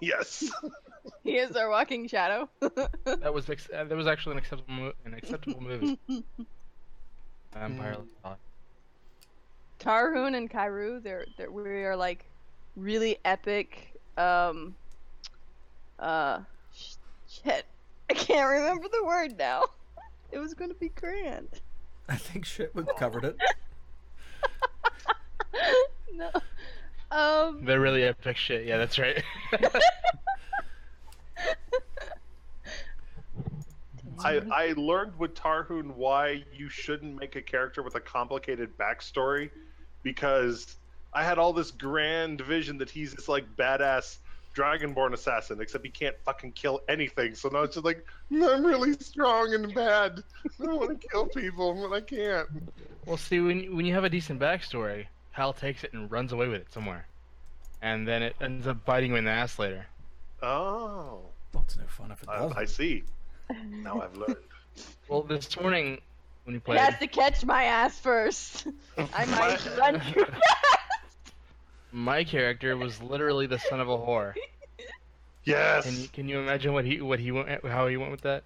Yes. He is our walking shadow. That was actually an acceptable movie. Vampire. Tarhun and Kairu, we are like really epic. Shit, I can't remember the word now. It was going to be grand. I think shit we've covered it. No. They're really epic shit. Yeah, that's right. I learned with Tarhun why you shouldn't make a character with a complicated backstory, because I had all this grand vision that he's this like badass Dragonborn assassin, except he can't fucking kill anything. So now it's just like, I'm really strong and bad. I want to kill people, but I can't. Well, see, when you have a decent backstory, Hal takes it and runs away with it somewhere, and then it ends up biting him in the ass later. Oh, Well, it's no fun if it doesn't. I see. Now I've learned. Well, this morning when you He played, has to catch my ass first. I might run too fast. my character was literally the son of a whore. Yes. Can you imagine how he went with that?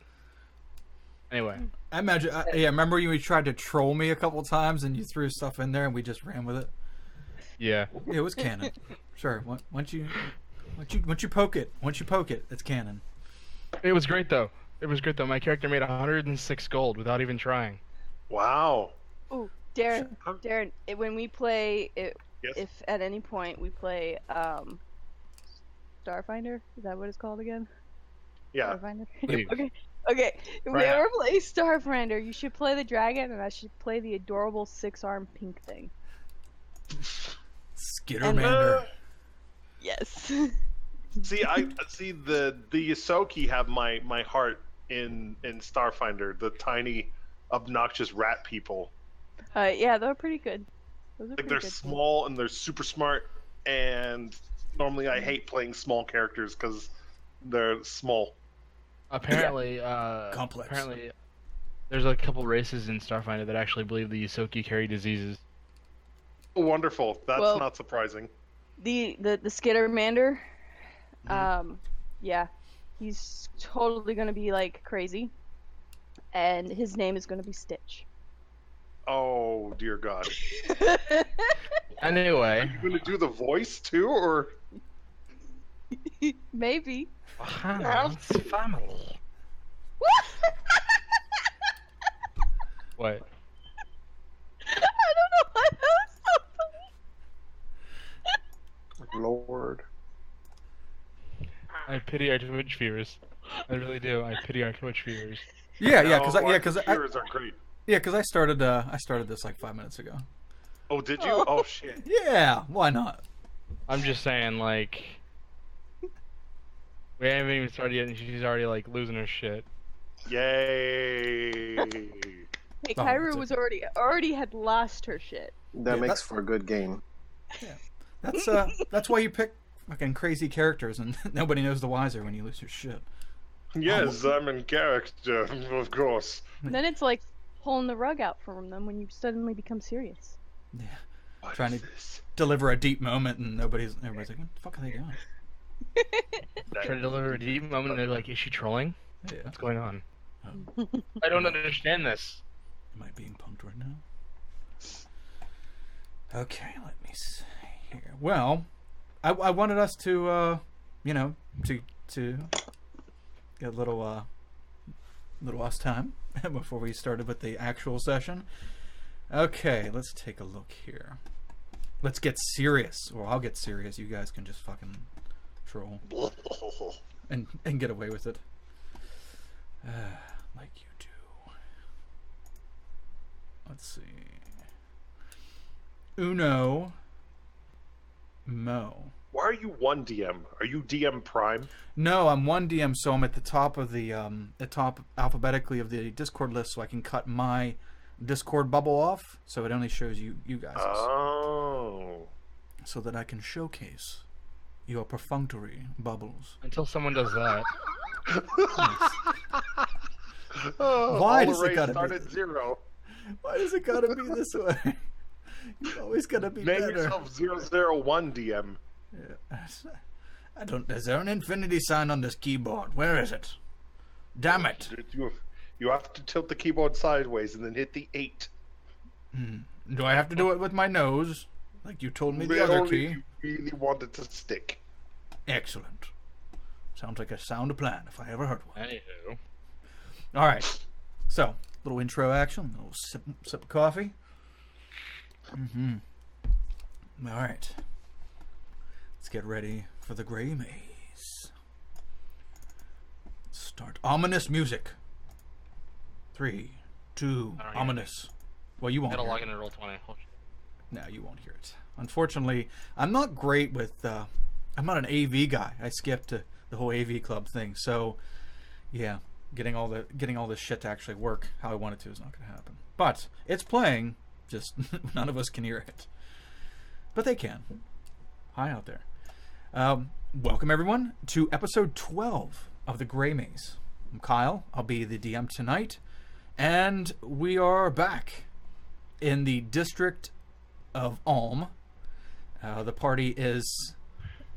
Anyway, I imagine. Remember when you tried to troll me a couple times and you threw stuff in there and we just ran with it? yeah. It was canon. Sure. Once you poke it, it's canon. It was great though. My character made 106 gold without even trying. Wow. Ooh, Darren, when we play, Yes. if at any point we play Starfinder, is that what it's called again? Yeah. Starfinder? Please. Okay. If we Right ever play Starfinder, you should play the dragon, and I should play the adorable 6-armed pink thing. Skittermander. Yes. See, the Yosoki have my heart in Starfinder, the tiny, obnoxious rat people. Yeah, they're pretty good. Those are Like pretty they're good. small and they're super smart, and normally I hate playing small characters because they're small. Apparently, Complex. Apparently, there's a couple races in Starfinder that actually believe the Yosoki carry diseases. Oh, wonderful. That's Well- not surprising. The Skittermander, yeah, he's totally gonna be like crazy, and his name is gonna be Stitch. Oh dear God. Anyway, Are you going to do the voice too, or? Maybe. Han's family. What? I don't know why that was so funny. Lord. I pity our Twitch viewers. I really do. I pity our Twitch viewers. Yeah, No, because viewers are great. I started this like 5 minutes ago. Oh, did you? Oh shit. Yeah, why not? I'm just saying, like, we haven't even started yet, and she's already like losing her shit. Yay. Hey, Oh, Kairu it's was already had lost her shit. That Yeah, makes for a good game. That's why you pick fucking crazy characters and nobody knows the wiser when you lose your shit. Yes, I'm in character, of course. And then it's like pulling the rug out from them when you suddenly become serious. Yeah. What Trying is to- this? Deliver a deep moment and everybody's like, what the fuck are they doing? Try to deliver a deep moment, and they're like, "Is she trolling? Yeah. What's going on? Oh, I don't understand this." am I being punked right now? Okay, let me see here. Well, I wanted us to, to get a little us time before we started with the actual session. Okay, let's take a look here. Let's get serious. Or I'll get serious. You guys can just fucking troll and get away with it. Like you do. Let's see. Uno. Mo. Why are you one DM? Are you DM Prime? No, I'm one DM, so I'm at the top of the top alphabetically of the Discord list, so I can cut my Discord bubble off, so it only shows you guys, Oh. so that I can showcase your perfunctory bubbles. Until someone does that. Oh, Why all does it arrays gotta start be- at 0? Why does it gotta be this way? You always gotta be Name better. yourself 001 DM. Yeah. I don't. Is there an infinity sign on this keyboard? Where is it? Damn it! You have to tilt the keyboard sideways and then hit the 8. Do I have to do it with my nose, like you told me the other Only key? if you really want it to stick. Excellent. Sounds like a sound plan if I ever heard one. Anywho. All right. So, little intro action, a little sip of coffee. All right. Let's get ready for the Gray Maze. Start ominous music. 3, 2, ominous. Well, you won't. Gotta hear log it. in and roll 20. No, you won't hear it. Unfortunately, I'm not great with. I'm not an AV guy. I skipped the whole AV club thing. So, yeah, getting all this shit to actually work how I want it to is not going to happen. But it's playing. Just none of us can hear it. But they can. Hi out there. Welcome everyone to episode 12 of the Gray Maze. I'm Kyle. I'll be the DM tonight, and we are back in the district of Ulm. The party is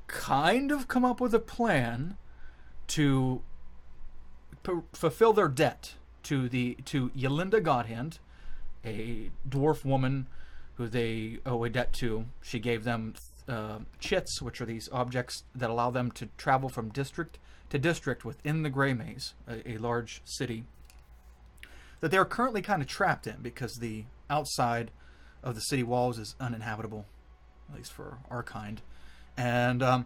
kind of come up with a plan to fulfill their debt to Yelinda Godhand, a dwarf woman who they owe a debt to. She gave them chits, which are these objects that allow them to travel from district to district within the Gray Maze, a large city that they're currently kind of trapped in because the outside of the city walls is uninhabitable, at least for our kind. And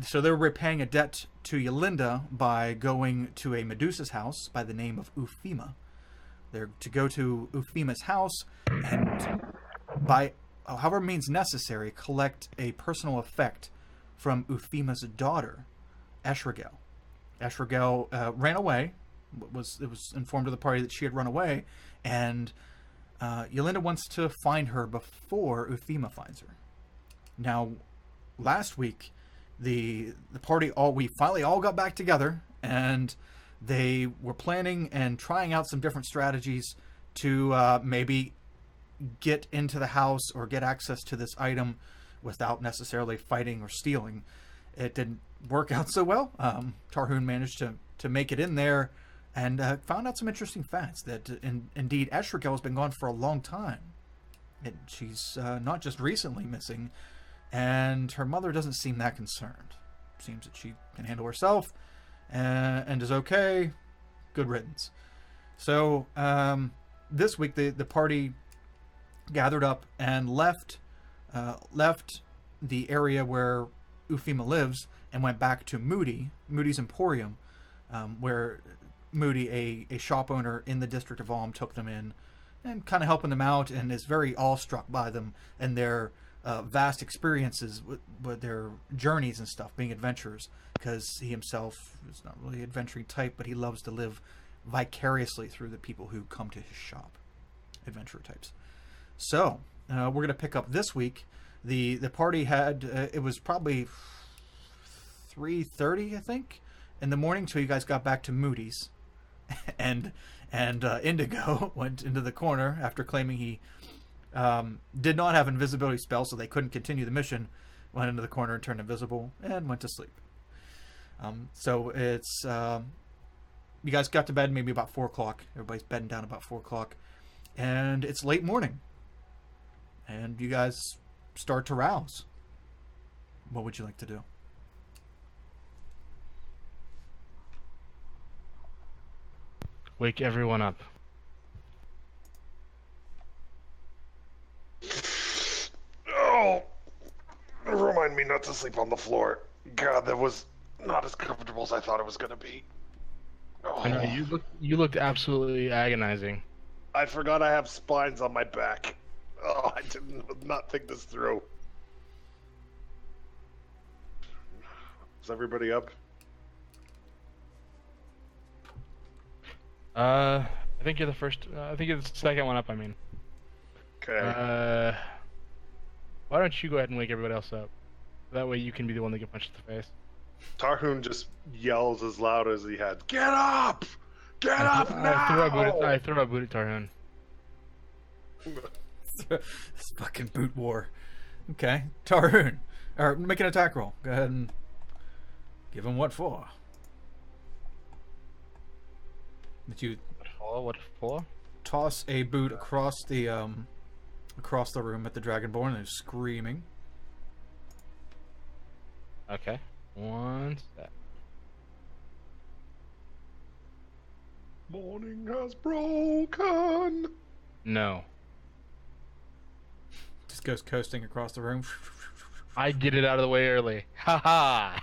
so they're repaying a debt to Yelinda by going to a Medusa's house by the name of Ufeema. They're to go to Ufeema's house and, by however means necessary, collect a personal effect from Ufeema's daughter, Eshragel. Eshragel ran away. It was informed to the party that she had run away, and Yelinda wants to find her before Ufeema finds her. Now, last week, the party we finally all got back together, and they were planning and trying out some different strategies to maybe get into the house or get access to this item without necessarily fighting or stealing. It didn't work out so well. Tarhoon managed to make it in there and found out some interesting facts that indeed Eshragel has been gone for a long time. She's not just recently missing, and her mother doesn't seem that concerned. Seems that she can handle herself and is okay. Good riddance. So this week the party gathered up and left the area where Ufeema lives and went back to Moody's Emporium, where Moody, a shop owner in the district of Ulm, took them in and kind of helping them out, and is very awestruck by them and their vast experiences with their journeys and stuff, being adventurers, because he himself is not really an adventuring type, but he loves to live vicariously through the people who come to his shop, adventurer types. So we're going to pick up this week. The party had it was probably 3:30, I think, in the morning, so you guys got back to Moody's, and Indigo went into the corner after claiming he did not have invisibility spell, so they couldn't continue the mission. Went into the corner and turned invisible and went to sleep. So it's you guys got to bed maybe about 4 o'clock. Everybody's bedding down about 4 o'clock, and it's late morning. And you guys start to rouse. What would you like to do? Wake everyone up. Oh, remind me not to sleep on the floor. God, that was not as comfortable as I thought it was going to be. Oh. I know you looked absolutely agonizing. I forgot I have spines on my back. Oh, I did not think this through. Is everybody up? I think you're the first. I think you're the second one up. I mean. Okay. Why don't you go ahead and wake everybody else up? That way you can be the one that gets punched in the face. Tarhoon just yells as loud as he had. Get up! Get up now! I throw a boot at Tarhoon. This fucking boot war. Okay, Tarhoon, or make an attack roll. Go ahead and Give him what for? Did you What for? What for? toss a boot across the room at the Dragonborn, who's screaming? Okay. One sec. Morning has broken. No. Just goes coasting across the room. I get it out of the way early. Ha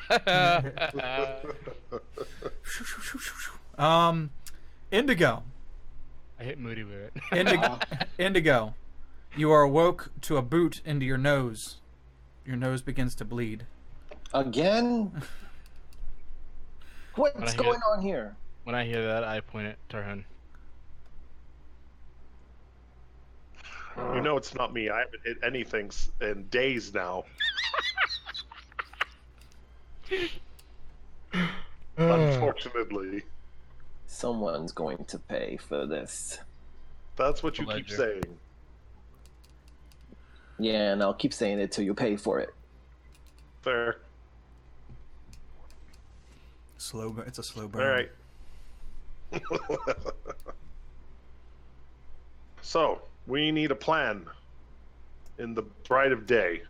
ha. Indigo. I hit Moody with it. Indigo. You are awoke to a boot into your nose. Your nose begins to bleed. Again? When What's I hear- going on here? When I hear that, I point at Tarhun. You know it's not me. I haven't hit anything in days now. Unfortunately. Someone's going to pay for this. That's what you Ledger. keep saying. Yeah, and I'll keep saying it till you pay for it. Fair. It's a slow burn. All right. So, we need a plan in the bright of day.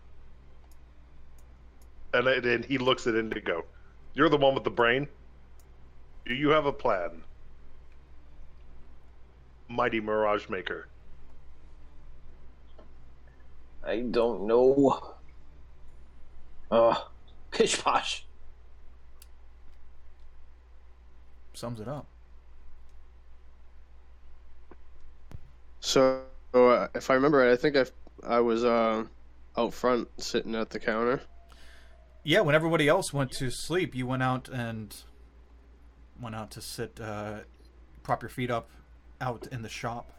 And he looks at Indigo. You're the one with the brain. Do you have a plan? Mighty Mirage Maker. I don't know. Pish posh. Sums it up. So, if I remember right, I think I was out front sitting at the counter. Yeah, when everybody else went to sleep, you went out to sit, prop your feet up out in the shop.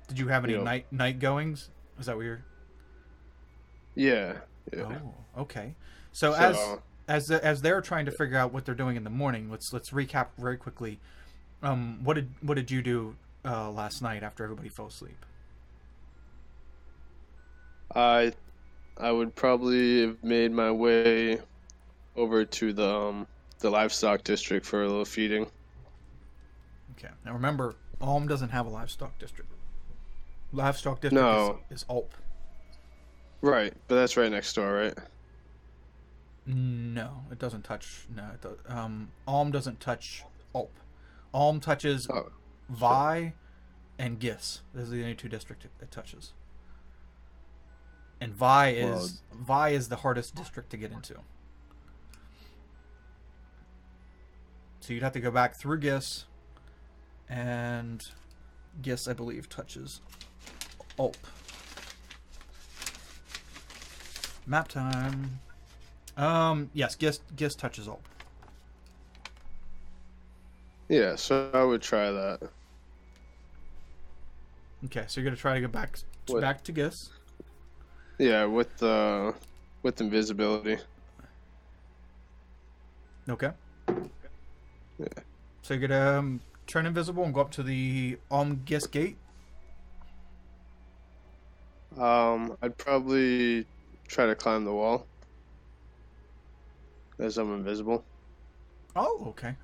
Did you have any Yeah. night goings? Is that what you're... Yeah. Oh, okay. So So- as they're trying to figure out what they're doing in the morning, let's recap very quickly. What did you do last night after everybody fell asleep? I would probably have made my way over to the livestock district for a little feeding. Okay. Now remember, Alm doesn't have a livestock district. Livestock district No. is Alp. Right, but that's right next door, right? No, it doesn't touch. No, it does, Alm doesn't touch Alp. Alm touches Oh, Vi and Gis. Those are the only two districts it touches. And Vi is the hardest district to get into. So you'd have to go back through Gis, and Gis, I believe, touches Alp. Map time. Yes, Gis touches Alp. yeah. So I would try that. Okay, so you're gonna try to go What? back to Gis. Yeah, with invisibility. Okay. Yeah. So you're gonna turn invisible and go up to the Gis gate. I'd probably try to climb the wall as I'm invisible. Oh, okay.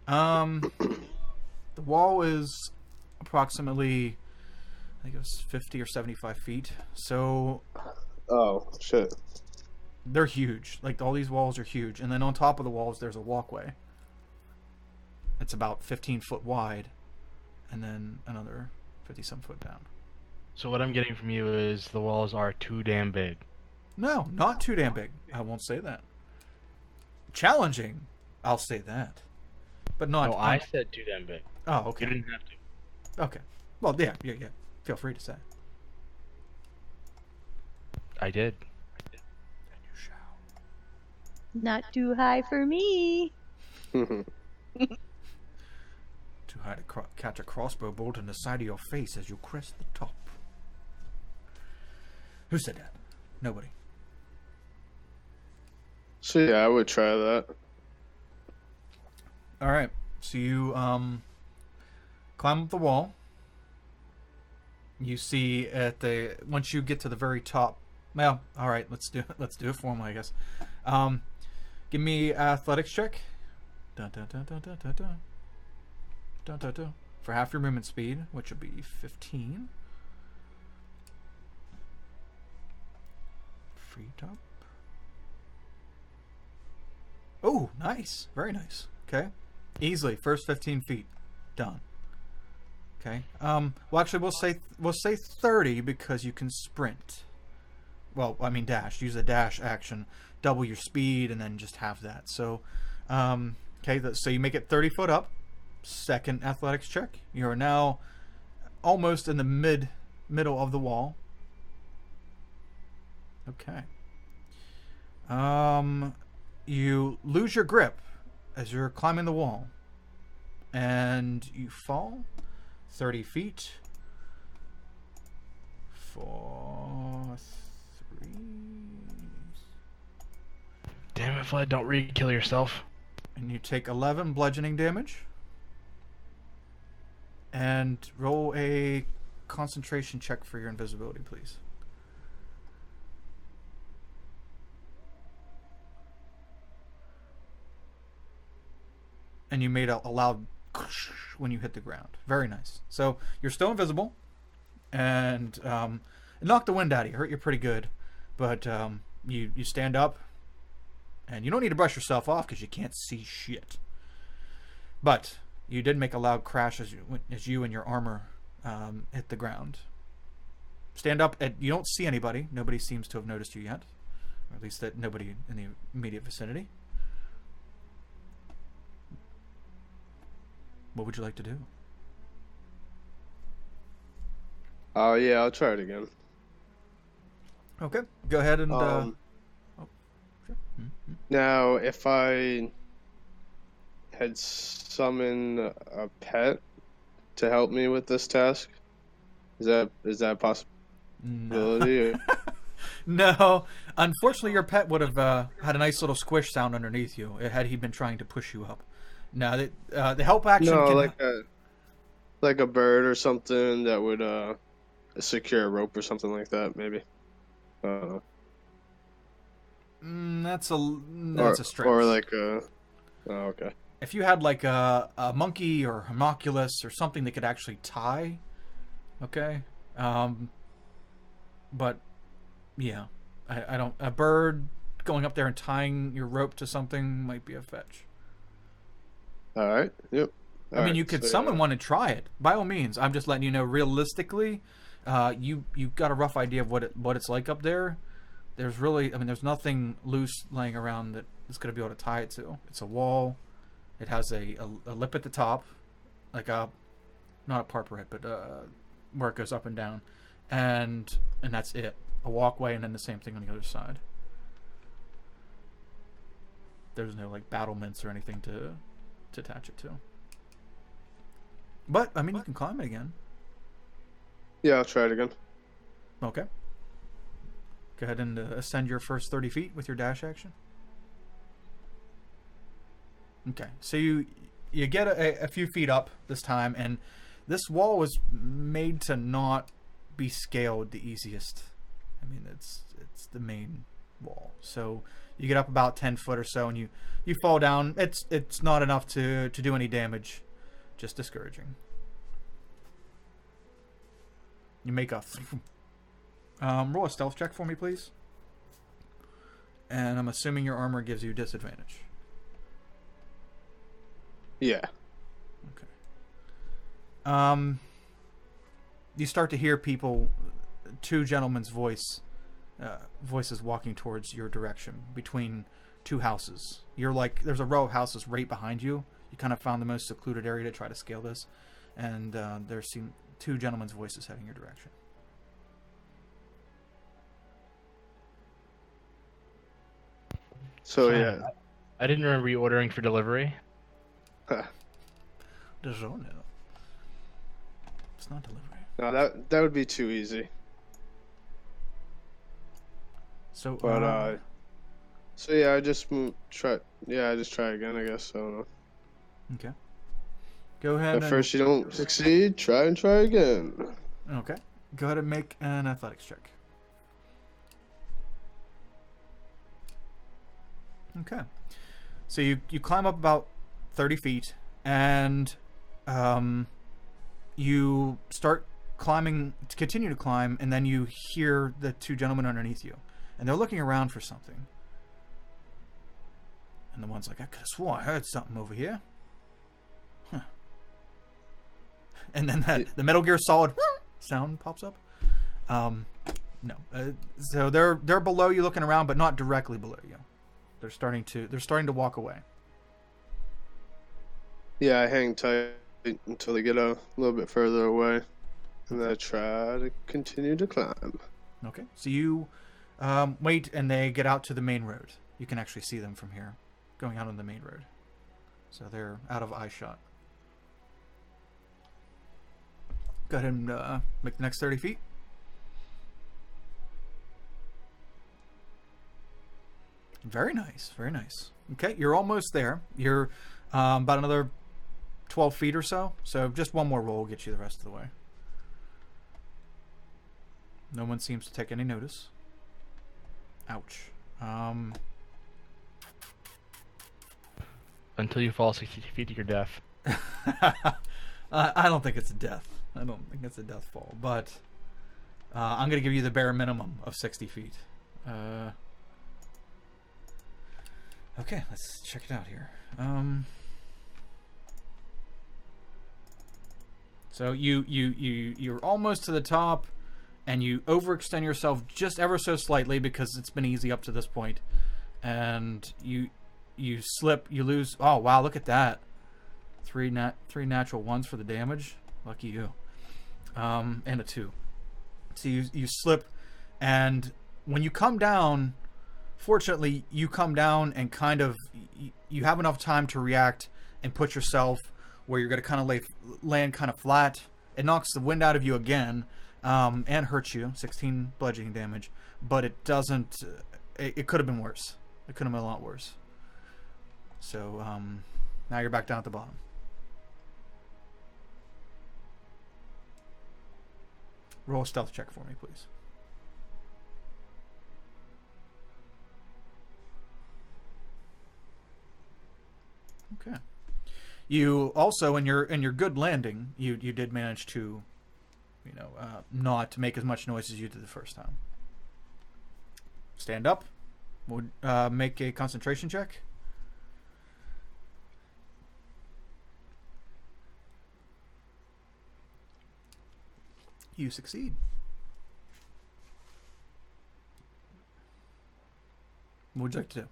The wall is approximately, I think it was 50 or 75 feet. So Oh shit! they're huge. Like, all these walls are huge. And then on top of the walls, there's a walkway. It's about 15 foot wide, and then another 50-some foot down. So what I'm getting from you is the walls are too damn big. No, not too damn big. I won't say that. Challenging, I'll say that. But not... No, I said too damn big. Oh, You okay. didn't have to. Okay. Well, yeah. Feel free to say. I did. Then you shall. Not too high for me. Too high to catch a crossbow bolt in the side of your face as you crest the top. Who said that? Nobody. So yeah, I would try that. All right. So you climb up the wall. You see once you get to the very top. Well, all right. Let's do it formally, I guess. Give me athletics check. Dun, dun, dun, dun, dun, dun, dun. Dun, dun, dun. For half your movement speed, which would be 15. Free top. Oh, nice. Very nice. Okay. Easily. First 15 feet. Done. Okay. Well, actually, we'll say 30 because you can sprint. Well, I mean dash. Use a dash action. Double your speed and then just half that. So, okay. So you make it 30 foot up. Second athletics check. You are now almost in the middle of the wall. Okay. You lose your grip as you're climbing the wall, and you fall 30 feet for 3. Damn it, Vlad, don't re-kill yourself. And you take 11 bludgeoning damage. And roll a concentration check for your invisibility, please. And you made a loud when you hit the ground. Very nice. So you're still invisible, and it knocked the wind out of you. Hurt you pretty good, but you stand up, and you don't need to brush yourself off because you can't see shit. But you did make a loud crash as you and your armor hit the ground. Stand up, and you don't see anybody. Nobody seems to have noticed you yet, or at least that nobody in the immediate vicinity. What would you like to do? Yeah, I'll try it again. Okay, go ahead and. Um, Sure. Mm-hmm. Now, if I had summoned a pet to help me with this task, is that a possibility? No. No, unfortunately, your pet would have had a nice little squish sound underneath you had he been trying to push you up. No, the help action. No, can... like a bird or something that would secure a rope or something like that, maybe. I don't know. That's a stretch. Or like a. Oh, okay. If you had like a monkey or homunculus or something that could actually tie, okay. But yeah, I don't. A bird going up there and tying your rope to something might be a fetch. All right. Yep. I mean, you could summon one and try it. By all means, I'm just letting you know. Realistically, you've got a rough idea of what it's like up there. There's really, I mean, there's nothing loose laying around that is going to be able to tie it to. It's a wall. It has a lip at the top, like not a parapet, but where it goes up and down, and that's it. A walkway, and then the same thing on the other side. There's no like battlements or anything to attach it to. But I mean, you can climb it again. Yeah, I'll try it again. Okay. Go ahead and ascend your first 30 feet with your dash action. Okay, so you get a few feet up this time, and this wall was made to not be scaled the easiest. I mean, it's the main wall. So you get up about 10 foot or so, and you fall down. It's not enough to do any damage, just discouraging. You make a roll a stealth check for me, please. And I'm assuming your armor gives you disadvantage. Yeah. Okay. You start to hear people, two gentlemen's voices walking towards your direction between two houses. You're like, there's a row of houses right behind you. You kind of found the most secluded area to try to scale this, and there's two gentlemen's voices heading your direction. So yeah. I didn't remember you ordering for delivery. DiGiorno. It's not delivery. No, that would be too easy. So, But so yeah, I just try. Yeah, I just try again, I guess. I don't know. Okay. Go ahead. At first you don't succeed, try and try again. Okay. Go ahead and make an athletics check. Okay. So you climb up about 30 feet, and you start climbing, continue to climb, and then you hear the two gentlemen underneath you. And they're looking around for something. And the one's like, I could have swore I heard something over here. Huh. And then the Metal Gear Solid sound pops up. No. So they're below you looking around, but not directly below you. They're starting to walk away. Yeah, I hang tight until they get a little bit further away. And then I try to continue to climb. Okay. So you wait, and they get out to the main road. You can actually see them from here, going out on the main road. So they're out of eye shot. Go ahead and make the next 30 feet. Very nice, very nice. Okay, you're almost there. You're about another 12 feet or so. So just one more roll will get you the rest of the way. No one seems to take any notice. Ouch. Until you fall 60 feet to your death. I don't think it's a death. I don't think it's a death fall. But I'm going to give you the bare minimum of 60 feet. Okay, let's check it out here. So you're almost to the top, and you overextend yourself just ever so slightly because it's been easy up to this point, and you slip, you lose. Oh wow, look at that! Three natural ones for the damage. Lucky you. And a 2. So you slip, and when you come down, fortunately you come down and kind of you have enough time to react and put yourself where you're going to kind of land kind of flat. It knocks the wind out of you again, and hurts you, 16 bludgeoning damage, but it doesn't. It could have been worse. It could have been a lot worse. So now you're back down at the bottom. Roll a stealth check for me, please. Okay. You also, in your good landing, you did manage to, not make as much noise as you did the first time. Stand up. Would make a concentration check. You succeed. What would you like to do?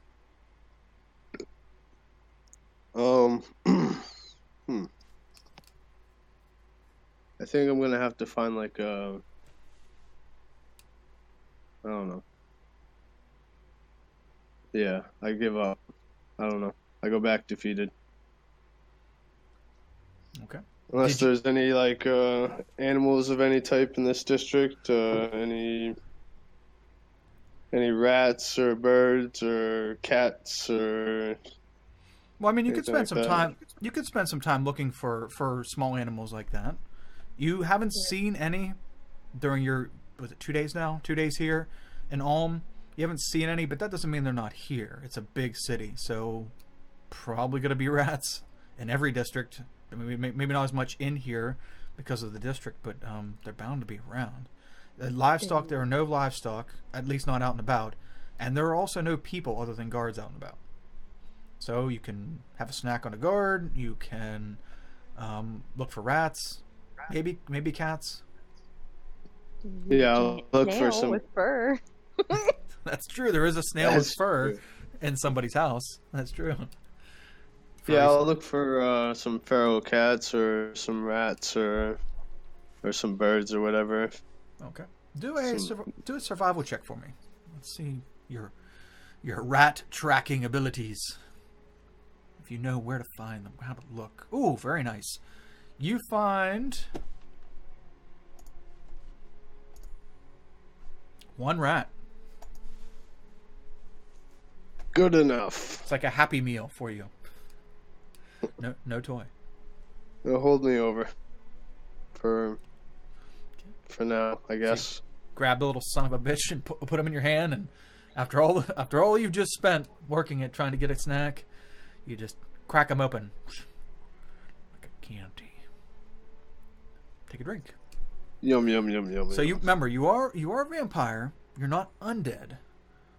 I think I'm gonna have to find like I don't know. Yeah, I give up. I don't know. I go back defeated. Okay. Unless there's any like animals of any type in this district, any rats or birds or cats or. Well, I mean, you could spend like some that. time. You could spend some time looking for small animals like that. You haven't seen any during your, was it 2 days now? 2 days here in Ulm. You haven't seen any, but that doesn't mean they're not here. It's a big city, so probably going to be rats in every district. I mean, maybe not as much in here because of the district, but they're bound to be around. Livestock, there are no livestock, at least not out and about, and there are also no people other than guards out and about. So you can have a snack on a guard. You can look for rats, maybe cats. Yeah, I'll look for Snail some. with fur. That's true. There is a snail with That's fur true. in somebody's house. That's true. Yeah, I'll look for some feral cats or some rats or some birds or whatever. Okay. Do a survival check for me. Let's see your rat tracking abilities. If you know where to find them, how to look. Ooh, very nice. You find 1 rat. Good enough. It's like a happy meal for you. No toy. It'll hold me over for now, I guess. Grab the little son of a bitch and put him in your hand and After all you've just spent working at trying to get a snack, you just crack them open like a candy. Take a drink. Yum yum yum yum. So yum. you remember you are a vampire. You're not undead,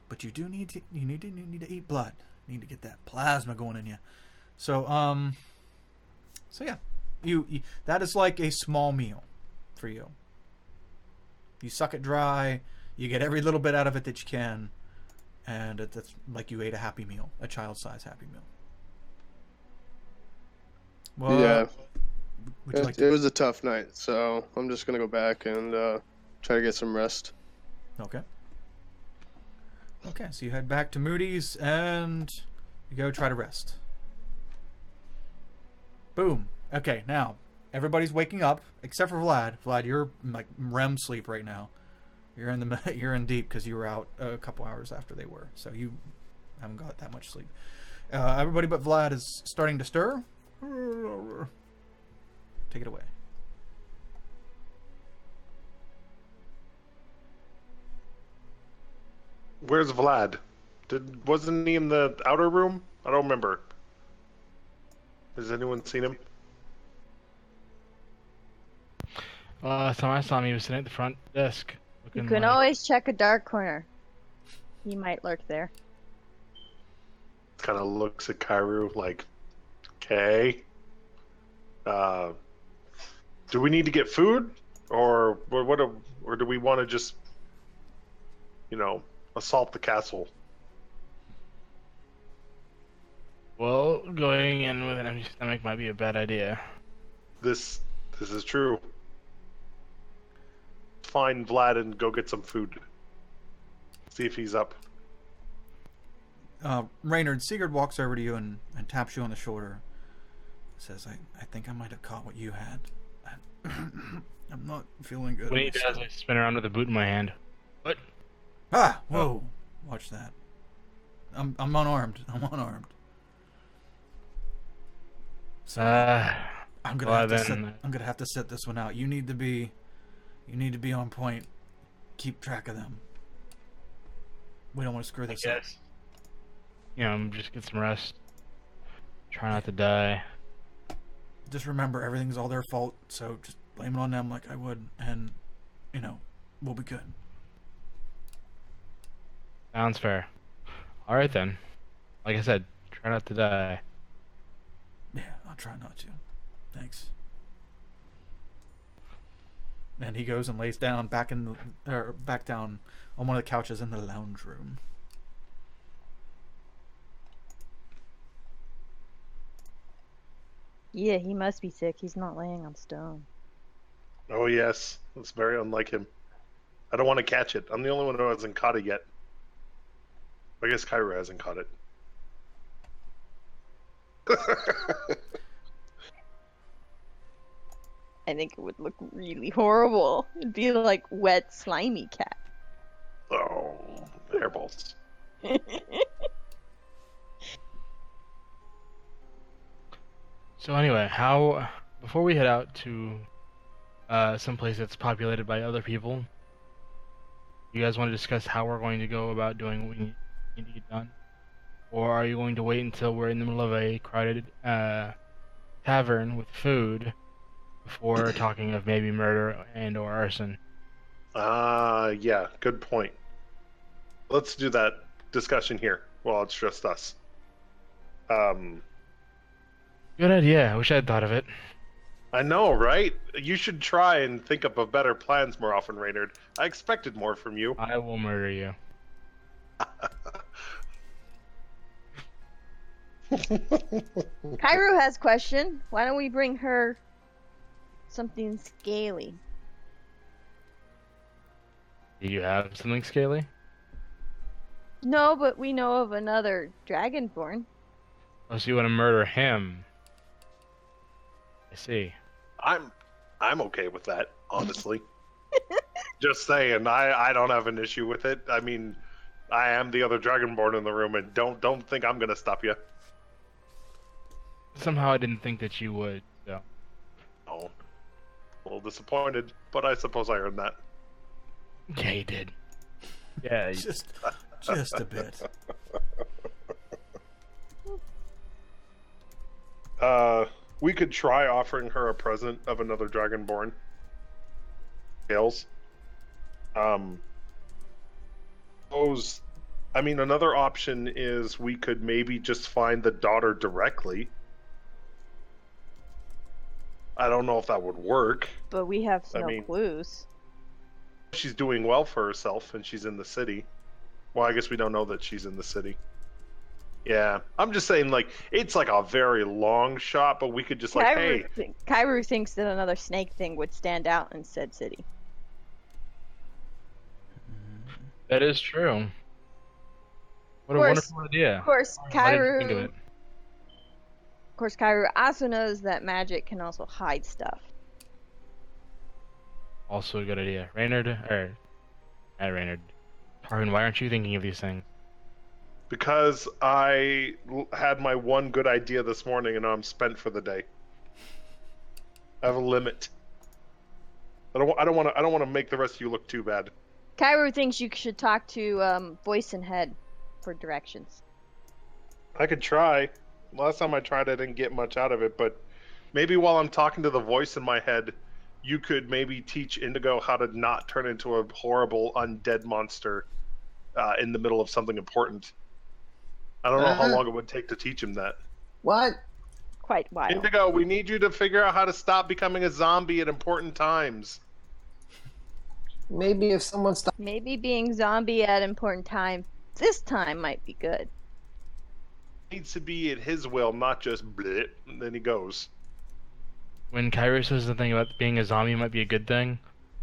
but you do need to eat blood. You need to get that plasma going in you. So yeah, you that is like a small meal for you. You suck it dry. You get every little bit out of it that you can, and it's like you ate a happy meal, a child-sized happy meal. Well, Yeah. Would you like It to? was a tough night, so I'm just gonna go back and try to get some rest. Okay. Okay, so you head back to Moody's and you go try to rest. Boom. Okay, now everybody's waking up except for Vlad. Vlad, you're like REM sleep right now. You're in deep because you were out a couple hours after they were, so you haven't got that much sleep. Everybody but Vlad is starting to stir. Take it away. Where's Vlad? Wasn't he in the outer room? I don't remember. Has anyone seen him? Last time I saw him, he was sitting at the front desk. You Looking can like... always check a dark corner. He might lurk there. Kind of looks at Kairu like, okay. Do we need to get food, or what? Or do we want to just, assault the castle? Well, going in with an empty stomach might be a bad idea. This is true. Find Vlad and go get some food. See if he's up. Reynard, Sigurd walks over to you and taps you on the shoulder. Says, I think I might have caught what you had. I'm not feeling good. When he does, I spin around with a boot in my hand. What? Ah! Whoa! Watch that. I'm unarmed. I'm unarmed. So I'm gonna have to sit this one out. You need to be on point. Keep track of them. We don't want to screw this up. Just get some rest. Try not to die. Just remember, everything's all their fault, so just blame it on them like I would, and, we'll be good. Sounds fair. Alright then. Like I said, try not to die. Yeah, I'll try not to. Thanks. And he goes and lays down back down on one of the couches in the lounge room. Yeah, he must be sick. He's not laying on stone. Oh yes, that's very unlike him. I don't want to catch it. I'm the only one who hasn't caught it yet. I guess Kairu hasn't caught it. I think it would look really horrible. It'd be like wet, slimy cat. Oh, hairballs. So anyway, before we head out to some place that's populated by other people, you guys want to discuss how we're going to go about doing what we need to get done? Or are you going to wait until we're in the middle of a crowded tavern with food before talking of maybe murder and or arson? Yeah, good point. Let's do that discussion here while it's just us. Good idea. I wish I'd thought of it. I know, right? You should try and think up of better plans more often, Reynard. I expected more from you. I will murder you. Kairu has a question. Why don't we bring her something scaly? Do you have something scaly? No, but we know of another dragonborn. Oh, so you want to murder him? I see. I'm okay with that, honestly. Just saying, I don't have an issue with it. I mean, I am the other dragonborn in the room, and don't think I'm gonna stop you. Somehow I didn't think that you would, so. Oh, a little disappointed, but I suppose I earned that. Yeah, you did. Yeah, Just Just a bit. We could try offering her a present of another Dragonborn. Scales. Another option is we could maybe just find the daughter directly. I don't know if that would work. But we have no clues. She's doing well for herself and she's in the city. Well, I guess we don't know that she's in the city. Yeah, I'm just saying, like, it's like a very long shot, but we could just Kairu thinks that another snake thing would stand out in said city. That is true. What a wonderful idea. Of course, Kairu also knows that magic can also hide stuff. Also a good idea. Tarhun, why aren't you thinking of these things? Because I had my one good idea this morning and I'm spent for the day. I have a limit. I don't want to make the rest of you look too bad. Kairu thinks you should talk to Voice and Head for directions. I could try. Last time I tried, I didn't get much out of it, but maybe while I'm talking to the voice in my head, you could maybe teach Indigo how to not turn into a horrible undead monster in the middle of something important. I don't know how long it would take to teach him that. What? Quite wild. Indigo, we need you to figure out how to stop becoming a zombie at important times. Maybe if someone stopped. Maybe being zombie at important time this time might be good. Needs to be at his will, not just bleh, and then he goes. When Kyra says the thing about being a zombie might be a good thing,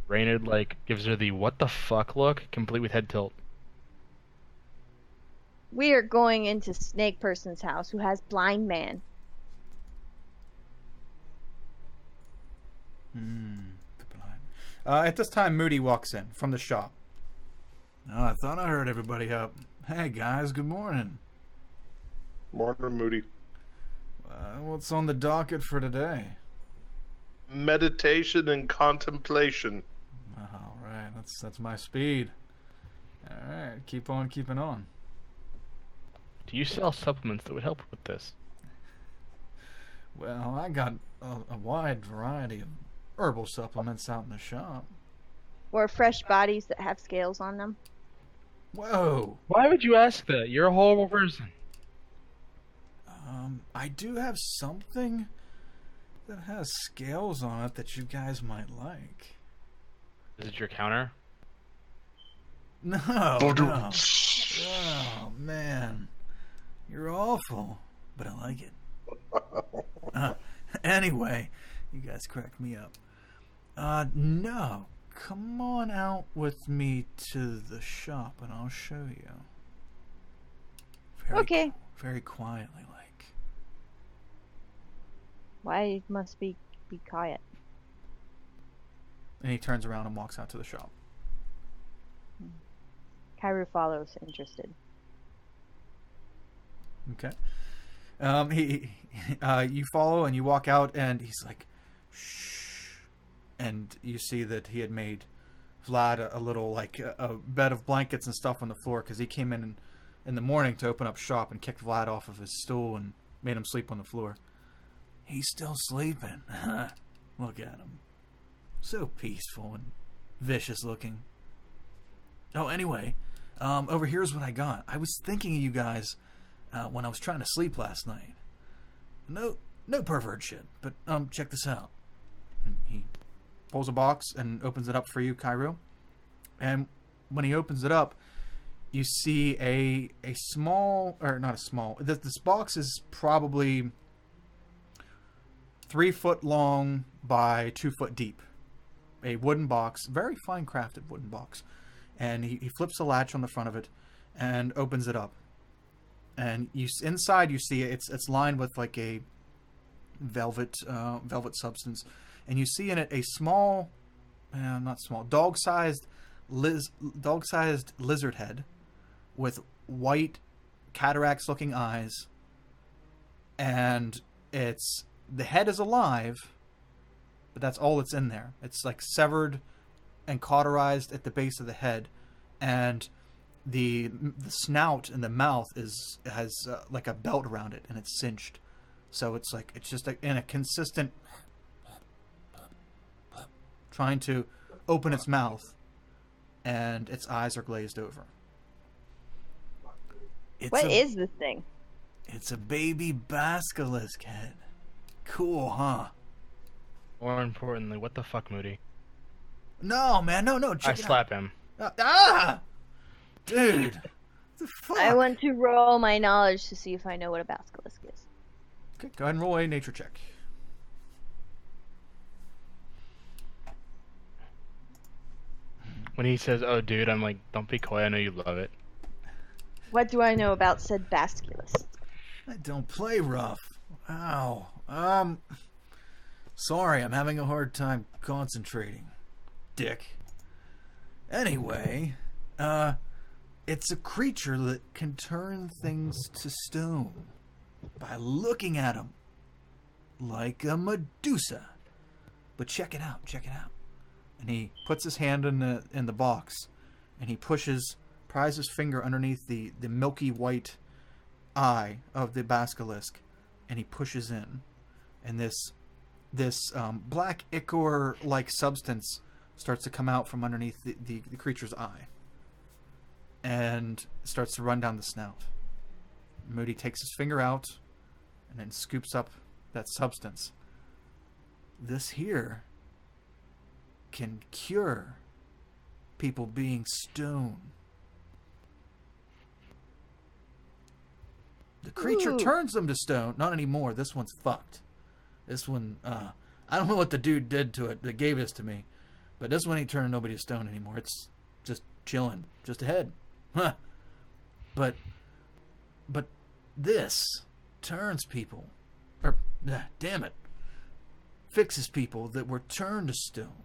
Reynard, gives her the what the fuck look, complete with head tilt. We are going into Snake Person's house who has blind man. At this time, Moody walks in from the shop. Oh, I thought I heard everybody up. Hey guys, good morning. Morning, Moody. What's on the docket for today? Meditation and contemplation. All right, that's my speed. All right, keep on keeping on. Do you sell supplements that would help with this? Well, I got a wide variety of herbal supplements out in the shop. Or fresh bodies that have scales on them. Whoa! Why would you ask that? You're a horrible person. I do have something that has scales on it that you guys might like. Is it your counter? No. Oh, man. You're awful, but I like it. Anyway, you guys cracked me up. No. Come on out with me to the shop and I'll show you. Okay. Very quietly, like. Why must be quiet? And he turns around and walks out to the shop. Kairu follows, interested. Okay. You follow and you walk out and he's like, shh. And you see that he had made Vlad a little, a bed of blankets and stuff on the floor because he came in the morning to open up shop and kicked Vlad off of his stool and made him sleep on the floor. He's still sleeping. Look at him. So peaceful and vicious looking. Oh, anyway, over here's what I got. I was thinking of you guys when I was trying to sleep last night. No pervert shit, but check this out. And he pulls a box and opens it up for you, Kairu. And when he opens it up, you see a small, or not a small, this box is probably 3 foot long by 2 foot deep. A wooden box, very fine crafted wooden box. And he flips the latch on the front of it and opens it up. And inside you see it's lined with like a velvet substance. And you see in it a small, not small, dog-sized lizard head with white cataracts-looking eyes. And the head is alive, but that's all that's in there. It's like severed and cauterized at the base of the head, and the snout and the mouth has like a belt around it, and it's cinched, so it's just in a consistent trying to open its mouth, and its eyes are glazed over. What is this thing? It's a baby basilisk head. Cool, huh? More importantly, what the fuck, Moody? No, man, no, I check it slap him. out. Dude, what the fuck? I want to roll my knowledge to see if I know what a basilisk is. Okay, go ahead and roll a nature check. When he says, "Oh, dude," I'm like, "Don't be coy. I know you love it." What do I know about said basilisk? I don't play rough. Ow. Sorry, I'm having a hard time concentrating, dick. Anyway, it's a creature that can turn things to stone by looking at them, like a medusa. But check it out. And he puts his hand in the box, and he pries his finger underneath the milky white eye of the basilisk, and he pushes in, and this black ichor-like substance starts to come out from underneath the creature's eye, and starts to run down the snout. Moody takes his finger out, and then scoops up that substance. This here can cure people being stone. The creature turns them to stone. Not anymore. This one's fucked. This one, I don't know what the dude did to it that gave this to me, but this one ain't turning nobody to stone anymore. It's just chilling, just ahead. Huh. But this turns people, or damn it, fixes people that were turned to stone.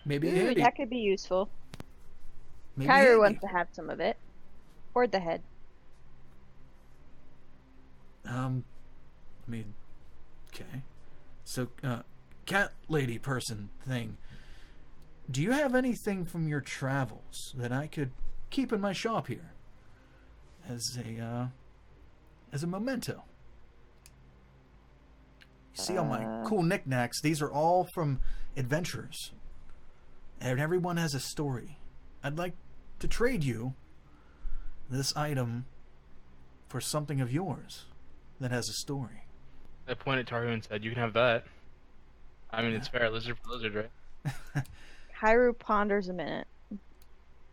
Maybe Ooh, that could be useful. Maybe Kyra wants to have some of it. Hoard the head. Okay. So, cat lady person thing. Do you have anything from your travels that I could keep in my shop here as a memento? You see all my cool knickknacks? These are all from adventurers, and everyone has a story. I'd like to trade you this item for something of yours that has a story. I pointed at Taru and said, "You can have that." I mean, it's fair, lizard for lizard, right? Hyru ponders a minute.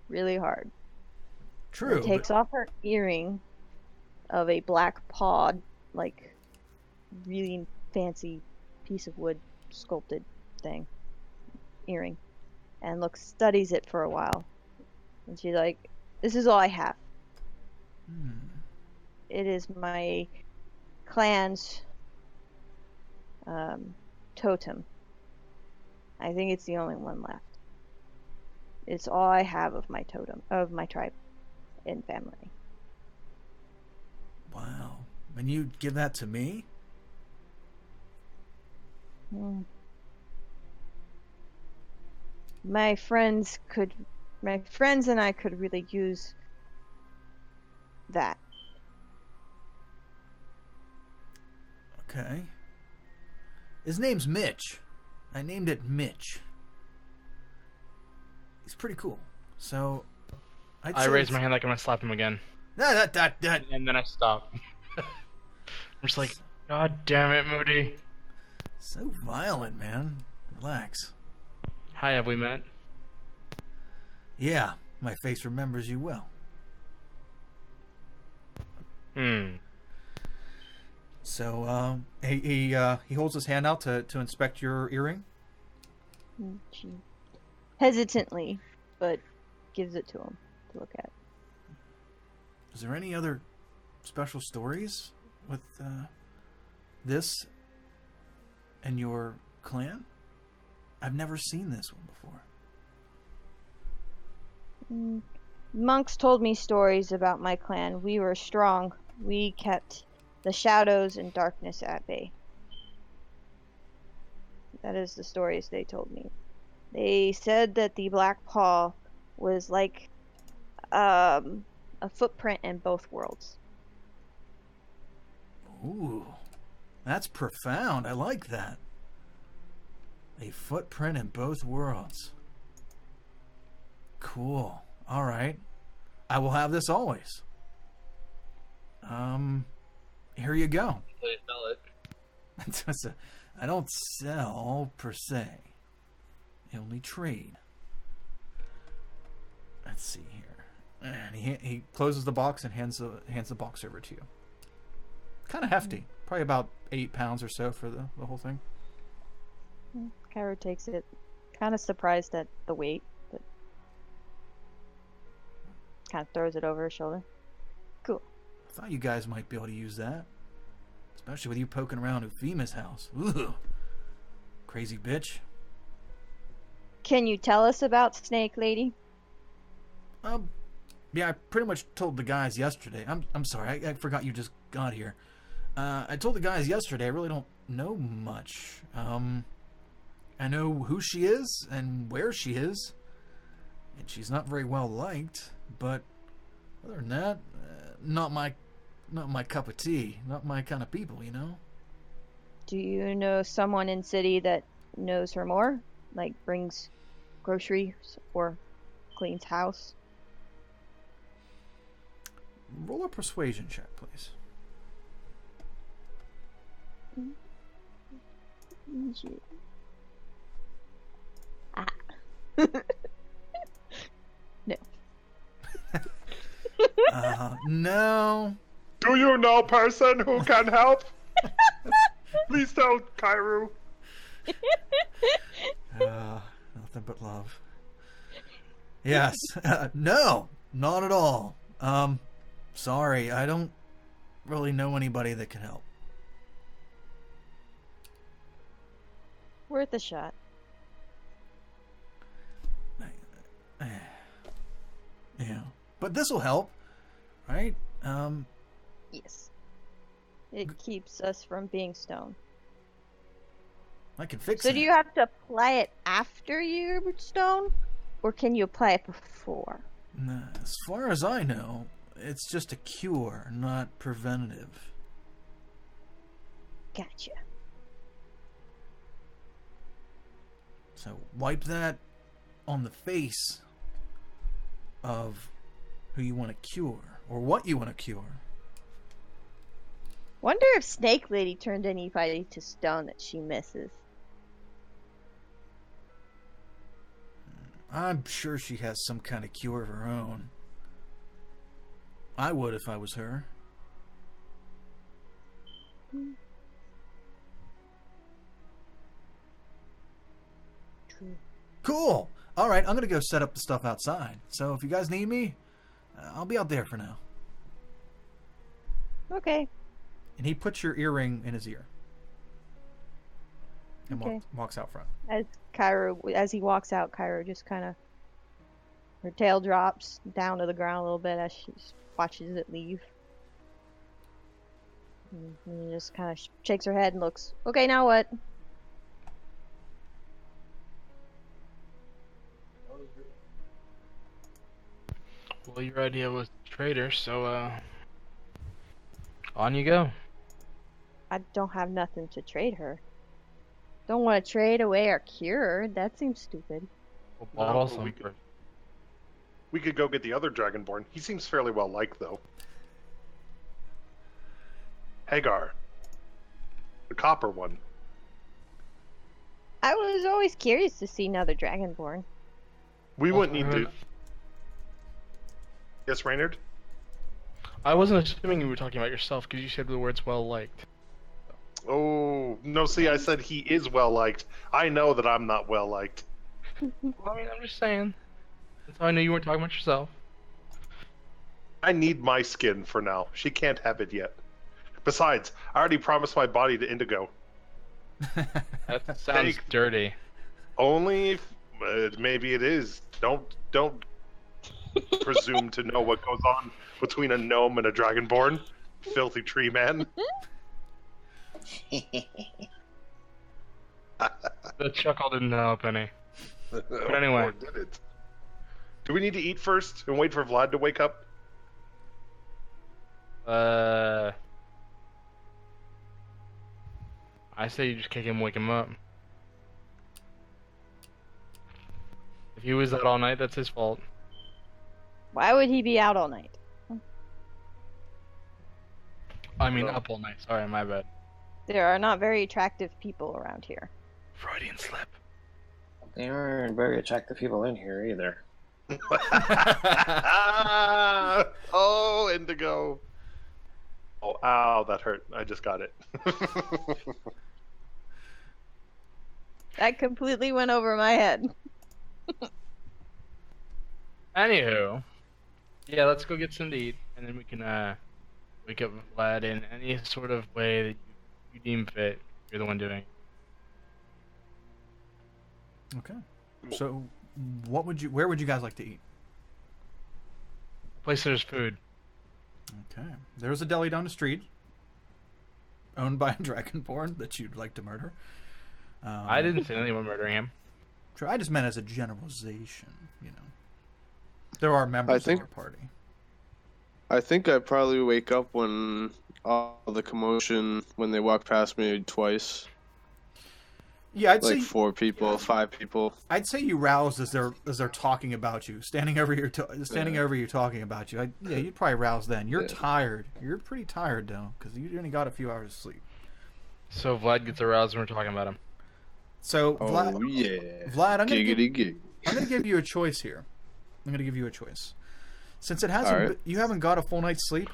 Really hard. True. Takes off her earring of a black pod, like really fancy piece of wood sculpted thing. Earring. And studies it for a while. And she's like, "This is all I have. It is my clan's totem. I think it's the only one left. It's all I have of my totem, of my tribe and family." Wow. And you give that to me? My friends and I could really use that. Okay. His name's Mitch. I named it Mitch. He's pretty cool. So, I raise my hand like I'm gonna slap him again. That. And then I stop. I'm just like, "God damn it, Moody." So violent, man. Relax. Hi, have we met? Yeah, my face remembers you well. So, he holds his hand out to inspect your earring. She hesitantly, but gives it to him to look at. Is there any other special stories with this and your clan? I've never seen this one before. Monks told me stories about my clan. We were strong. We kept the shadows and darkness at bay. That is the stories they told me. They said that the Black Paw was like a footprint in both worlds. Ooh, that's profound. I like that. A footprint in both worlds. Cool. All right. I will have this always. Here you go. Please sell it. I don't sell per se. I only trade. Let's see here. And he closes the box and hands the box over to you. Kind of hefty. Probably about 8 pounds or so for the whole thing. Cairo takes it, kind of surprised at the weight, but kind of throws it over her shoulder. Cool. I thought you guys might be able to use that. Especially with you poking around Ufeema's house. Ooh. Crazy bitch. Can you tell us about Snake Lady? Yeah, I pretty much told the guys yesterday. I'm sorry, I forgot you just got here. I told the guys yesterday I really don't know much. I know who she is and where she is. And she's not very well liked, but other than that, not my cup of tea. Not my kind of people, you know? Do you know someone in city that knows her more? Like brings groceries or cleans house? Roll a persuasion check, please. Ah. No. No. Do you know person who can help? Please tell Kairu. Nothing but love. Yes. No, not at all. Sorry, I don't really know anybody that can help. Worth a shot. Yeah, but this will help, right? Yes. It keeps us from being stoned. I can fix So it. do you have to apply it after you're stoned? Or can you apply it before? Nah, as far as I know, it's just a cure, not preventative. Gotcha. So wipe that on the face of who you want to cure, or what you want to cure. Wonder if Snake Lady turned anybody to stone that she misses. I'm sure she has some kind of cure of her own. I would if I was her. True. Cool. All right, I'm going to go set up the stuff outside. So if you guys need me, I'll be out there for now. Okay. And he puts your earring in his ear. And Okay. walks out front. As he walks out, Cairo just kind of, her tail drops down to the ground a little bit as she watches it leave. And just kind of shakes her head and looks, okay, now what? Well, your idea was traitor, so on you go. I don't have nothing to trade her. Don't want to trade away our cure. That seems stupid. We'll No, bottle but some we first. We could go get the other Dragonborn. He seems fairly well liked, though. Hagar. The copper one. I was always curious to see another Dragonborn. We Well, wouldn't need to... Yes, Reynard? I wasn't assuming you were talking about yourself because you said the words well liked. Oh, no, see, I said he is well liked. I know that I'm not well liked. Well, I mean, I'm just saying. That's how I knew you weren't talking about yourself. I need my skin for now. She can't have it yet. Besides, I already promised my body to Indigo. That sounds dirty. Only if maybe it is. Don't presume to know what goes on between a gnome and a dragonborn. Filthy tree man. The chuckle didn't help any. But anyway. Or did it? Do we need to eat first and wait for Vlad to wake up? I say you just kick him, wake him up. If he was out all night, that's his fault. Why would he be out all night? I mean, up all night. Sorry, my bad. There are not very attractive people around here. Freudian slip. They aren't very attractive people in here either. Oh, Indigo. Oh, ow, that hurt. I just got it. That completely went over my head. Anywho, yeah, let's go get some to eat, and then we can wake up Vlad in any sort of way that you deem fit. You're the one doing it. Okay. So, where would you guys like to eat? Place there's food. Okay. There's a deli down the street, owned by a dragonborn that you'd like to murder. I didn't see anyone murdering him. Sure, I just meant as a generalization, you know. There are members of our party. I think I probably wake up when all the commotion, when they walk past me twice. Yeah, I'd Like say 4 people, 5 people. I'd say you roused as they're talking about you, standing over you talking about you. Yeah, you'd probably rouse then. You're tired. You're pretty tired though, because you only got a few hours of sleep. So Vlad gets aroused when we're talking about him. So Oh Vlad, I'm gonna give you a choice here. I'm gonna give you a choice. Since it hasn't, you haven't got a full night's sleep.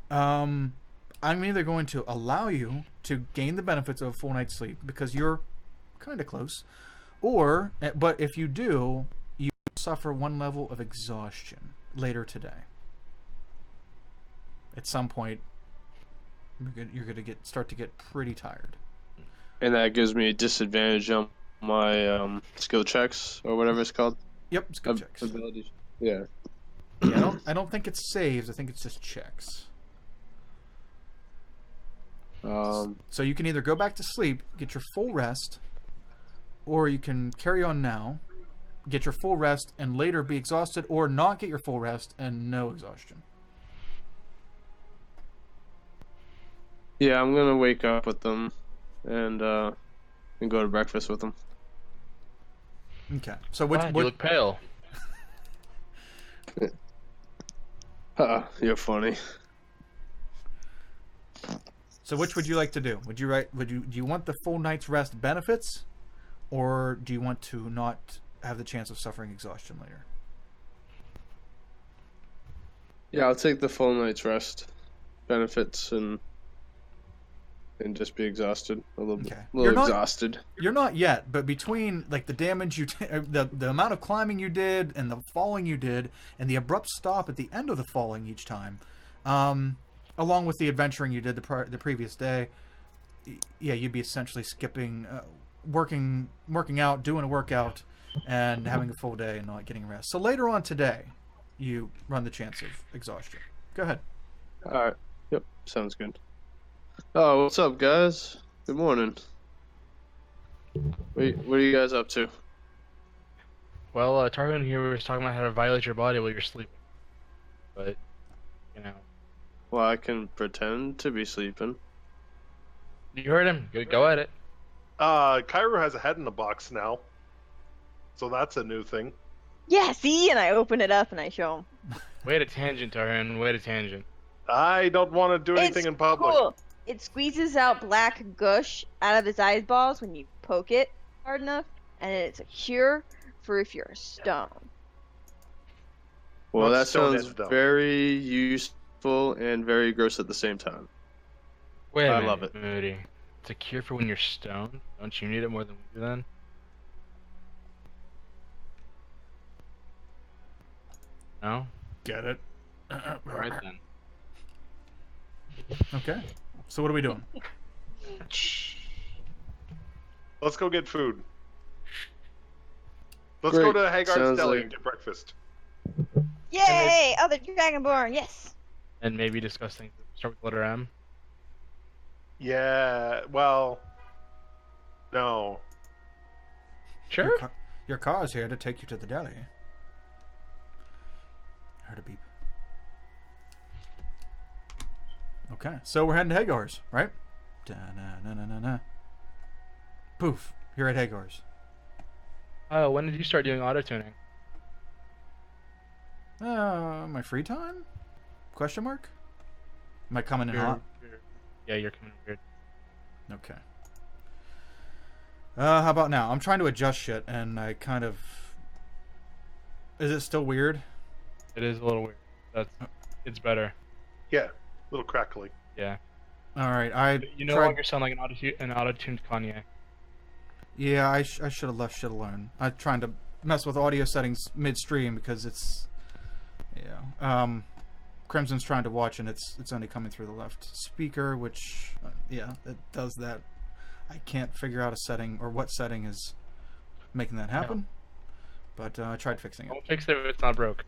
I'm either going to allow you to gain the benefits of a full night's sleep because you're kind of close, but if you do, you suffer 1 level of exhaustion later today. At some point, you're gonna start to get pretty tired. And that gives me a disadvantage on my skill checks or whatever it's called. Yep, skill checks. Abilities. Yeah. Yeah, I don't think it's saves. I think it's just checks. So you can either go back to sleep, get your full rest, or you can carry on now, get your full rest, and later be exhausted, or not get your full rest and no exhaustion. Yeah, I'm gonna wake up with them and go to breakfast with them. Okay. So You look pale. You're funny. So which would you like to do? Do you want the full night's rest benefits, or do you want to not have the chance of suffering exhaustion later? Yeah, I'll take the full night's rest benefits and just be exhausted a little bit. Okay. Exhausted. You're not yet, but between like the damage the amount of climbing you did and the falling you did and the abrupt stop at the end of the falling each time, along with the adventuring you did the previous day, yeah, you'd be essentially skipping working out, doing a workout, and having a full day and not getting rest. So later on today, you run the chance of exhaustion. Go ahead. All right. Yep. Sounds good. Oh, what's up, guys? Good morning. What are you guys up to? Well, Targun here was talking about how to violate your body while you're sleeping. But, you know. Well, I can pretend to be sleeping. You heard him. Go at it. Cairo has a head in the box now. So that's a new thing. Yeah, see? And I open it up and I show him. Wait a tangent, Targun. Wait a tangent. I don't want to do anything in public. Cool. It squeezes out black gush out of his eyeballs when you poke it hard enough, and it's a cure for if you're a stone. Well, Not that sounds stone-edged, though. very useful and very gross at the same time. Wait a I minute, love it. Moody. It's a cure for when you're stoned? Don't you need it more than we do then? No? Get it. Alright then. Okay. So what are we doing? Let's go get food. Let's Great. go to Hagar's Sounds Deli like- and get breakfast. Yay! Other Dragonborn, yes! And maybe discuss things that start with letter M. Yeah, well, no. Sure. Your car is here to take you to the deli. Heard a beep. Okay, so we're heading to Hagar's, right? Da-na-na-na-na-na. Poof, you're at Hagar's. Oh, when did you start doing auto tuning? My free time? Question mark? Am I coming in hot? Yeah, you're coming in weird. Okay. How about now? I'm trying to adjust shit, and I kind of... Is it still weird? It is a little weird. It's better. Yeah, a little crackly. Yeah. All right, You no longer sound like an auto-tuned Kanye. Yeah, I should have left shit alone. I'm trying to mess with audio settings midstream because it's... Yeah. Crimson's trying to watch, and it's only coming through the left speaker, which... yeah, it does that. I can't figure out a setting, or what setting is making that happen. But I tried fixing it. Don't fix it if it's not broke.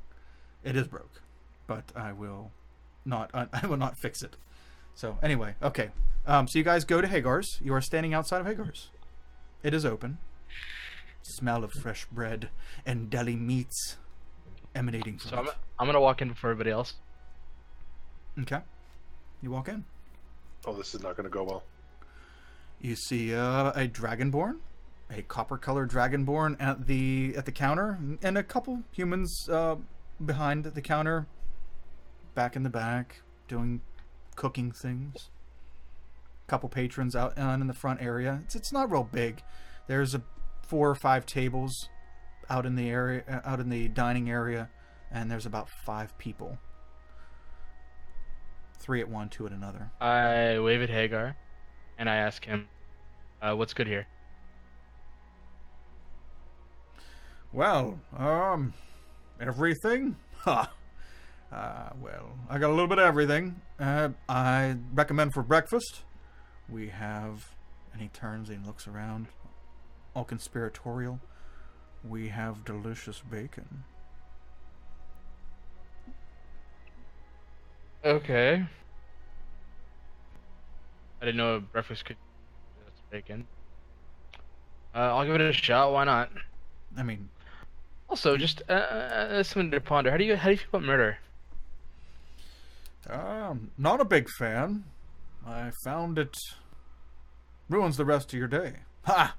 It is broke, but I will not fix it. So anyway, okay. So you guys go to Hagar's. You are standing outside of Hagar's. It is open. Smell of fresh bread and deli meats emanating from it. I'm gonna walk in before everybody else. Okay. You walk in. Oh, this is not going to go well. You see a dragonborn, a copper-colored dragonborn at the counter, and a couple humans behind the counter, back in the back, doing cooking things. Couple patrons out in the front area. It's not real big. There's 4 or 5 tables out in the area, out in the dining area, and there's about 5 people. 3 at one, 2 at another. I wave at Hagar, and I ask him, "What's good here?" Well, everything? Ha! Well, I got a little bit of everything. I recommend for breakfast. We have, and he turns and looks around, all conspiratorial. We have delicious bacon. Okay. I didn't know breakfast could that's bacon. I'll give it a shot. Why not? I mean, Also, just something to ponder. How do you feel about murder? not a big fan. I found it ruins the rest of your day. Ha!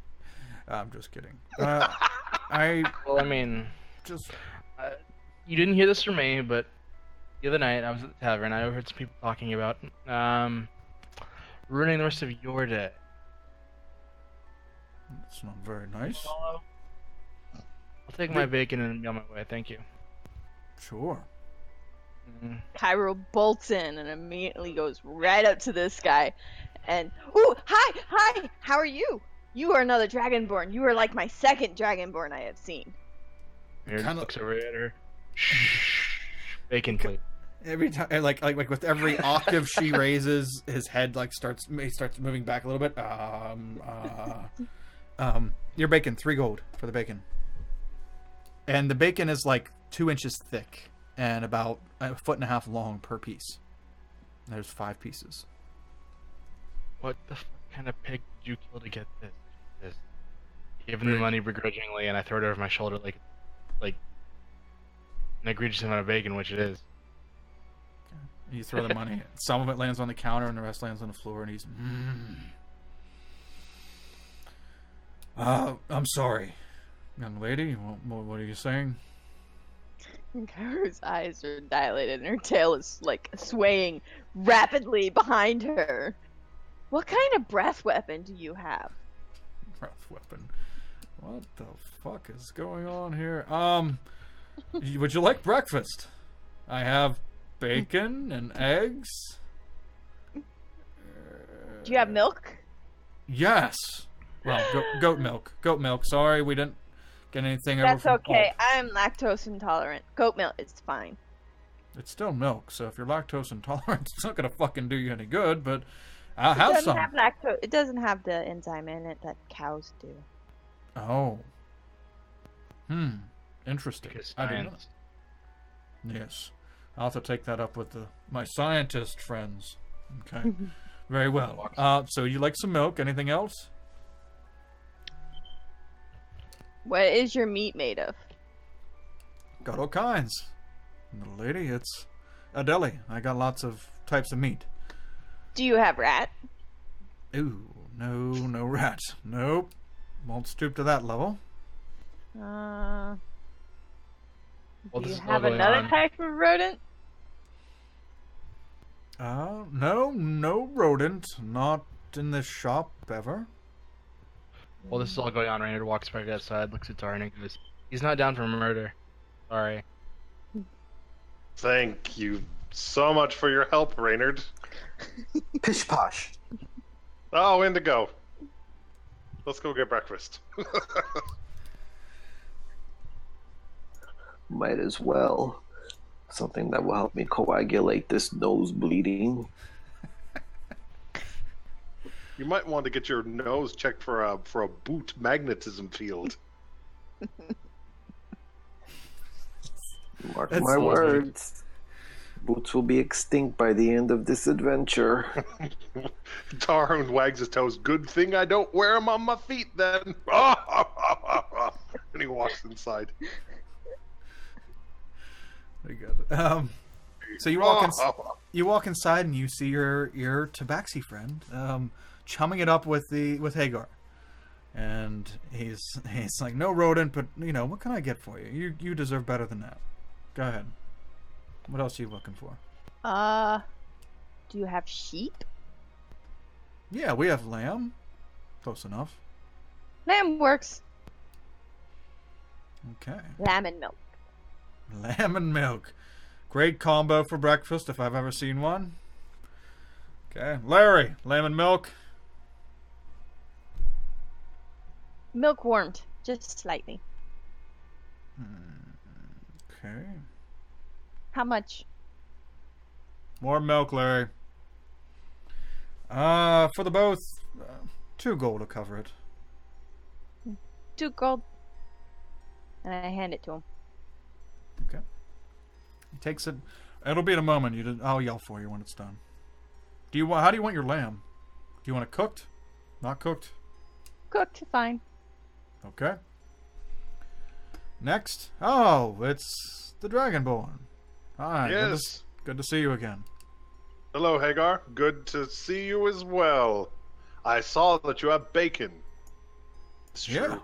I'm just kidding. Well, I mean, just you didn't hear this from me, but the other night I was at the tavern. I overheard some people talking about ruining the rest of your day. it's not very nice. I'll take my bacon and be on my way. Thank you. Sure. Cairo bolts in and immediately goes right up to this guy and, "Ooh, hi, how are you? You are another Dragonborn. You are like my second Dragonborn I have seen." Here, Kinda- looks over at her. Bacon plate. Every time, like with every octave she raises, his head starts moving back a little bit. Your bacon, 3 gold for the bacon. And the bacon is like 2 inches thick and about 1.5 feet long per piece. There's 5 pieces. What the kind of pig did you kill to get this? Give him the money begrudgingly, and I throw it over my shoulder like an egregious amount of bacon, which it is. You throw the money. Some of it lands on the counter, and the rest lands on the floor. And he's, I'm sorry, young lady. What are you saying? And Cairo's eyes are dilated and her tail is like swaying rapidly behind her. "What kind of breath weapon do you have?" Breath weapon. What the fuck is going on here? Would you like breakfast? I have bacon and eggs. Do you have milk? Yes. Well, goat milk. Goat milk. Sorry, we didn't get anything over That's from okay. Pulp. I'm lactose intolerant. Goat milk is fine. It's still milk, so if you're lactose intolerant, it's not gonna fucking do you any good. But I'll have some. It doesn't have the enzyme in it that cows do. Oh. Interesting. Because I didn't know. science. Yes. I'll have to take that up with my scientist friends. Okay. Very well. So you like some milk? Anything else? What is your meat made of? Got all kinds. Little lady, it's a deli. I got lots of types of meat. Do you have rat? Ooh, no rat. Nope. Won't stoop to that level. Well, Do this you is all have going another on. type of rodent? No rodent. Not in this shop ever. While this is all going on, Raynard walks back outside, looks at Taran, and goes, "He's not down for murder. Sorry." Thank you so much for your help, Reynard. Pish posh. Oh, Indigo. Let's go get breakfast. Might as well. Something that will help me coagulate this nose bleeding. You might want to get your nose checked for a boot magnetism field. Mark That's my lovely. words. Boots will be extinct by the end of this adventure. Tarhoon wags his toes. Good thing I don't wear them on my feet then. And he walks inside. Very good. So you walk inside and you see your tabaxi friend chumming it up with Hagar, and he's like, no rodent, but what can I get for you? You deserve better than that. Go ahead. What else are you looking for? Do you have sheep? Yeah, we have lamb. Close enough. Lamb works. Okay. Lamb and milk. Lamb and milk. Great combo for breakfast if I've ever seen one. Okay. Larry, lamb and milk. Milk warmed, just slightly. Okay. How much? More milk, Larry. For the both, 2 gold to cover it. 2 gold. And I hand it to him. Okay. He takes it. It'll be in a moment. I'll yell for you when it's done. How do you want your lamb? Do you want it cooked? Not cooked? Cooked, fine. Okay. Next. Oh, it's the Dragonborn. Hi. Yes. Good to see you again. Hello, Hagar. Good to see you as well. I saw that you have bacon. It's true. Yeah.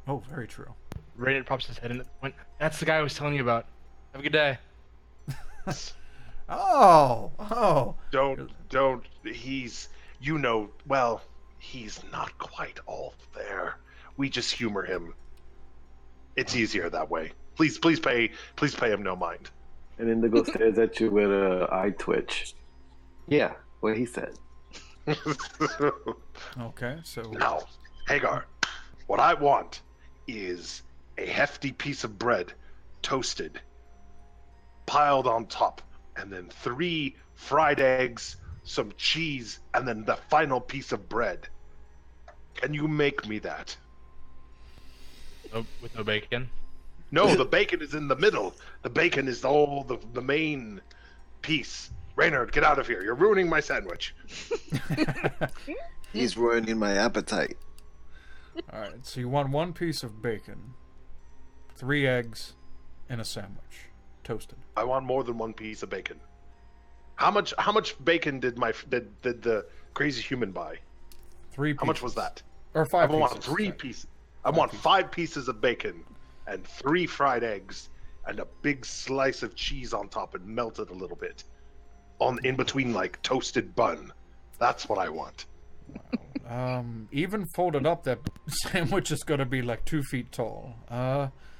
Oh, very true. Raynard pops his head in. That's the guy I was telling you about. Have a good day. Oh. Don't. He's not quite all there. We just humor him. It's easier that way. Please pay him no mind. And Indigo stares at you with a eye twitch. Yeah, what he said. Okay, so Now, Hagar, what I want is a hefty piece of bread, toasted, piled on top, and then 3 fried eggs, some cheese, and then the final piece of bread. Can you make me that? With no bacon. No, the bacon is in the middle. The bacon is the main piece. Reynard, get out of here. You're ruining my sandwich. He's ruining my appetite. all right. So you want 1 piece of bacon, 3 eggs, and a sandwich, toasted. I want more than 1 piece of bacon. How much bacon did the crazy human buy? 3 pieces. How much was that? Or 5 I want pieces. 3 pieces. I want 5 pieces of bacon and 3 fried eggs and a big slice of cheese on top and melted a little bit in between like toasted bun. That's what I want. Even folded up, that sandwich is going to be like 2 feet tall.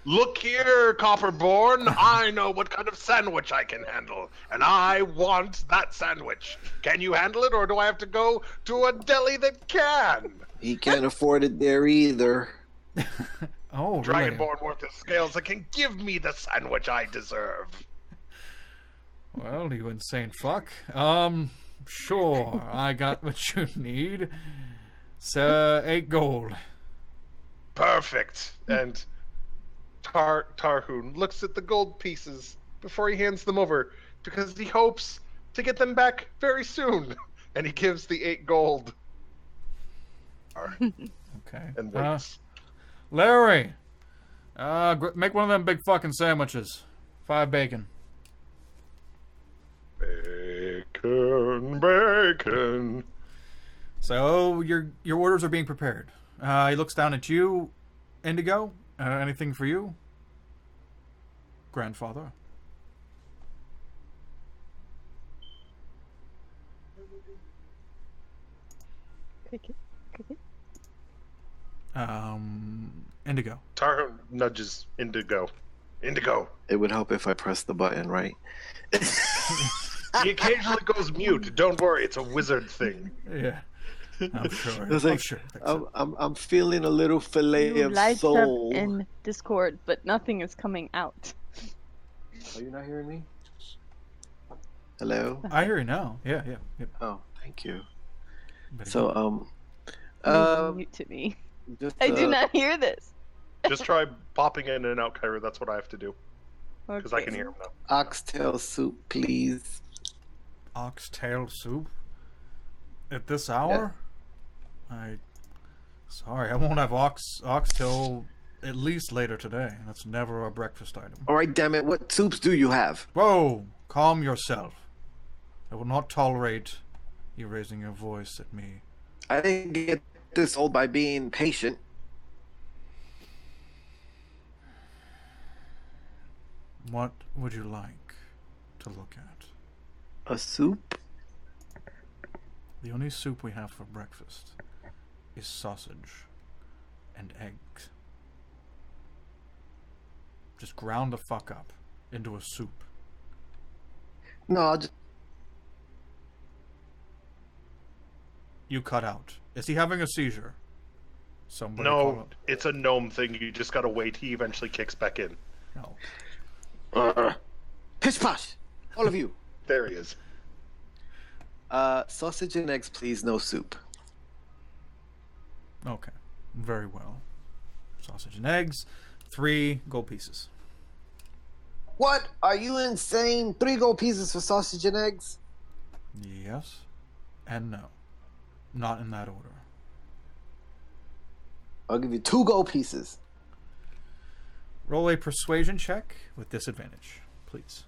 Look here, Copperborn. I know what kind of sandwich I can handle, and I want that sandwich. Can you handle it, or do I have to go to a deli that can? He can't afford it there either. Oh, really? Dragonborn worth his scales that can give me the sandwich I deserve. Well, you insane fuck. Sure, I got what you need. It's 8 gold. Perfect. And Tarhoon looks at the gold pieces before he hands them over because he hopes to get them back very soon. And he gives the 8 gold. Okay. And waits. Larry, Make one of them big fucking sandwiches. 5 bacon. Bacon, bacon. So your orders are being prepared. He looks down at you, Indigo. Anything for you, grandfather? Cricket. Cricket. Indigo. Tarhun nudges Indigo. Indigo. It would help if I pressed the button, right? He occasionally goes mute. Don't worry, it's a wizard thing. Yeah, I'm sure. It's like, I'm sure. I'm feeling a little fillet You of lights soul. up in Discord, but nothing is coming out. Are you not hearing me? Hello? I hear you now. Yeah. Oh, thank you. Better So, Mute to me. just, I do not hear this. Just try popping in and out, Kyra. That's what I have to do. Because I Okay. can hear him now. oxtail soup, please. oxtail soup at this hour? Sorry, I won't have oxtail at least later today. That's never a breakfast item. All right, damn it. What soups do you have? Whoa! Calm yourself. I will not tolerate you raising your voice at me. I didn't get this old by being patient. What would you like to look at? A soup? The only soup we have for breakfast is sausage and eggs. Just ground the fuck up into a soup. No, I'll just... You cut out. Is he having a seizure? Somebody call No, up. it's a gnome thing. You just gotta wait. He eventually kicks back in. No. Pish posh! All of you. There he is. Sausage and eggs, please. No soup. Okay. Very well. Sausage and eggs. 3 gold pieces. What? Are you insane? 3 gold pieces for sausage and eggs? Yes. And no. Not in that order. I'll give you 2 gold pieces. Roll a persuasion check with disadvantage, please.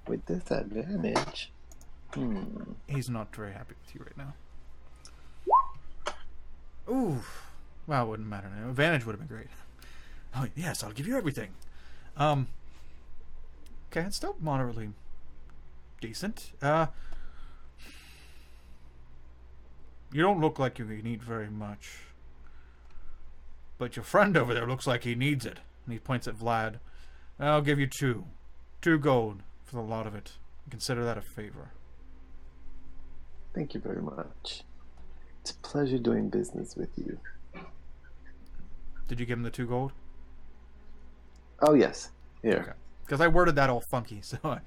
With disadvantage. He's not very happy with you right now. Ooh. Well, it wouldn't matter now. Advantage would have been great. Oh, yes, I'll give you everything. Okay, it's still moderately decent. You don't look like you need very much. But your friend over there looks like he needs it. And he points at Vlad. I'll give you 2. 2 gold for the lot of it. Consider that a favor. Thank you very much. It's a pleasure doing business with you. Did you give him the 2 gold? Oh, yes. Here. Okay. Because I worded that all funky, so I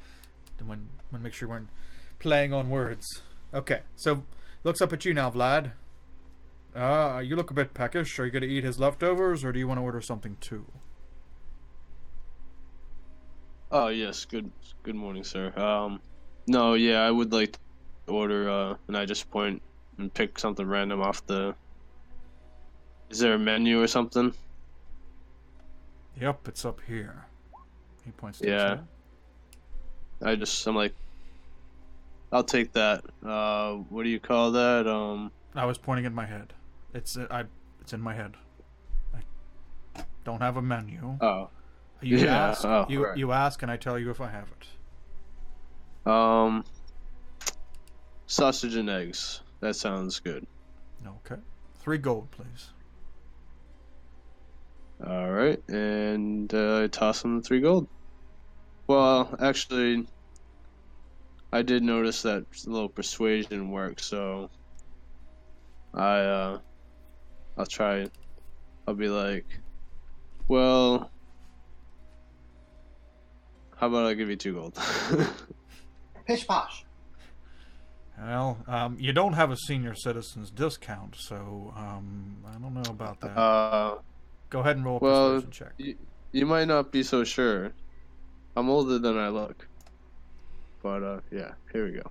want to make sure we weren't playing on words. Okay, so looks up at you now, Vlad. You look a bit peckish. Are you going to eat his leftovers, or do you want to order something too? Oh yes, good morning, sir. No, yeah, I would like to order. And I just point and pick something random off the. Is there a menu or something? Yep, it's up here. He points to Yeah. I'm like, I'll take that. What do you call that? I was pointing in my head. It's in my head. I don't have a menu. Oh. You Yeah, ask. oh, you right. you ask, and I tell you if I have it. Sausage and eggs. That sounds good. Okay. 3 gold, please. All right, and I toss him the 3 gold. Well, actually, I did notice that little persuasion work, so I'll try. I'll be like, well, how about I give you 2 gold? Pish posh. Well, you don't have a senior citizens discount, so I don't know about that. Go ahead and roll a well, persuasion check. you might not be so sure. I'm older than I look. But yeah, here we go.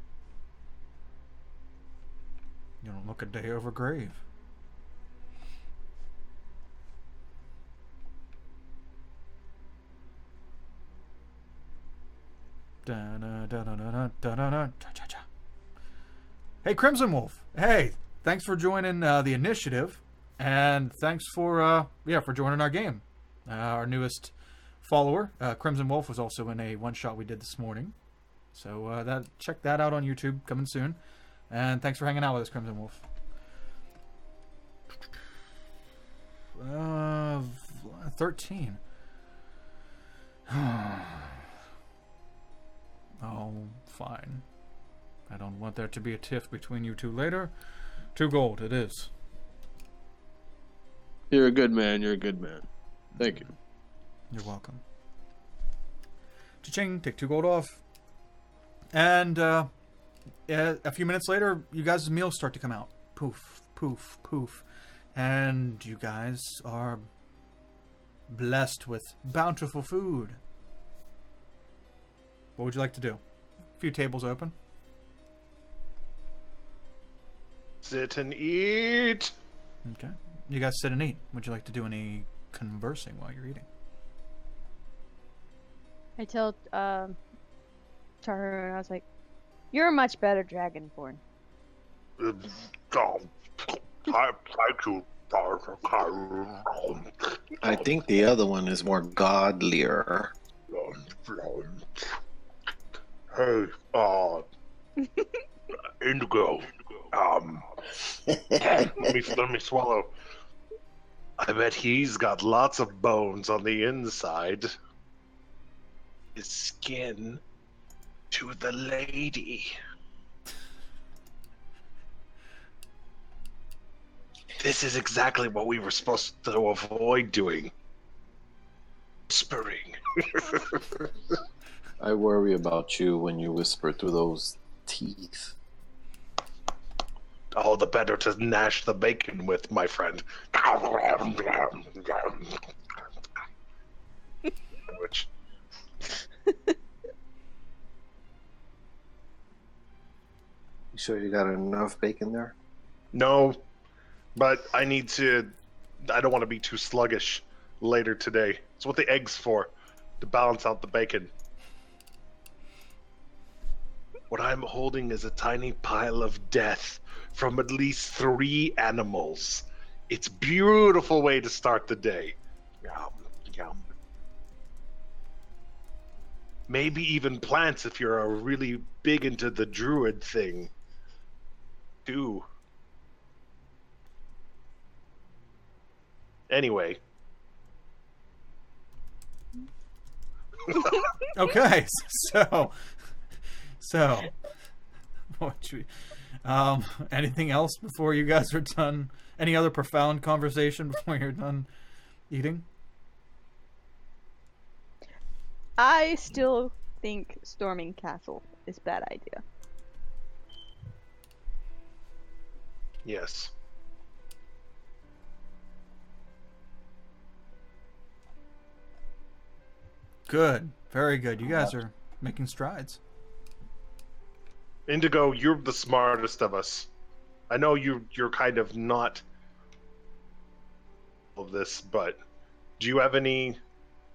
You don't look a day over grave. Hey, Crimson Wolf. Hey, thanks for joining the initiative, and thanks for joining our game. Our newest follower, Crimson Wolf, was also in a one-shot we did this morning. So check that out on YouTube, coming soon. And thanks for hanging out with us, Crimson Wolf. 13. Oh, fine. I don't want there to be a tiff between you two later. 2 gold, it is. You're a good man. You're a good man. Thank you. You're welcome. Cha-ching, take 2 gold off. And a few minutes later, you guys' meals start to come out. Poof, poof, poof. And you guys are blessed with bountiful food. What would you like to do? A few tables open. Sit and eat. Okay. You guys sit and eat. Would you like to do any conversing while you're eating? I tell Taru, I was like, "You're a much better dragonborn." I think the other one is more godlier. Hey, Indigo. Let me swallow. I bet he's got lots of bones on the inside. His skin to the lady. This is exactly what we were supposed to avoid doing. Whispering. I worry about you when you whisper through those teeth. All the better to gnash the bacon with, my friend. Which... You sure you got enough bacon there? No, but I need to... I don't want to be too sluggish later today. It's what the egg's for, to balance out the bacon. What I'm holding is a tiny pile of death from at least 3 animals. It's a beautiful way to start the day. Yum, yum. Maybe even plants if you're really big into the druid thing. Too. Anyway. Okay, so what you, anything else before you guys are done? Any other profound conversation before you're done eating? I still think storming castle is a bad idea. Yes. Good. Very good. You guys are making strides. Indigo, you're the smartest of us. I know you're kind of not of this, but do you have any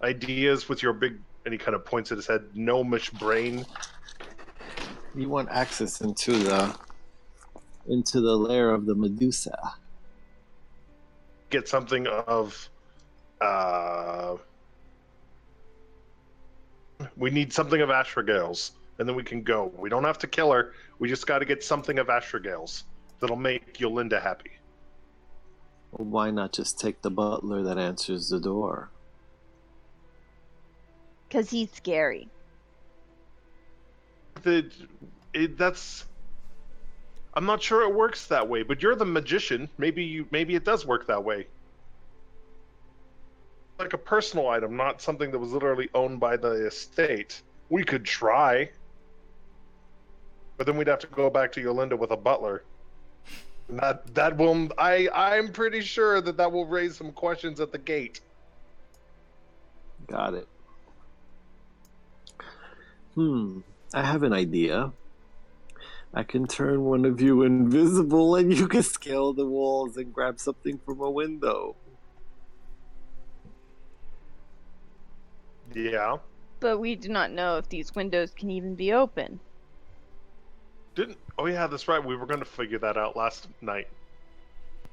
ideas with your big, and he kind of points at his head, gnomish brain? You want access into the lair of the medusa. Get something of we need something of Astragale's, and then we can go. We don't have to kill her. We just got to get something of Astragale's that'll make Yolinda happy. Well, why not just take the butler that answers the door? 'Cause he's scary. That's... I'm not sure it works that way, but you're the magician. Maybe it does work that way. Like a personal item, not something that was literally owned by the estate. We could try. But then we'd have to go back to Yolinda with a butler. And that will... I'm pretty sure that will raise some questions at the gate. Got it. I have an idea. I can turn one of you invisible and you can scale the walls and grab something from a window. Yeah. But we do not know if these windows can even be open. Oh yeah, that's right. We were going to figure that out last night.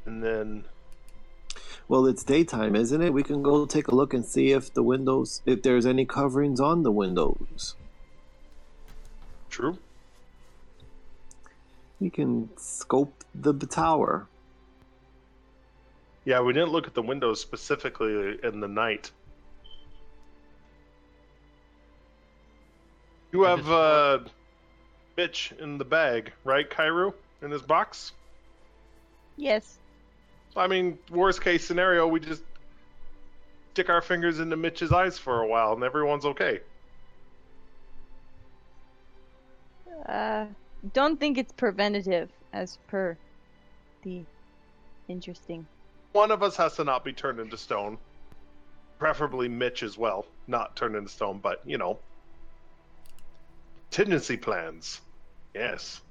And then... Well, it's daytime, isn't it? We can go take a look and see if there's any coverings on the windows. True. We can scope the tower. Yeah, we didn't look at the windows specifically in the night. You have Mitch in the bag, right, Kairu? In his box? Yes. I mean, worst case scenario, we just stick our fingers into Mitch's eyes for a while and everyone's okay. Don't think it's preventative, as per the interesting. One of us has to not be turned into stone. Preferably Mitch as well. Not turned into stone, but, you know. Contingency plans. Yes.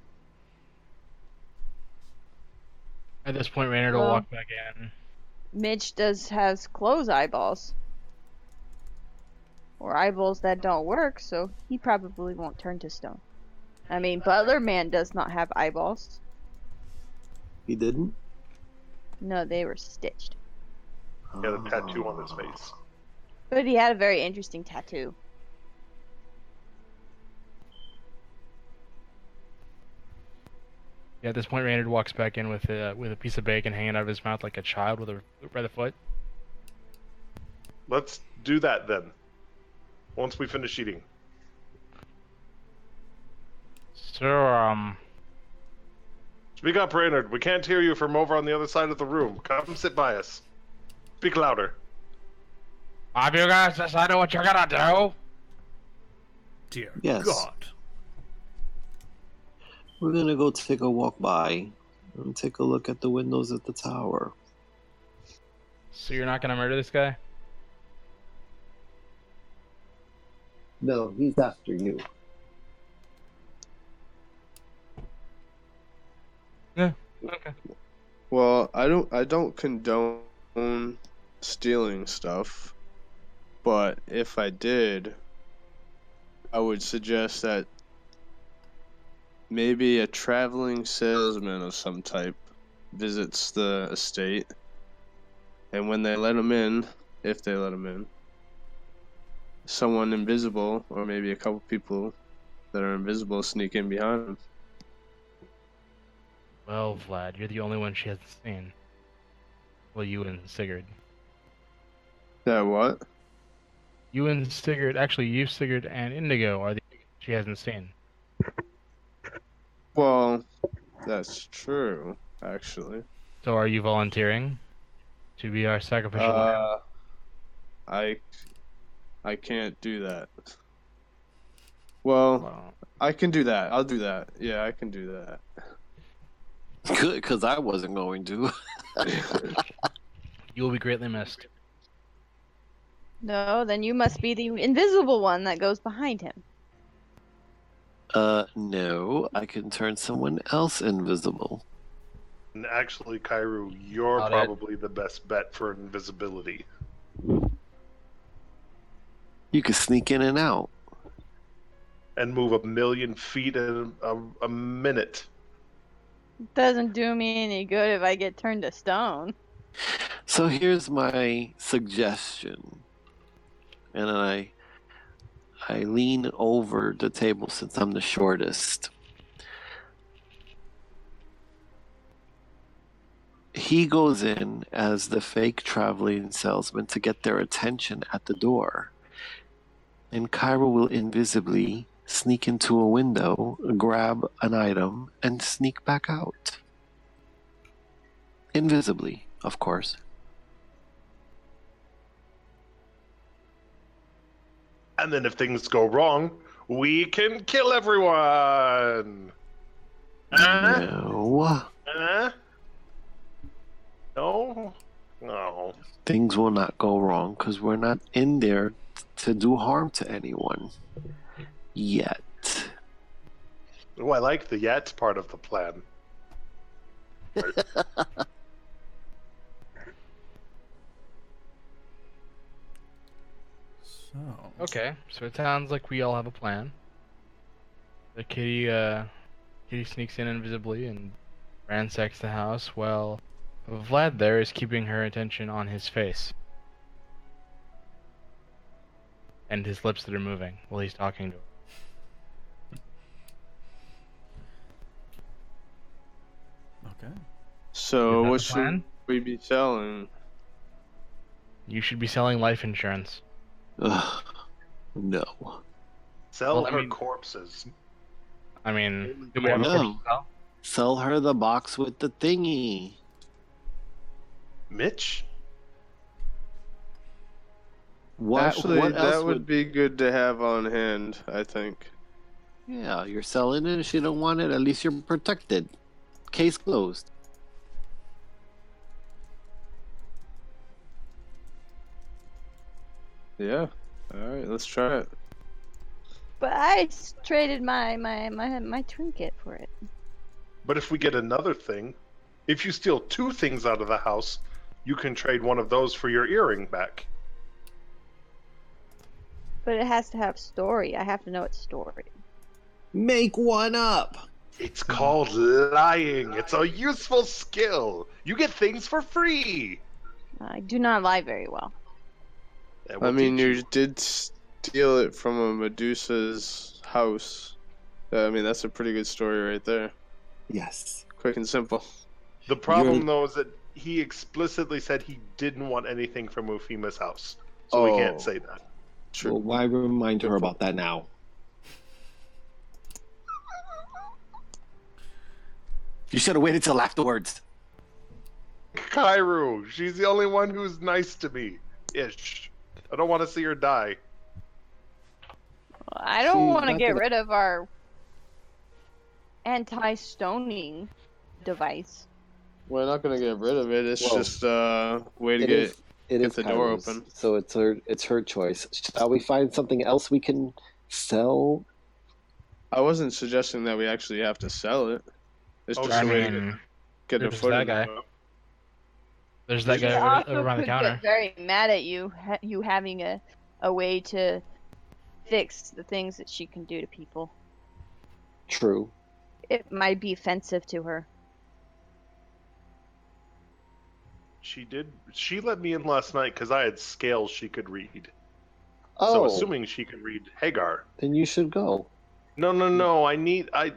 At this point, Raynard will Well- walk back in. Mitch has closed eyeballs. Or eyeballs that don't work, so he probably won't turn to stone. I mean, Butler Man does not have eyeballs. He didn't? No, they were stitched. He had a tattoo on his face. But he had a very interesting tattoo. Yeah, at this point, Raynard walks back in with a piece of bacon hanging out of his mouth like a child with a by the foot. Let's do that then. Once we finish eating. So, Speak up, Raynard. We can't hear you from over on the other side of the room. Come sit by us. Speak louder. have you guys decided what you're gonna do? Dear Yes. God. We're gonna go take a walk by and take a look at the windows at the tower. So you're not gonna murder this guy? No, he's after you. Yeah. Okay. Well, I don't condone stealing stuff, but if I did, I would suggest that maybe a traveling salesman of some type visits the estate, and when they let him in, if they let him in, someone invisible, or maybe a couple people that are invisible, sneak in behind him. Well, Vlad, you're the only one she hasn't seen. Well, you and Sigurd. That what? You and Sigurd, actually, you, Sigurd, and Indigo are the she hasn't seen. Well, that's true, actually. So are you volunteering to be our sacrificial lamb? I can't do that. Well, Well, I can do that. I'll do that. Yeah, I can do that. Good, because I wasn't going to. you will be greatly missed. No, then you must be the invisible one that goes behind him. No, I can turn someone else invisible. And actually, Kairu, you're Got it. probably the best bet for invisibility. You can sneak in and out. And move 1,000,000 feet in a minute. Doesn't do me any good if I get turned to stone. So here's my suggestion. And I lean over the table since I'm the shortest. He goes in as the fake traveling salesman to get their attention at the door. And Kyra will invisibly sneak into a window, grab an item, and sneak back out. Invisibly, of course. And then if things go wrong, we can kill everyone! No. No? No. Things will not go wrong because we're not in there to do harm to anyone. Yet. Oh, I like the yet part of the plan. So, Okay, so it sounds like we all have a plan. The kitty sneaks in invisibly and ransacks the house while Vlad there is keeping her attention on his face. And his lips that are moving while he's talking to her. Okay. So Is that what the should plan? we be selling? You should be selling life insurance. Ugh, no. Sell Well, I her mean- corpses. I mean, do we have a No. corpse to sell? Sell her the box with the thingy. Mitch? Actually, what else that would be good to have on hand, I think. Yeah, you're selling it. If she don't want it, at least you're protected. Case closed. Yeah. All right, let's try it. But I traded my trinket for it. But if we get another thing, if you steal 2 things out of the house, you can trade one of those for your earring back. But it has to have story. I have to know its story. Make one up. It's called lying. It's a useful skill. You get things for free. I do not lie very well. That I will mean, teach you did steal it from a Medusa's house. I mean, that's a pretty good story right there. Yes. Quick and simple. The problem, You're- though, is that he explicitly said he didn't want anything from Ufeema's house. So we can't Oh. say that. True. Well, why remind her about that now? You should have waited till afterwards. Kairu, she's the only one who's nice to me. Ish. I don't want to see her die. I don't She's want to not get gonna- rid of our anti-stoning device. We're not gonna get rid of it. It's Whoa. just a way to It get. is. It get is the door Kairos, open. so it's her choice. Shall we find something else we can sell? I wasn't suggesting that we actually have to sell it. It's Oh, just I a way to mean, get a there's foot that in guy. the door. there's that He guy also over on the could counter. get very mad at you, you having a way to fix the things that she can do to people. True. It might be offensive to her. She did. She let me in last night because I had scales she could read. Oh, So assuming she can read Hagar. then you should go. No. I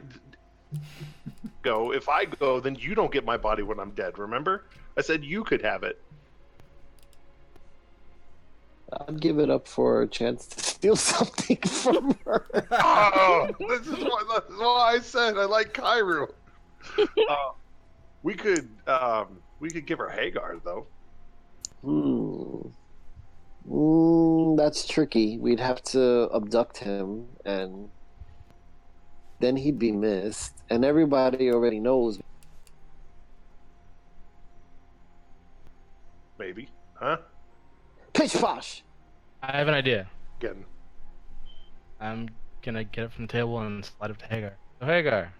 go. If I go, then you don't get my body when I'm dead. Remember? I said you could have it. I'd give it up for a chance to steal something from her. Oh, this is why I said I like Kairu. We could give her Hagar though. That's tricky. We'd have to abduct him, and then he'd be missed. And everybody already knows. Maybe, huh? Pitch posh! I have an idea. Again. I'm gonna get it from the table and slide it to Hagar. So Hagar, how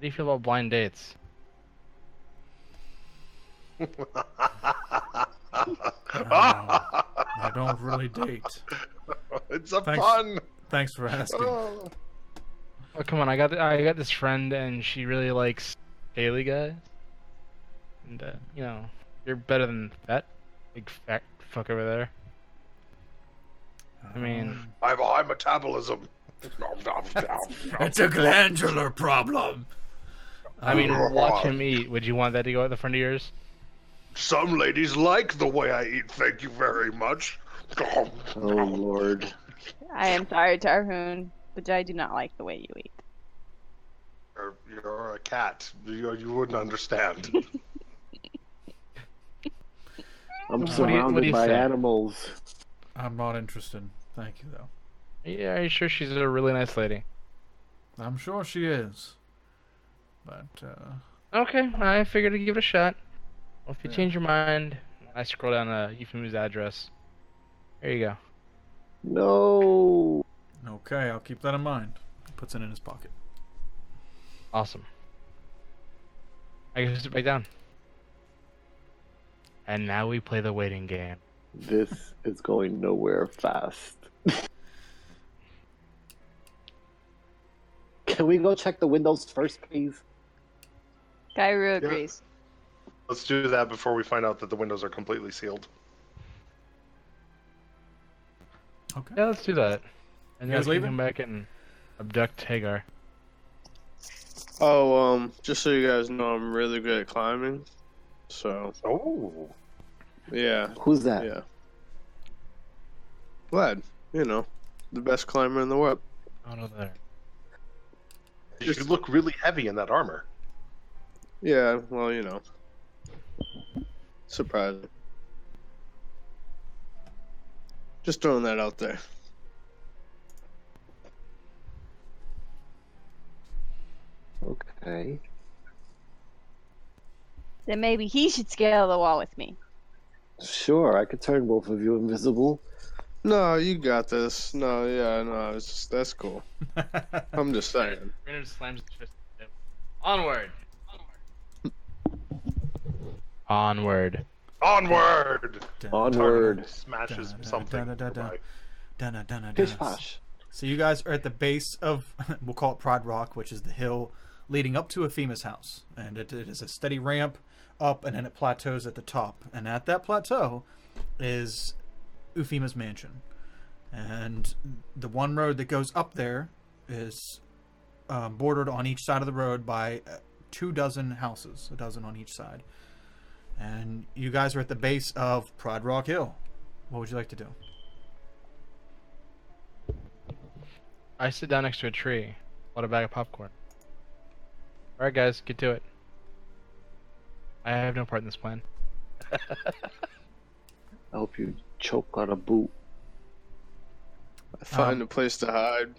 do you feel about blind dates? I don't really date. It's a Thanks. fun. Thanks for asking. Oh. Oh come on, I got this friend and she really likes scaly guys. And you know, you're better than that big fat fuck over there. I mean, I have a high metabolism. It's a glandular problem. I mean, watch him eat. Would you want that to go at the front of yours? Some ladies like the way I eat. Thank you very much. Oh, Lord. I am sorry, Tarhoon, but I do not like the way you eat. You're a cat. You wouldn't understand. I'm What do surrounded you by say? animals. I'm not interested. Thank you, though. Yeah, are you sure she's a really nice lady? I'm sure she is. But, Okay, I figured to give it a shot. Well, if you Yeah. change your mind, I scroll down Ufeema's address. There you go. No. okay, I'll keep that in mind. Puts it in his pocket. Awesome. I can sit back down. And now we play the waiting game. This is going nowhere fast. Can we go check the windows first, please? Kairu agrees. Let's do that before we find out that the windows are completely sealed. Okay. Yeah, let's do that. And You then guys we can leaving? come back and abduct Hagar. Oh, just so you guys know, I'm really good at climbing. So, Oh. yeah, Who's that? yeah. Vlad, you know, the best climber in the world. Oh, no, there. You look really heavy in that armor. Yeah, well, you know. Surprising. Just throwing that out there. Okay. Then maybe he should scale the wall with me. Sure, I could turn both of you invisible. No, you got this. No, yeah, no, it's just, that's cool. I'm just saying. Reynard slams his fist. Onward! Onward. Onward! Onward. Smashes Dun, dun, something. dun, dun, dun. Goodbye. Dun, dun, dun, Pish dun. posh. So you guys are at the base of, we'll call it Prod Rock, which is the hill leading up to Ufeema's house. And it is a steady ramp up, and then it plateaus at the top. And at that plateau is Ufeema's mansion. And the one road that goes up there is bordered on each side of the road by 24 houses, a dozen on each side. And you guys are at the base of Prod Rock Hill. What would you like to do? I sit down next to a tree. Bought a bag of popcorn. Alright, guys, get to it. I have no part in this plan. I hope you choke on a boot. I find a place to hide.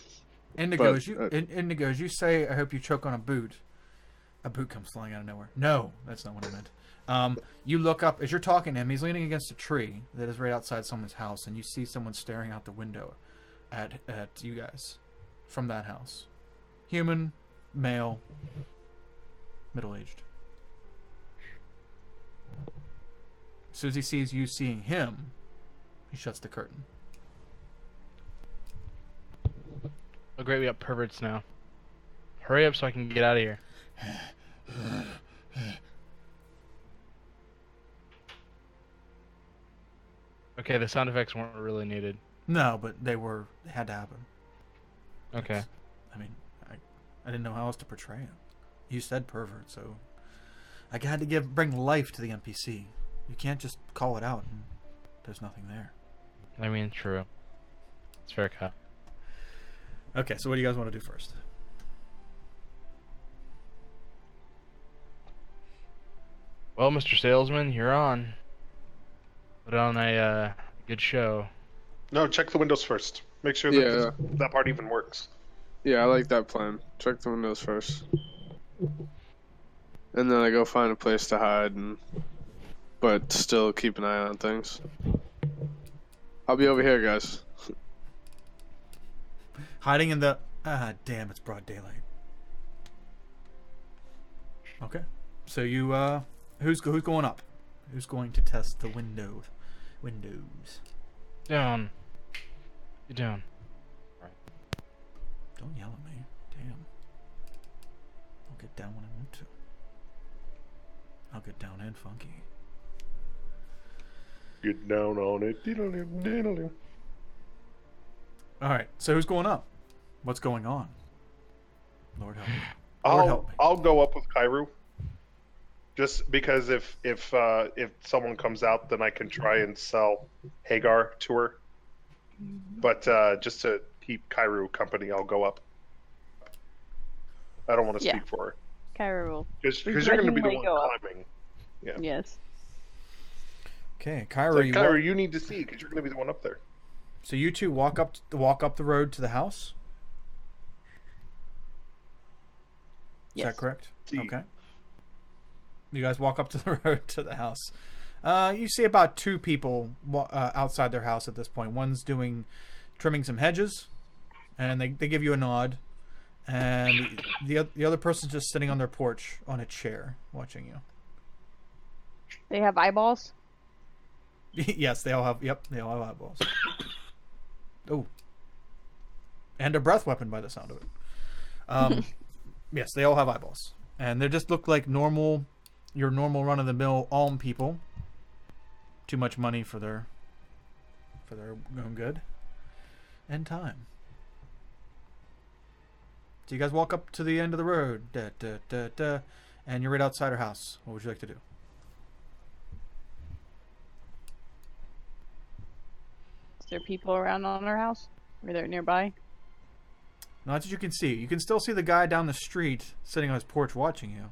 Indigos, Indigos, you say, I hope you choke on a boot. A boot comes flying out of nowhere. No, that's not what I meant. You look up, as you're talking to him, he's leaning against a tree that is right outside someone's house, and you see someone staring out the window at you guys from that house. Human, male, middle-aged. As soon as he sees you seeing him, he shuts the curtain. Oh great, we got perverts now. Hurry up so I can get out of here. Okay, the sound effects weren't really needed. No, but they had to happen. Okay. I mean, I didn't know how else to portray him. You said pervert, so I had to bring life to the NPC. You can't just call it out and there's nothing there. I mean, true. It's fair cut. Okay, so what do you guys want to do first? Well, Mr. Salesman, you're on. Put on a good show. No, check the windows first. Make sure that that part even works. Yeah, I like that plan. Check the windows first. And then I go find a place to hide, but still keep an eye on things. I'll be over here, guys. Hiding in the... damn, it's broad daylight. Okay. So you, who's going up? Who's going to test the windows? Down. Get down. Don't yell at me. Damn. I'll get down when I want to. I'll get down and funky. Get down on it. Alright, so who's going up? What's going on? Lord help me. Lord help me. I'll go up with Kairu. Just because if someone comes out, then I can try and sell Hagar to her. But just to keep Kairu company, I'll go up. I don't want to speak for her. Kairu will. Because you're going to be the one go up. climbing. Yeah. Yes. Okay, It's Kyra, like, Kairu, you need to see because you're going to be the one up there. So you two walk up the road to the house? Is that correct? See. Okay. You guys walk up to the road to the house. You see about two people outside their house at this point. One's trimming some hedges, and they give you a nod. And the other person's just sitting on their porch on a chair watching you. They have eyeballs? Yes, they all have. Yep, they all have eyeballs. Oh, and a breath weapon by the sound of it. Yes, they all have eyeballs, and they just look like your normal run-of-the-mill alm people. Too much money for their own good and time. So you guys walk up to the end of the road, and you're right outside her house. What would you like to do? Is there people around on our house? Or they're nearby? Not that you can see. You can still see the guy down the street sitting on his porch watching you,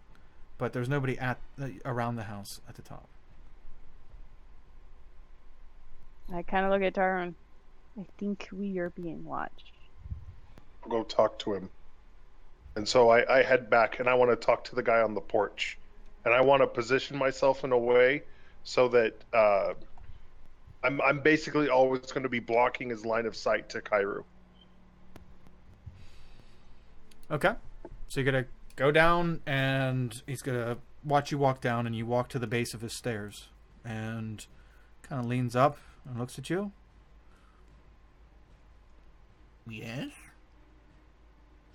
but there's nobody around the house at the top. I kind of look at Tyrone. I think we are being watched. I'll go talk to him. And so I head back, and I want to talk to the guy on the porch. And I want to position myself in a way so that I'm basically always going to be blocking his line of sight to Kairu. Okay. So you're going to go down, and he's going to watch you walk down, and you walk to the base of his stairs. And kind of leans up and looks at you. Yes?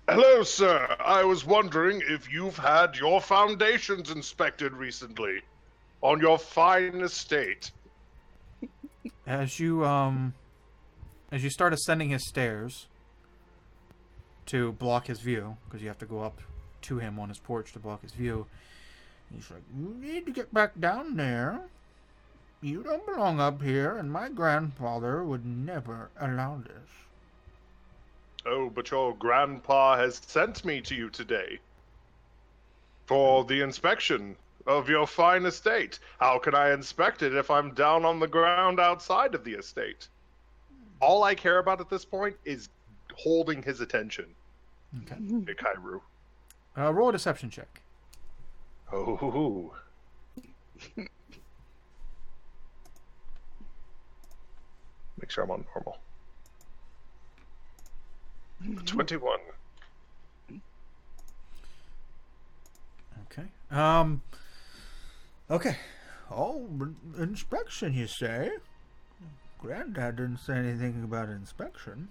Hello, sir. I was wondering if you've had your foundations inspected recently on your fine estate. As you start ascending his stairs to block his view, because you have to go up to him on his porch to block his view, he's like, "You need to get back down there. You don't belong up here, and my grandfather would never allow this." Oh, but your grandpa has sent me to you today for the inspection of your fine estate. How can I inspect it if I'm down on the ground outside of the estate? All I care about at this point is holding his attention. Okay. Hey, Kairu. Roll a deception check. Oh. Make sure I'm on normal. 21. Okay. Okay. Oh, inspection, you say? Granddad didn't say anything about inspection.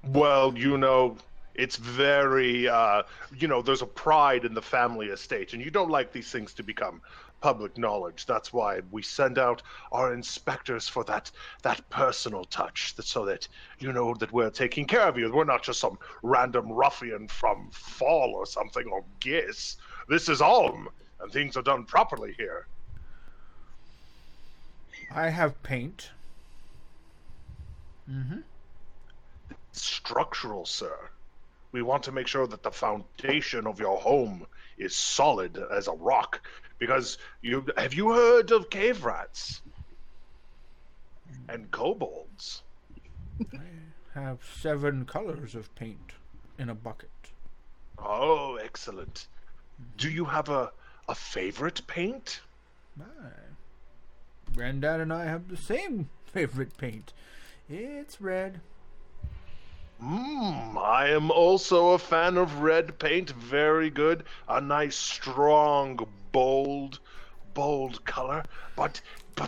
Well, it's very, there's a pride in the family estate, and you don't like these things to become public knowledge. That's why we send out our inspectors for that personal touch, so that you know that we're taking care of you. We're not just some random ruffian from Fall or something, or Gis. This is Alm, and things are done properly here. I have paint. Mm-hmm. Structural, sir. We want to make sure that the foundation of your home is solid as a rock. Because have you heard of cave rats? And kobolds? I have 7 colors of paint in a bucket. Oh, excellent. Do you have a favorite paint? My Granddad and I have the same favorite paint. It's red. I am also a fan of red paint. Very good. A nice, strong, bold color. But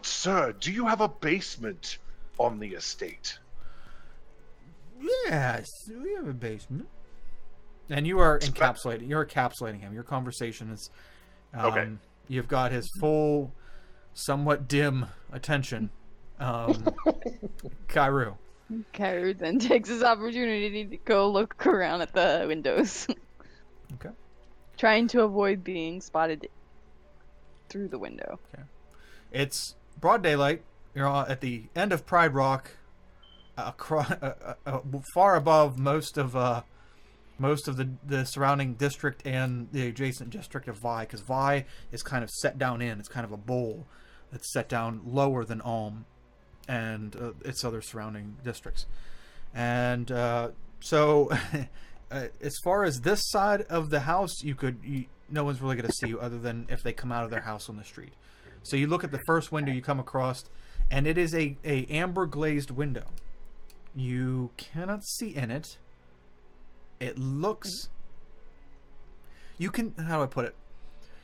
sir, do you have a basement on the estate? Yes, we have a basement. And you are encapsulating. You're encapsulating him. Your conversation is. Okay. You've got his full, somewhat dim attention. Kairu. Kairu then takes his opportunity to go look around at the windows. Okay. Trying to avoid being spotted through the window. Okay. It's broad daylight. You're at the end of Pride Rock, far above most of the surrounding district and the adjacent district of Vi, because Vi is kind of set down in. It's kind of a bowl that's set down lower than Ulm and its other surrounding districts. And so as far as this side of the house, no one's really going to see you other than if they come out of their house on the street. So you look at the first window you come across, and it is a amber glazed window. You cannot see in it. It looks... how do I put it?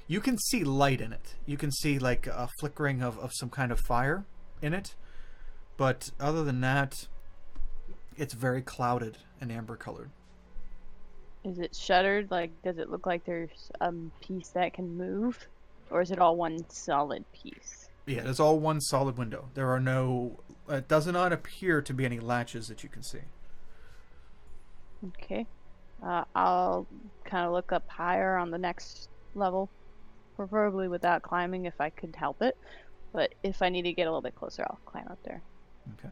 You can see light in it. You can see like a flickering of some kind of fire. in it. But other than that, it's very clouded and amber colored. Is it shuttered? Like, does it look like there's a piece that can move? Or is it all one solid piece? Yeah, it's all one solid window. There are no... It does not appear to be any latches that you can see. Okay. I'll kind of look up higher on the next level. Preferably without climbing if I could help it. But if I need to get a little bit closer, I'll climb up there. Okay.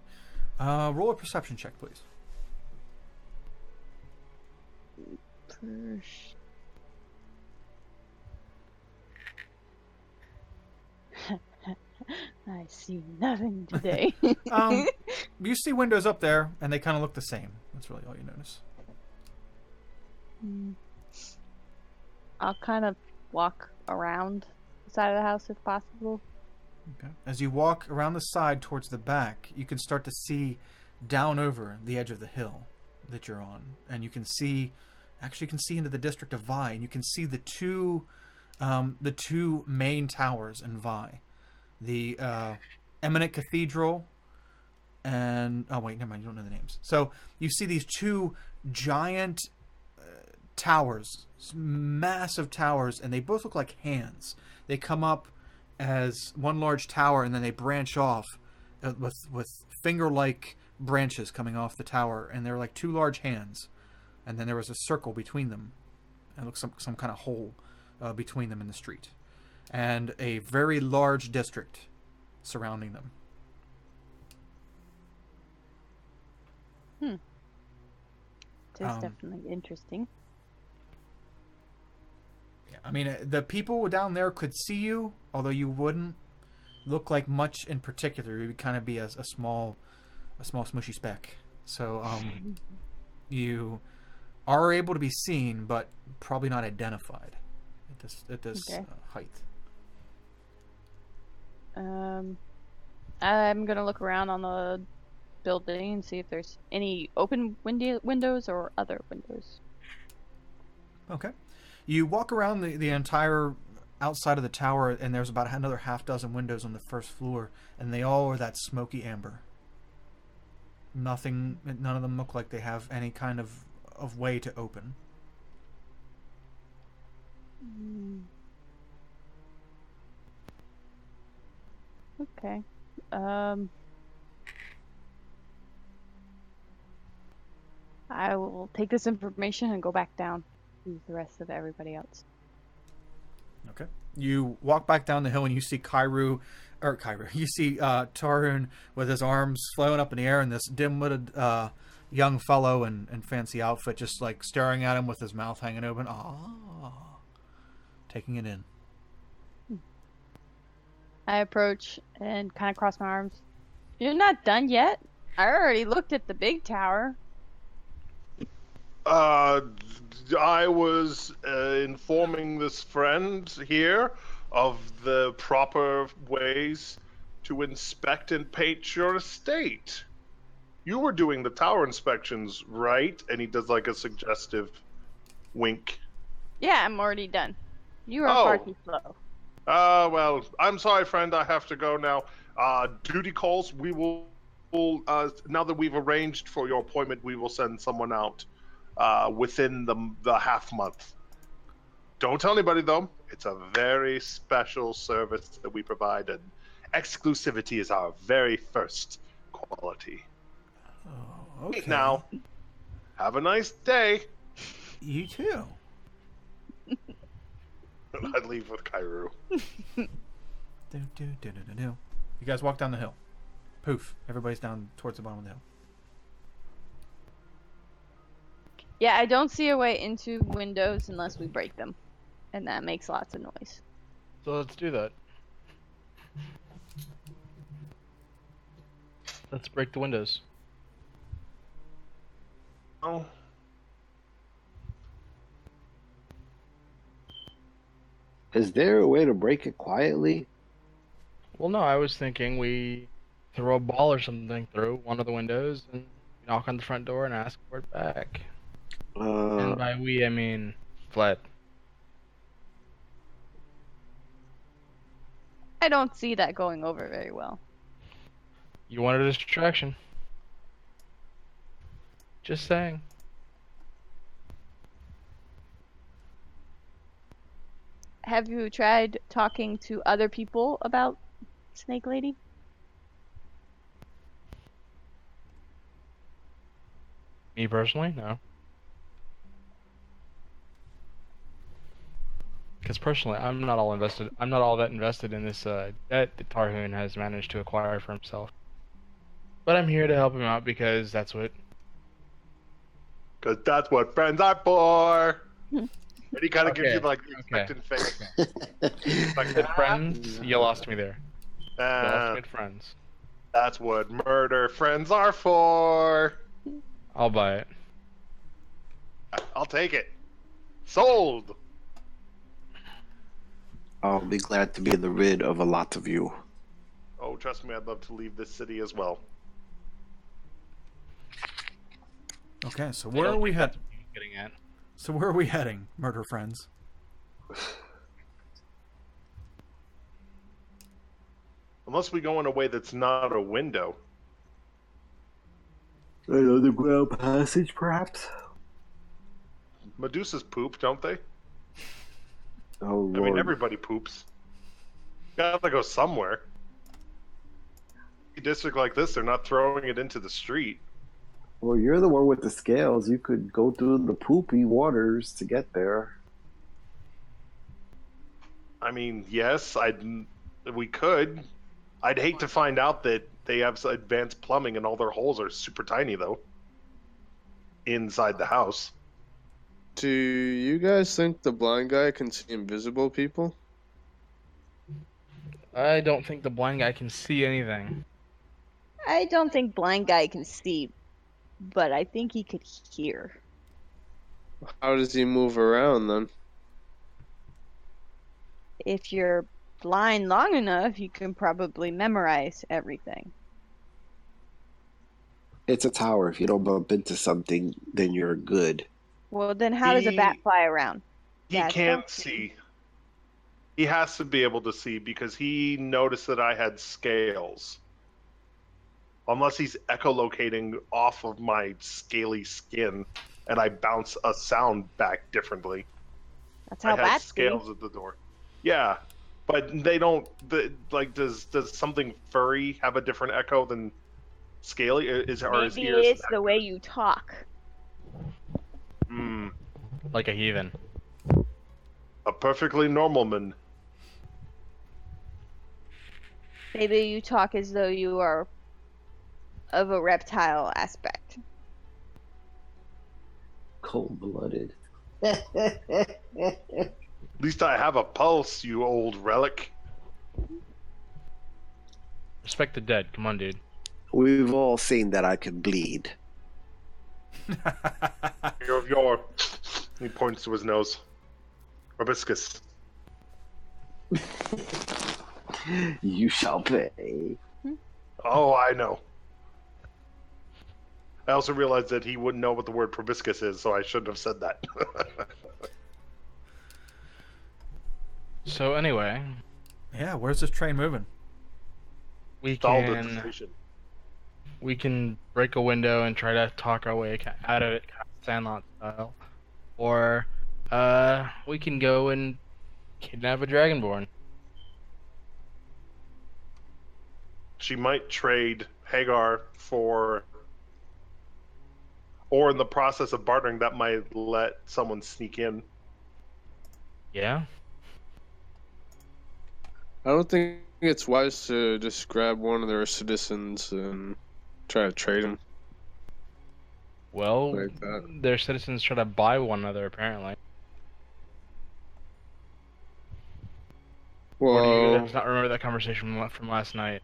Roll a perception check, please. I see nothing today. You see windows up there, and they kind of look the same. That's really all you notice. I'll kind of walk around the side of the house if possible. Okay. As you walk around the side towards the back, you can start to see down over the edge of the hill that you're on, and you can see, actually, you can see into the district of Vi, and you can see the two main towers in Vi, the Eminent Cathedral, and oh wait, never mind, you don't know the names. So you see these two giant towers, massive towers, and they both look like hands. They come up as one large tower, and then they branch off with finger-like branches coming off the tower, and they're like two large hands. And then there was a circle between them, and it looks like some kind of hole between them in the street, and a very large district surrounding them. It's definitely interesting. Yeah, I mean, the people down there could see you, although you wouldn't look like much in particular. You would kind of be a small smushy speck. So you are able to be seen, but probably not identified at this Okay. height. I'm gonna look around on the building and see if there's any open windows or other windows. Okay. You walk around the entire outside of the tower, and there's about another half dozen windows on the first floor, and they all are that smoky amber. None of them look like they have any kind of way to open. Okay. I will take this information and go back down with the rest of everybody else. Okay. You walk back down the hill, and you see you see Tarun with his arms flailing up in the air, and this dim-witted young fellow in fancy outfit just like staring at him with his mouth hanging open. Taking it in. I approach and kind of cross my arms. You're not done yet? I already looked at the big tower. I was informing this friend here of the proper ways to inspect and paint your estate. You were doing the tower inspections, right? And he does like a suggestive wink. Yeah, I'm already done. You are far too slow. Well, I'm sorry, friend. I have to go now. Duty calls. We will now that we've arranged for your appointment, we will send someone out within the half month. Don't tell anybody, though. It's a very special service that we provide, and exclusivity is our very first quality. Oh, okay. Now, have a nice day. You too. And I leave with Kairu. You guys walk down the hill. Poof. Everybody's down towards the bottom of the hill. Yeah, I don't see a way into windows unless we break them. And that makes lots of noise. So let's do that. Let's break the windows. Oh. Is there a way to break it quietly? Well, no, I was thinking we throw a ball or something through one of the windows and knock on the front door and ask for it back. And by we, I mean Fled. I don't see that going over very well. You wanted a distraction. Just saying. Have you tried talking to other people about Snake Lady? Me personally, no. Because personally, I'm not all invested. I'm not all that invested in this debt that Tarhoon has managed to acquire for himself. But I'm here to help him out because that's what. Because that's what friends are for. And he kind of gives you Okay, like the expectant face. Good friends, you lost me there. You lost Uh, good friends. that's what murder friends are for. I'll buy it. I'll take it. Sold. I'll be glad to be rid of a lot of you. Oh, trust me, I'd love to leave this city as well. Okay, so I where don't are we think heading? that's what you're getting at. So where are we heading, murder friends? Unless we go in a way that's not a window. Another ground passage, perhaps? Medusas poop, don't they? Oh, Lord. I mean, everybody poops. Gotta go somewhere. A district like this, they're not throwing it into the street. Well, you're the one with the scales. You could go through the poopy waters to get there. I mean, yes, we could. I'd hate to find out that they have advanced plumbing and all their holes are super tiny, though. Inside the house. Do you guys think the blind guy can see invisible people? I don't think the blind guy can see anything. I don't think blind guy can see, but I think he could hear. How does he move around then? If you're blind long enough, you can probably memorize everything. It's a tower. If you don't bump into something, then you're good. Well, then how does a bat fly around? He That's can't something. see. He has to be able to see because he noticed that I had scales. Unless he's echolocating off of my scaly skin and I bounce a sound back differently. That's I how had bats scales at the door. Yeah, but they don't. Does something furry have a different echo than scaly? Is or his Maybe ears? it's the way you talk. Like a heathen. A perfectly normal man. Maybe you talk as though you are of a reptile aspect. Cold-blooded. At least I have a pulse, you old relic. Respect the dead. Come on, dude. We've all seen that I can bleed. Your. He points to his nose. Hibiscus. You shall pay. Oh, I know. I also realized that he wouldn't know what the word proboscis is, so I shouldn't have said that. So anyway, Yeah, where's this train moving? we Stalled at the can station. break a window and try to talk our way out of it, Sandlot style, or we can go and kidnap a Dragonborn. She might trade Hagar for, or in the process of bartering, that might let someone sneak in. Yeah. I don't think it's wise to just grab one of their citizens and try to trade him. Well, Like that. their citizens try to buy one another apparently. Or do you Well, guys not remember that conversation from last night,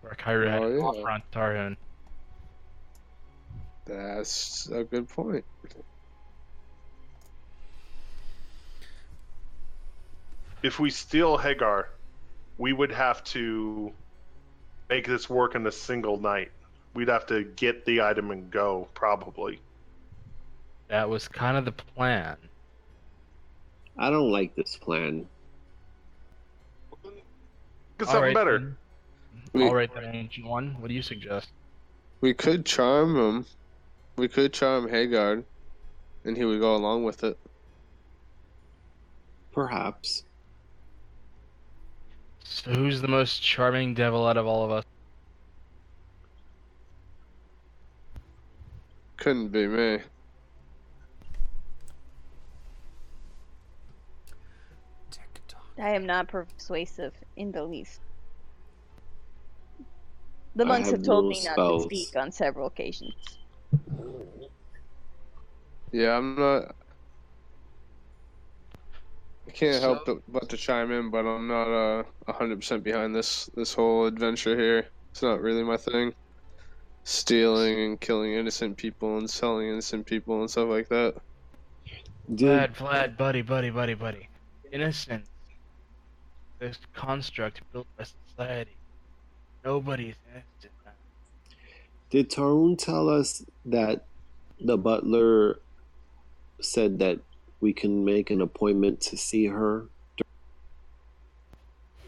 where Kyrie had an yeah. offer on Tarhun? That's a good point. If we steal Hagar, we would have to make this work in a single night. We'd have to get the item and go, probably. That was kind of the plan. I don't like this plan. Get something better. Then. We All right, then, Ancient One. What do you suggest? we could charm him. We could charm Haggard, and he would go along with it. Perhaps. So who's the most charming devil out of all of us? Couldn't be me. I am not persuasive in the least. The I monks have have told no me not to spells. speak on several occasions. Yeah, I'm not. I can't help So- but to chime in, but I'm not 100% behind this whole adventure here. It's not really my thing. Stealing and killing innocent people and selling innocent people and stuff like that. Did Vlad, buddy. Innocence. This construct built by society. Nobody's innocent, man. did Tarun tell us that the butler said that we can make an appointment to see her?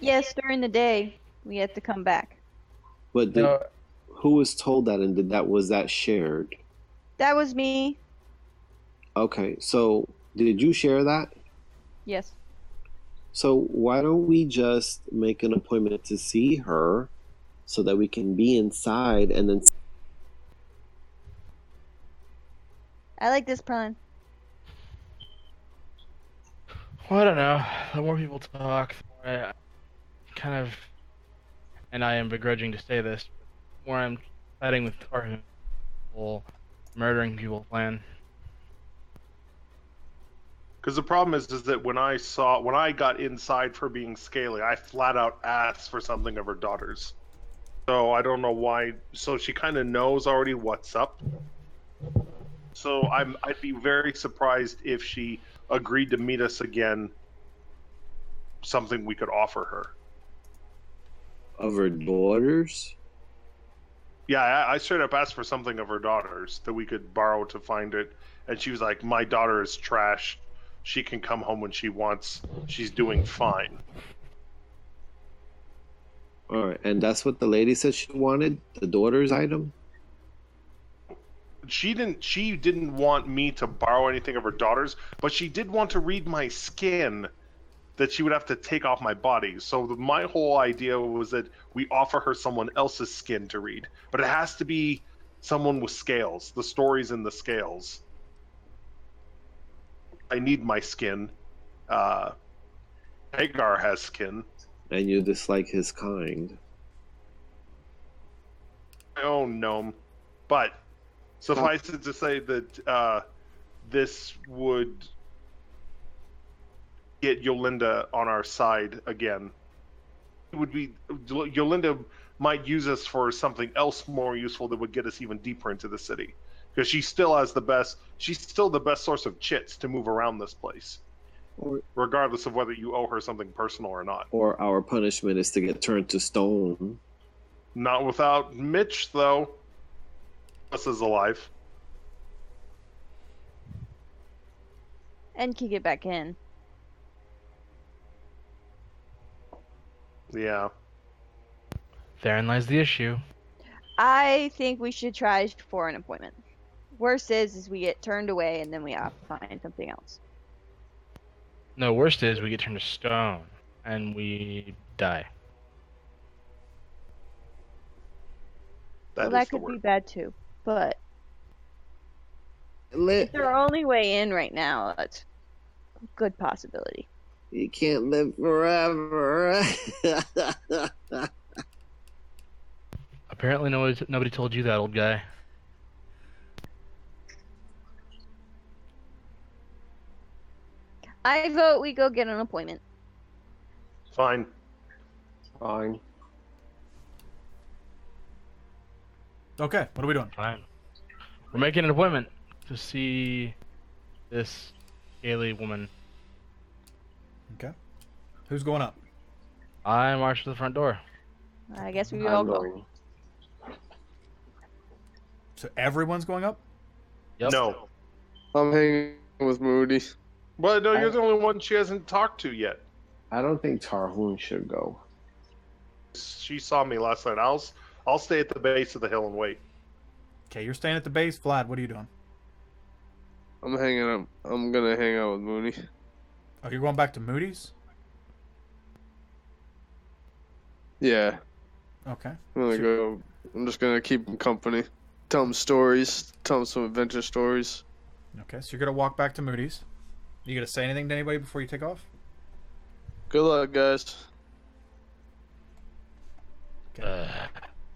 Yes, during the day, we had to come back. But No, who was told that, and was that shared? That was me. Okay, so did you share that? Yes. So why don't we just make an appointment to see her so that we can be inside and then I like this plan. well, I don't know. The more people talk, the more I kind of, and I am begrudging to say this, the more I'm siding with Tarhun, whole murdering people plan. Because the problem is that when I got inside for being scaly, I flat out asked for something of her daughter's. So I don't know why. So she kind of knows already what's up. So I'd be very surprised if she agreed to meet us again. Something we could offer her. of her daughters? Yeah, I straight up asked for something of her daughter's that we could borrow to find it, and she was like, "My daughter is trash. She can come home when she wants. She's doing fine." All right, and that's what the lady said she wanted, the daughter's item? She didn't want me to borrow anything of her daughter's, but she did want to read my skin that she would have to take off my body. So my whole idea was that we offer her someone else's skin to read, but it has to be someone with scales. The stories in the scales. I need my skin. Hagar has skin. And you dislike his kind. My own gnome, but suffice it to say that this would get Yolinda on our side again. It would be Yolinda might use us for something else more useful that would get us even deeper into the city, because she still has the best. She's still the best source of chits to move around this place, regardless of whether you owe her something personal or not. Or our punishment is to get turned to stone. Not without Mitch, though. Us is alive. And kick it back in. Yeah. Therein lies the issue. I think we should try for an appointment. Worst is we get turned away and then we have to find something else. No, worst is we get turned to stone and we die. Well, that could be bad too. But Live, it's our only way in right now. That's a good possibility. you can't live forever. Apparently nobody told you that, old guy. I vote we go get an appointment. Fine. Fine. Okay, what are we doing? Fine. We're making an appointment to see this scaly woman. Okay. Who's going up? I march to the front door. I guess we all I'm go. going. So everyone's going up? Yep. No. I'm hanging with Moody. Well, no, you're the only one she hasn't talked to yet. I don't think Tarhoon should go. she saw me last night. I'll stay at the base of the hill and wait. Okay, you're staying at the base. Vlad, what are you doing? I'm hanging out. I'm gonna hang out with Mooney. Oh, you're going back to Moody's? Yeah, Okay. I'm just gonna keep him company. Tell him stories. Tell him some adventure stories. Okay, so you're gonna walk back to Moody's. You gonna say anything to anybody before you take off? Good luck, guys. Okay.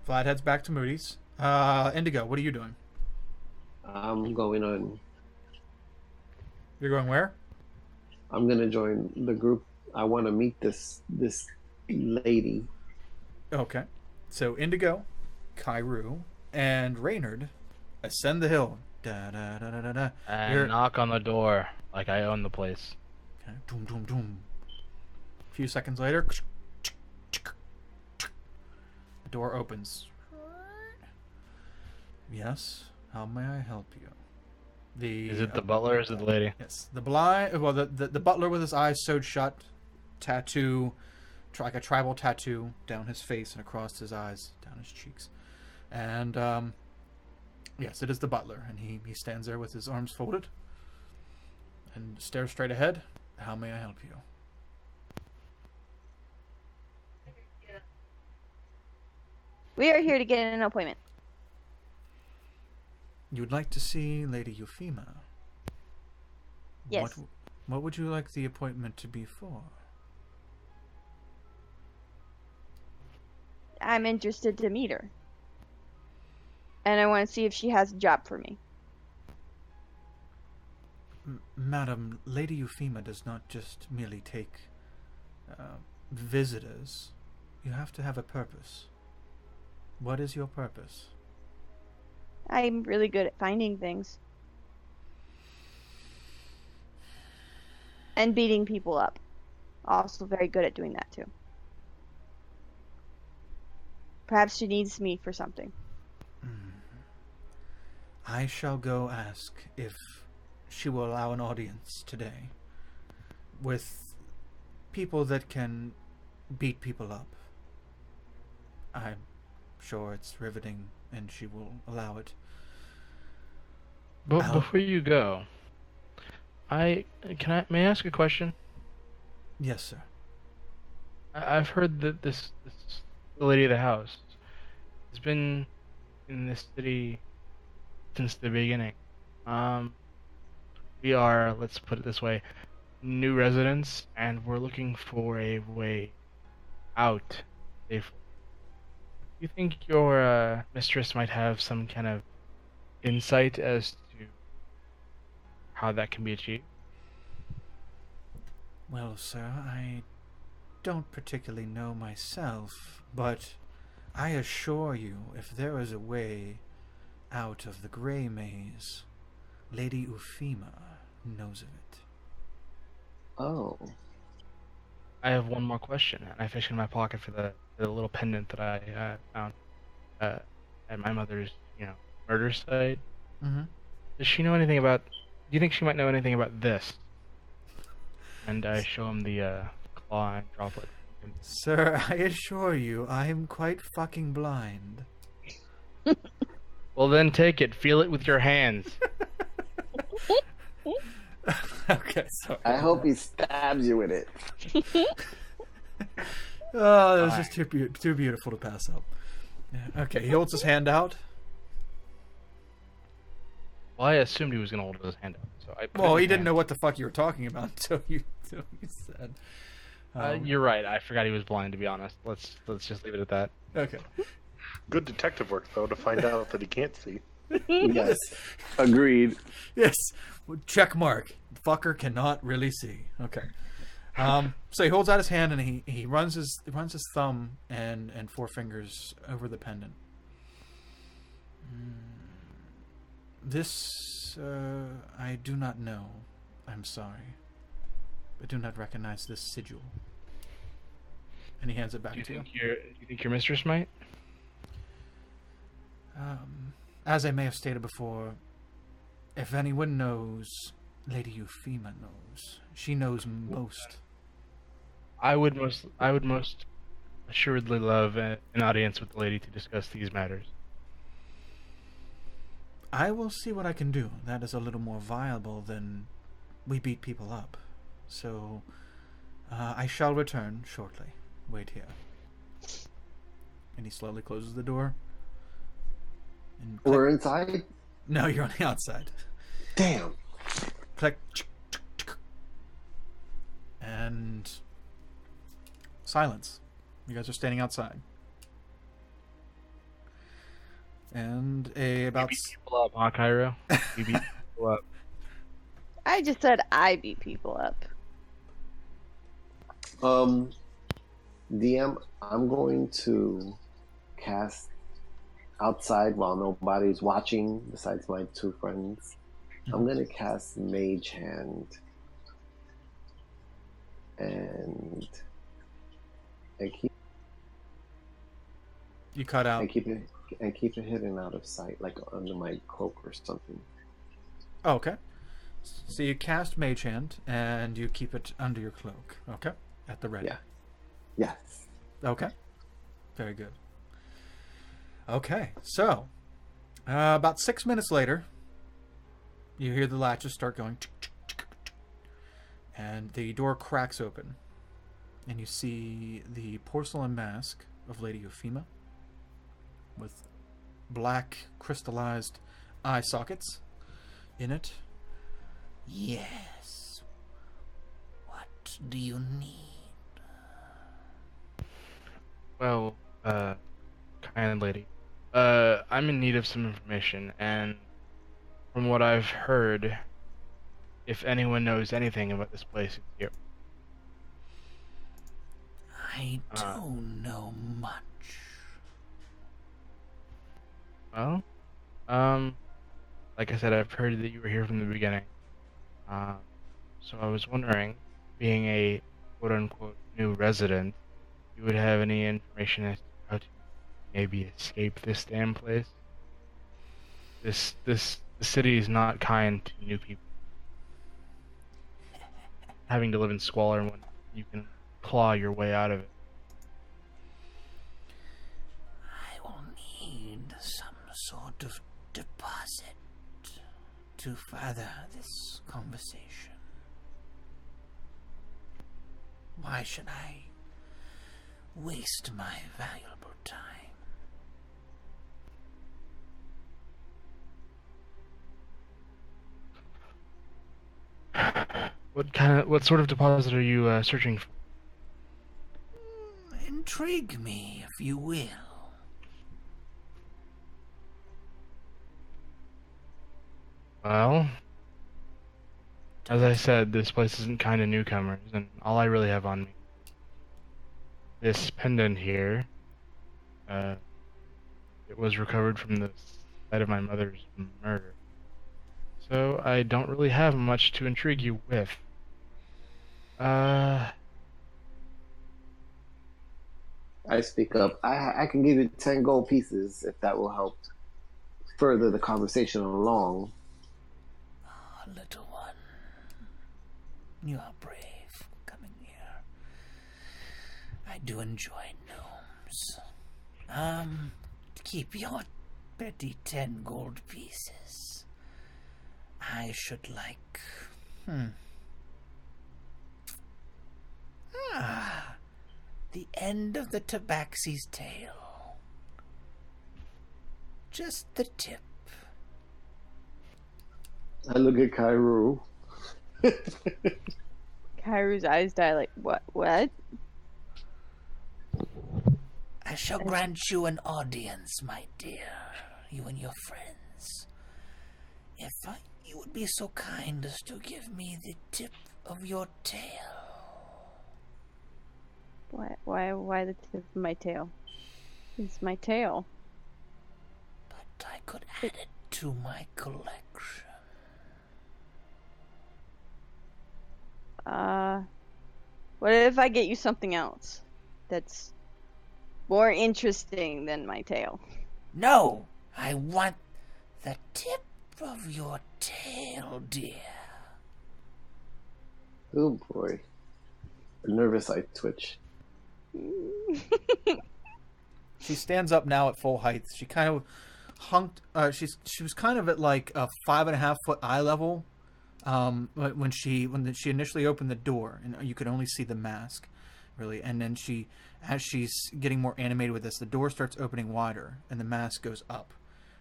Vlad heads back to Moody's. Indigo, what are you doing? I'm going on. You're going where? I'm gonna join the group. I want to meet this lady. Okay. So Indigo, Kairu, and Reynard ascend the hill. Da, da, da, da, da, da. And You're- knock on the door like I own the place. Okay. Doom, doom, doom. A few seconds later, the door opens. Yes. How may I help you? Is it the butler or is it the lady? Yes, the butler with his eyes sewed shut, tattoo, like a tribal tattoo down his face and across his eyes, down his cheeks, and yes, it is the butler, and he stands there with his arms folded and stares straight ahead. How may I help you? We are here to get an appointment. You would like to see Lady Ufeema? Yes. What would you like the appointment to be for? I'm interested to meet her. And I want to see if she has a job for me. Madam, Lady Ufeema does not just merely take visitors. You have to have a purpose. What is your purpose? I'm really good at finding things. And beating people up. Also very good at doing that too. Perhaps she needs me for something. I shall go ask if she will allow an audience today with people that can beat people up. I'm sure it's riveting and she will allow it. But before you go, may I ask a question? Yes, sir. I've heard that the lady of the house has been in this city since the beginning. We are, let's put it this way, new residents, and we're looking for a way out. You think your mistress might have some kind of insight as to how that can be achieved? Well, sir, I don't particularly know myself, but I assure you, if there is a way out of the Grey Maze, Lady Ufeema knows of it. Oh. I have one more question, and I fish in my pocket for the little pendant that I found at my mother's, murder site. Mm-hmm. Does she know anything about? Do you think she might know anything about this? And I show him the claw and droplet. Sir, I assure you, I am quite fucking blind. Well, then take it. Feel it with your hands. Okay, sorry. I hope he stabs you with it. Oh, that was just too beautiful to pass up. Yeah, okay, he holds his hand out. Well, I assumed he was gonna hold his hand out, so I. Well, he didn't know what the fuck you were talking about until you said. You're right. I forgot he was blind. To be honest, let's just leave it at that. Okay. Good detective work, though, to find out that he can't see. Yes. Agreed. Yes. Check mark. Fucker cannot really see. Okay. So he holds out his hand and he runs his thumb and four fingers over the pendant. This I do not know. I'm sorry. I do not recognize this sigil. And he hands it back to you. Do you think your mistress might? As I may have stated before, if anyone knows, Lady Ufeema knows. She knows most. I would most assuredly love an audience with the lady to discuss these matters. I will see what I can do. That is a little more viable than we beat people up. So, I shall return shortly. Wait here. And he slowly closes the door. And We're inside? No, you're on the outside. Damn. Click. And silence. You guys are standing outside. And about... You beat people up, huh, Cairo? You beat people up. I just said I beat people up. DM, I'm going to cast outside while nobody's watching besides my two friends. I'm going to cast Mage Hand. And I keep... You cut out. I keep it hidden out of sight, like under my cloak or something. Oh, okay. So you cast Mage Hand, and you keep it under your cloak. Okay? At the ready. Yeah. Yes. Okay. Very good. Okay, so about 6 minutes later, you hear the latches start going, and the door cracks open, and you see the porcelain mask of Lady Ufeema with black crystallized eye sockets in it. Yes. What do you need? Well, kind lady, I'm in need of some information, and from what I've heard, if anyone knows anything about this place, it's you. I don't know much. Well, like I said, I've heard that you were here from the beginning. So I was wondering, being a quote-unquote new resident, you would have any information as to how to maybe escape this damn place? The city is not kind to new people. Having to live in squalor when you can claw your way out of it. I will need some sort of deposit to further this conversation. Why should I waste my valuable time? What sort of deposit are you searching for? Intrigue me, if you will. Well, as I said, this place isn't kind of newcomers, and all I really have on me, this pendant here, it was recovered from the site of my mother's murder. So I don't really have much to intrigue you with. I speak up. I can give you 10 gold pieces if that will help further the conversation along. Oh, little one, you are brave coming here. I do enjoy gnomes. Keep your petty 10 gold pieces. I should like... the end of the tabaxi's tail. Just the tip. I look at Kairu. Kairu's eyes dilate. What? I shall grant you an audience, my dear, you and your friends. If you would be so kind as to give me the tip of your tail. Why the tip of my tail? It's my tail. But I could add it to my collection. What if I get you something else that's more interesting than my tail? No, I want the tip of your tail, dear. Oh boy. Nervous, I twitch. She stands up now at full height. She kind of she was kind of at like a 5.5 foot eye level when she initially opened the door, and you could only see the mask, really. And then as she's getting more animated with this, the door starts opening wider, and the mask goes up.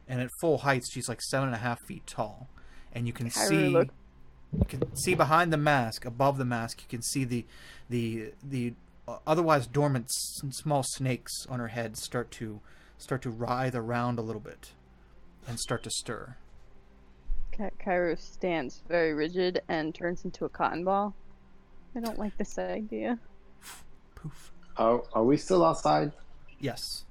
And at full heights, she's like 7.5 feet tall, and you can see behind the mask, above the mask, you can see the otherwise dormant small snakes on her head start to writhe around a little bit and start to stir. Cairo stands very rigid and turns into a cotton ball. I don't like this idea. Poof. Are we still outside? Yes.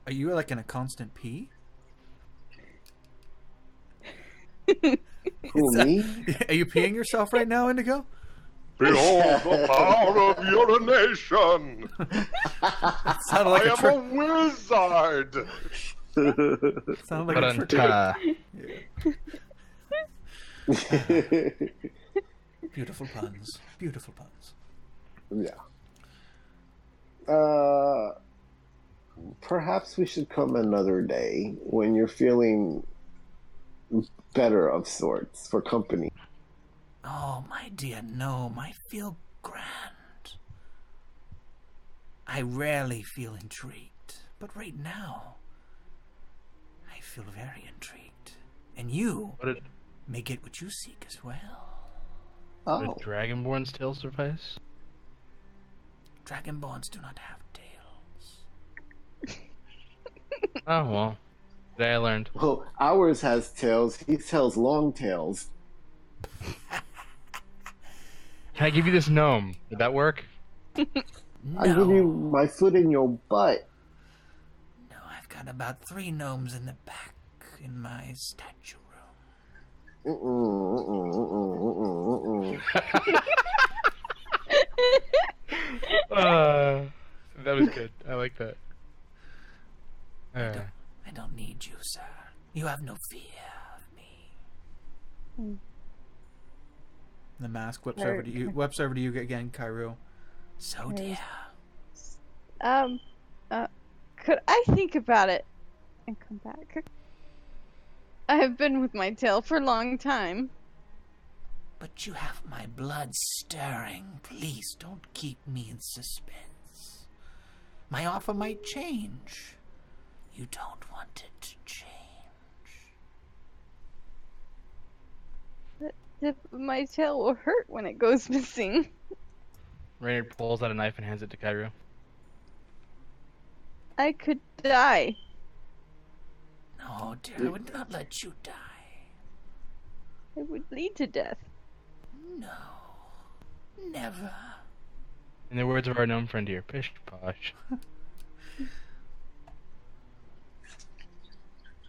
Are you like in a constant pee? Who, me? Are you peeing yourself right now, Indigo? Behold the power of urination! Sounded like I am a wizard! Sounded like a trick. Beautiful puns. Beautiful puns. Yeah. Perhaps we should come another day when you're feeling better of sorts for company. Oh, my dear gnome, I feel grand. I rarely feel intrigued, but right now, I feel very intrigued. And you may get what you seek as well. Oh. Would Dragonborn's tail suffice? Dragonborns do not have tails. Oh, well. Today I learned. Well, ours has tails. He tells long tails. Can I give you this gnome? Would that work? No. I give you my foot in your butt. No, I've got about 3 gnomes in the back in my statue room. That was good. I like that. I don't need you, sir. You have no fear of me. The mask whips over to you. Whips over to you again, Cairo. So dear. Could I think about it and come back? I have been with my tail for a long time. But you have my blood stirring. Please don't keep me in suspense. My offer might change. You don't want it to change. My tail will hurt when it goes missing. Raynard pulls out a knife and hands it to Cairo. I could die. No, dear, I would not let you die. I would bleed to death. No. Never. In the words of our gnome friend here, pish posh.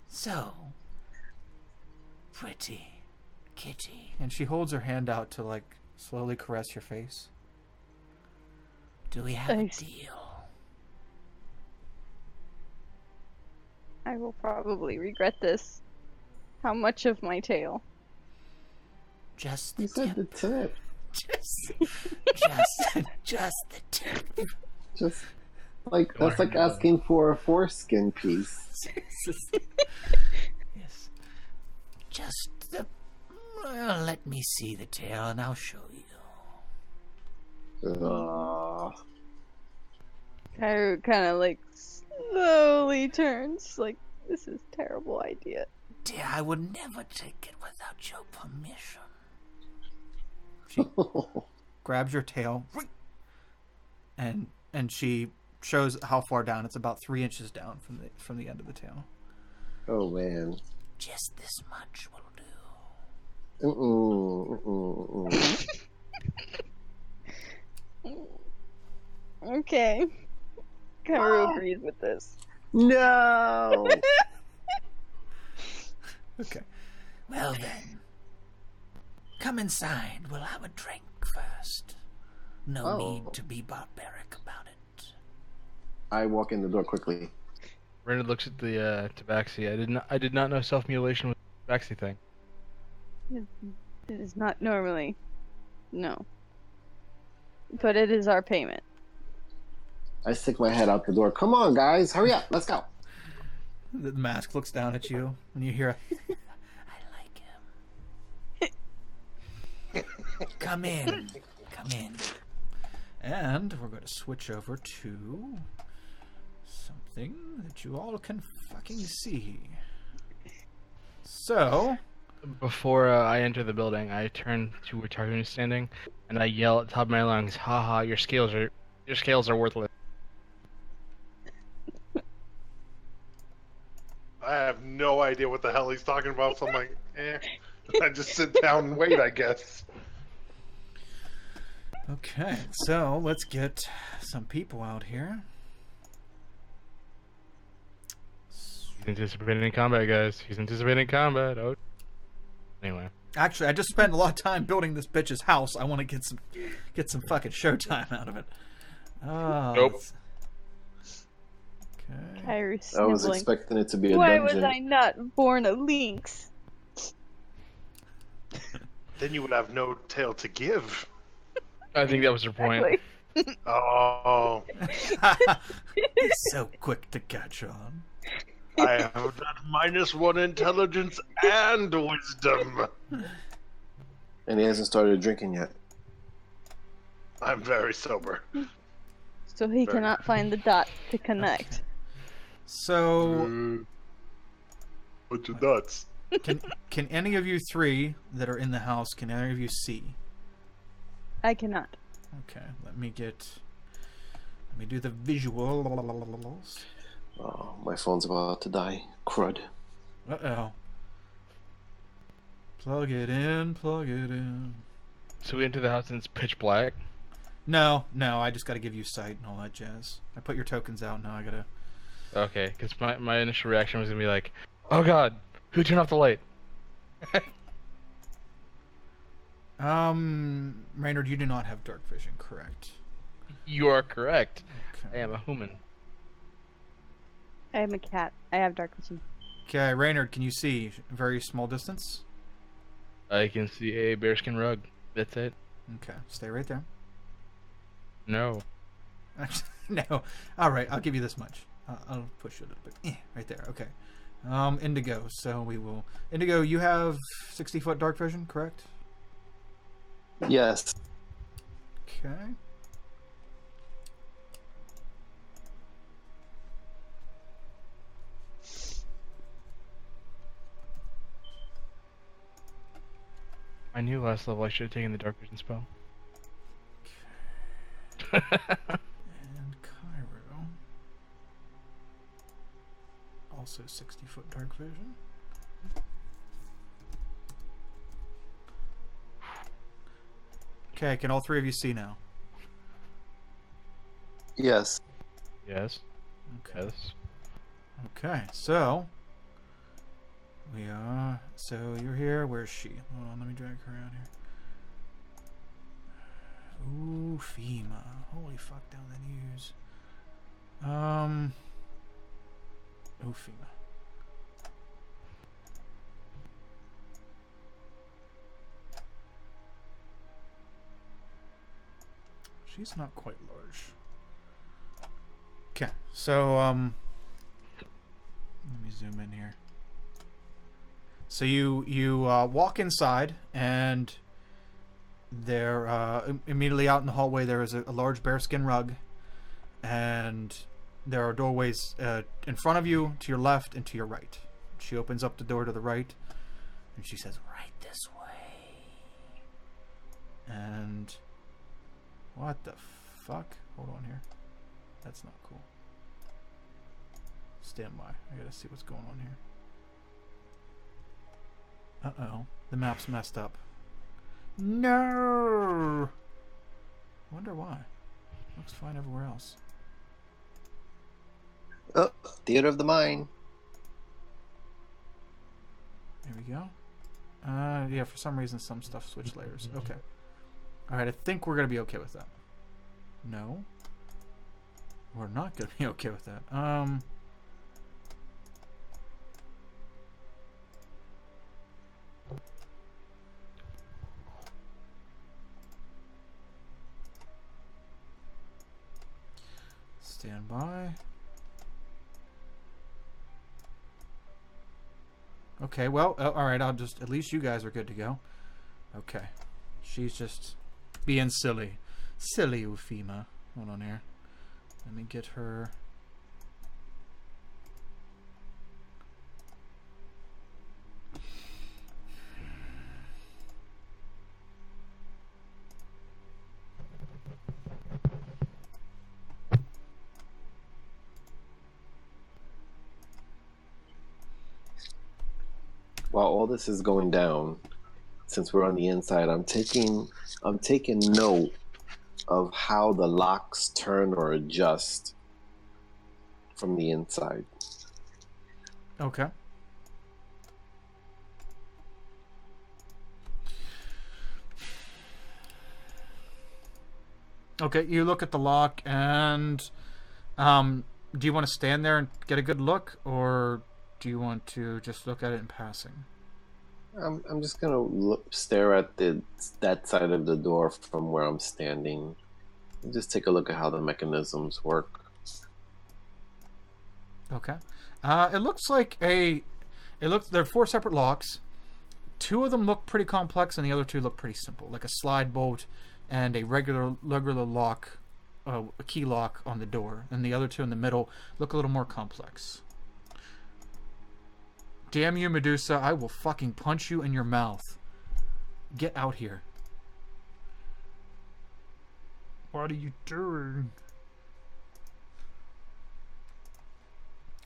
So, pretty kitty. And she holds her hand out to like slowly caress your face. Do we have a deal? I will probably regret this. How much of my tail? Just the You said the tip. just the tip. Just like that's like asking for a foreskin piece. Yes. Just the. Well, let me see the tail, and I'll show you. Cairo kind of like slowly turns. Like, this is a terrible idea. Dear, I would never take it without your permission. She grabs your tail, and she shows how far down. It's about 3 inches down from the end of the tail. Oh man. Just this much will do. Okay. Cairo agrees with this. No. Okay. Well then, come inside. We'll have a drink first. No need to be barbaric about it. I walk in the door quickly. Brendan looks at the tabaxi. I did not know self-mutilation was a tabaxi thing. It is not normally. No. But it is our payment. I stick my head out the door. Come on, guys, hurry up, let's go. The mask looks down at you, and you hear I like him. Come in. Come in. and we're going to switch over to something that you all can fucking see. So, Before I enter the building, I turn to where Targoon is standing, and I yell at the top of my lungs, "Haha, your scales are worthless." I have no idea what the hell he's talking about, so I'm like, I just sit down and wait, I guess. okay, so let's get some people out here. He's anticipating combat, guys. He's anticipating combat. Oh. Anyway. Actually, I just spent a lot of time building this bitch's house. I want to get some fucking showtime out of it. Oh, Nope. Okay. Kyrie I was sniveling. expecting it to be a Why dungeon. was I not born a lynx? Then you would have no tail to give. I think that was her point. Exactly. Oh, So quick to catch on. I have that -1 intelligence and wisdom. And he hasn't started drinking yet. I'm very sober. So he cannot find the dot to connect. So, Bunch of nuts. can any of you three that are in the house, can any of you see? I cannot. Okay, let me do the visuals. Oh, my phone's about to die. Crud. Uh-oh. Plug it in, plug it in. So we enter the house and it's pitch black. No, I just gotta give you sight and all that jazz. I put your tokens out, now I gotta... Okay, because my initial reaction was gonna be like, "Oh God, who turned off the light?" Raynard, you do not have dark vision, correct? You are correct. I Okay. am a human. I am a cat. I have dark vision. Okay, Raynard, can you see very small distance? I can see a bearskin rug. That's it. Okay, stay right there. No. No. All right, I'll give you this much. I'll push you a little bit. Right there. Okay. Indigo. So we will. Indigo, you have 60-foot dark vision, correct? Yes. Okay. I knew last level I should have taken the dark vision spell. And Cairo. Also 60-foot dark vision. Okay, can all three of you see now? Yes. Yes. Okay. Yes. Okay, so we are. So you're here. Where's she? Hold on, let me drag her around here. Ufeema. Holy fuck, down the news. Ufeema. She's not quite large. Okay, so let me zoom in here. So you walk inside, and there immediately out in the hallway there is a large bearskin rug, and there are doorways in front of you, to your left, and to your right. She opens up the door to the right, and she says, Right this way. and what the fuck? Hold on here. That's not cool. Stand by. I gotta see what's going on here. Uh-oh. The map's messed up. No! Wonder why. Looks fine everywhere else. Oh, theater of the mind. There we go. Yeah, for some reason some stuff switched layers. Okay. Alright, I think we're gonna be okay with that. No. We're not gonna be okay with that. Stand by. Okay, well, alright, I'll just... At least you guys are good to go. Okay. She's just being silly. Silly Ufeema. Hold on here. Let me get her... While all this is going down, since we're on the inside, I'm taking note of how the locks turn or adjust from the inside. Okay. Okay, you look at the lock and do you want to stand there and get a good look, or do you want to just look at it in passing? I'm just gonna stare at that side of the door from where I'm standing, and just take a look at how the mechanisms work. Okay. It looks like there are 4 separate locks. 2 of them look pretty complex, and the other 2 look pretty simple, like a slide bolt and a regular lock, a key lock on the door. And the other 2 in the middle look a little more complex. Damn you, Medusa! I will fucking punch you in your mouth. Get out here. What are you doing?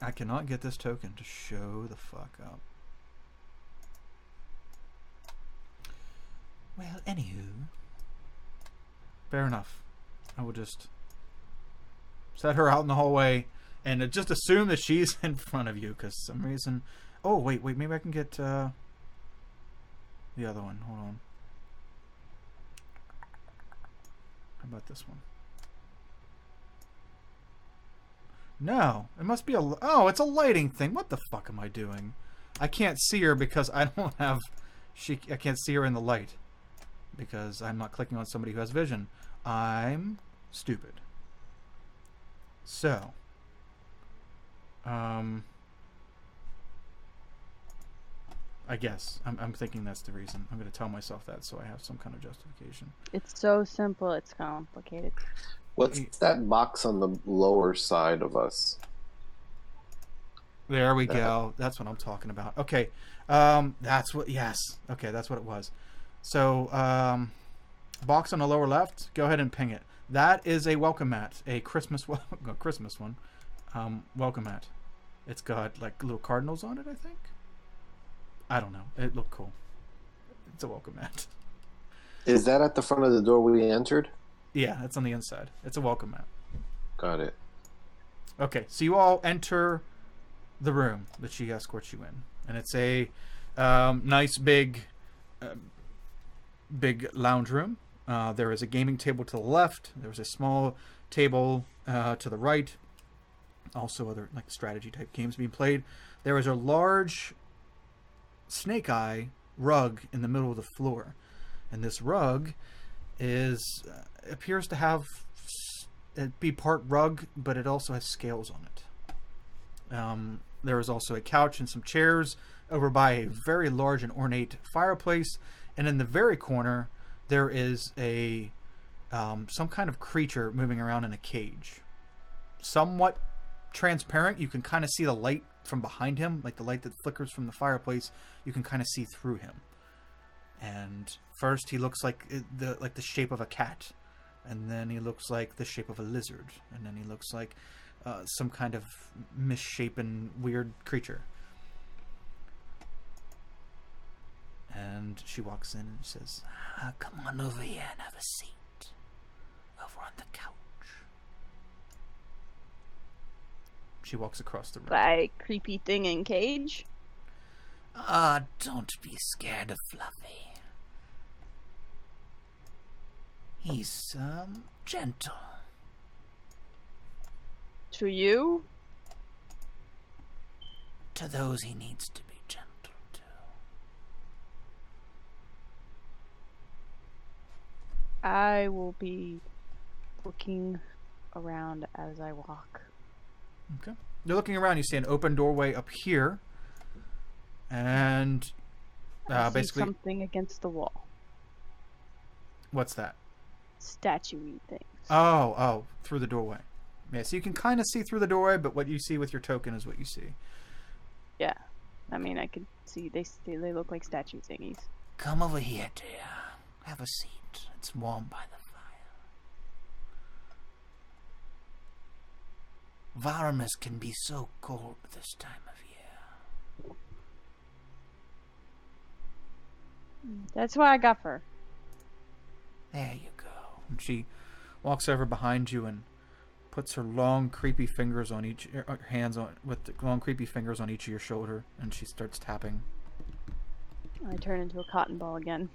I cannot get this token to show the fuck up. Well, anywho. Fair enough. I will just set her out in the hallway and just assume that she's in front of you, because for some reason... Oh, wait, maybe I can get the other one. Hold on. How about this one? No, it must be oh, it's a lighting thing. What the fuck am I doing? I can't see her because I don't have... I can't see her in the light because I'm not clicking on somebody who has vision. I'm stupid. So, I guess I'm thinking that's the reason. I'm going to tell myself that so I have some kind of justification. It's so simple, it's complicated. What's that box on the lower side of us? There we go. That's what I'm talking about. Okay. That's what... Yes. Okay, that's what it was. So, box on the lower left, go ahead and ping it. That is a welcome mat. A Christmas one. Welcome mat. It's got, like, little cardinals on it, I think. I don't know. It looked cool. It's a welcome mat. Is that at the front of the door we entered? Yeah, it's on the inside. It's a welcome mat. Got it. Okay, so you all enter the room that she escorts you in. And it's a nice big lounge room. There is a gaming table to the left. There's a small table to the right. Also other like strategy type games being played. There is a large snake eye rug in the middle of the floor. And this rug appears to have be part rug, but it also has scales on it. There is also a couch and some chairs over by a very large and ornate fireplace, and in the very corner there is a some kind of creature moving around in a cage. Somewhat transparent, you can kind of see the light from behind him, like the light that flickers from the fireplace. You can kind of see through him. And first he looks like the shape of a cat, and then he looks like the shape of a lizard, and then he looks like some kind of misshapen weird creature. And she walks in and says, Come on over here and have a seat. Over on the couch. She walks across the room. By creepy thing in cage? Don't be scared of Fluffy. He's, gentle. To you? To those he needs to be gentle to. I will be looking around as I walk. Okay. You're looking around. You see an open doorway up here, and I see basically, something against the wall. what's that? Statue-y things. Oh, through the doorway. Yeah, so you can kind of see through the doorway, but what you see with your token is what you see. Yeah. I mean, I could see they look like statue thingies. Come over here, dear. Have a seat. It's warm by the fire. Varamus can be so cold this time of year. That's what I got for her. There you go. And she walks over behind you and puts her long, creepy fingers on each hands on with the long, creepy fingers on each of your shoulder, and she starts tapping. I turn into a cotton ball again.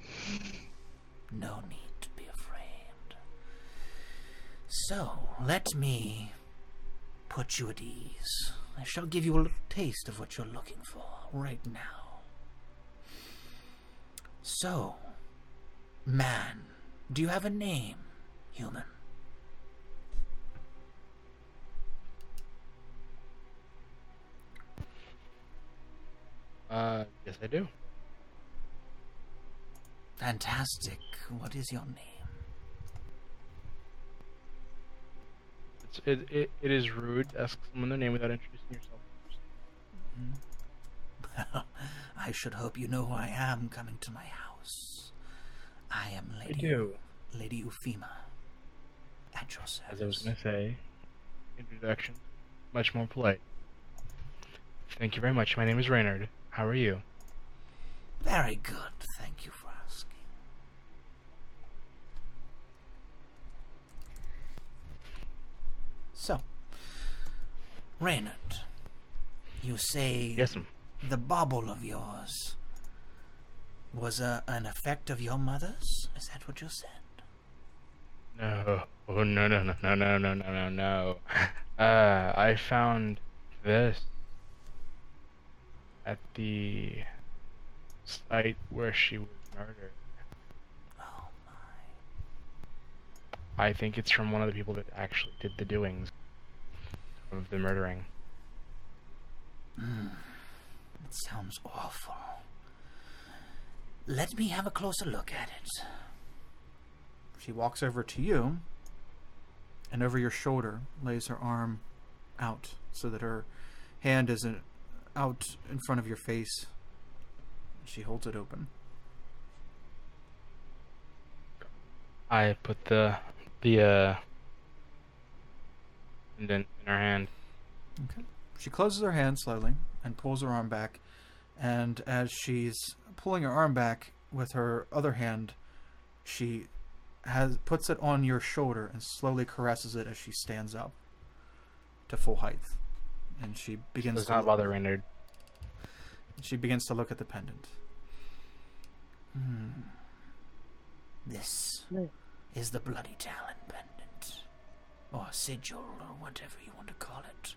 No need to be afraid. So, let me put you at ease. I shall give you a little taste of what you're looking for right now. So, man, do you have a name, human? Yes, I do. Fantastic. What is your name? It is rude to ask someone their name without introducing yourself first. Well, I should hope you know who I am coming to my house. I am I do. Lady Ufeema. At your service. As I was going to say, introduction, much more polite. Thank you very much. My name is Reynard. How are you? Very good. Thank you for asking. So, Reynard, you say Yes, ma'am. the bauble of yours was an effect of your mother's? Is that what you said? No. Oh, no. I found this at the site where she was murdered. Oh I think it's from one of the people that actually did the doings of the murdering. It sounds awful. Let me have a closer look at it. She walks over to you, and over your shoulder lays her arm out so that her hand isn't out in front of your face. She holds it open. I put the indent in her hand. Okay. She closes her hand slowly and pulls her arm back, and as she's pulling her arm back with her other hand, she puts it on your shoulder and slowly caresses it as she stands up to full height. And she begins Does to not bother Reynard. She begins to look at the pendant. This is the Bloody Talon pendant, or sigil, or whatever you want to call it.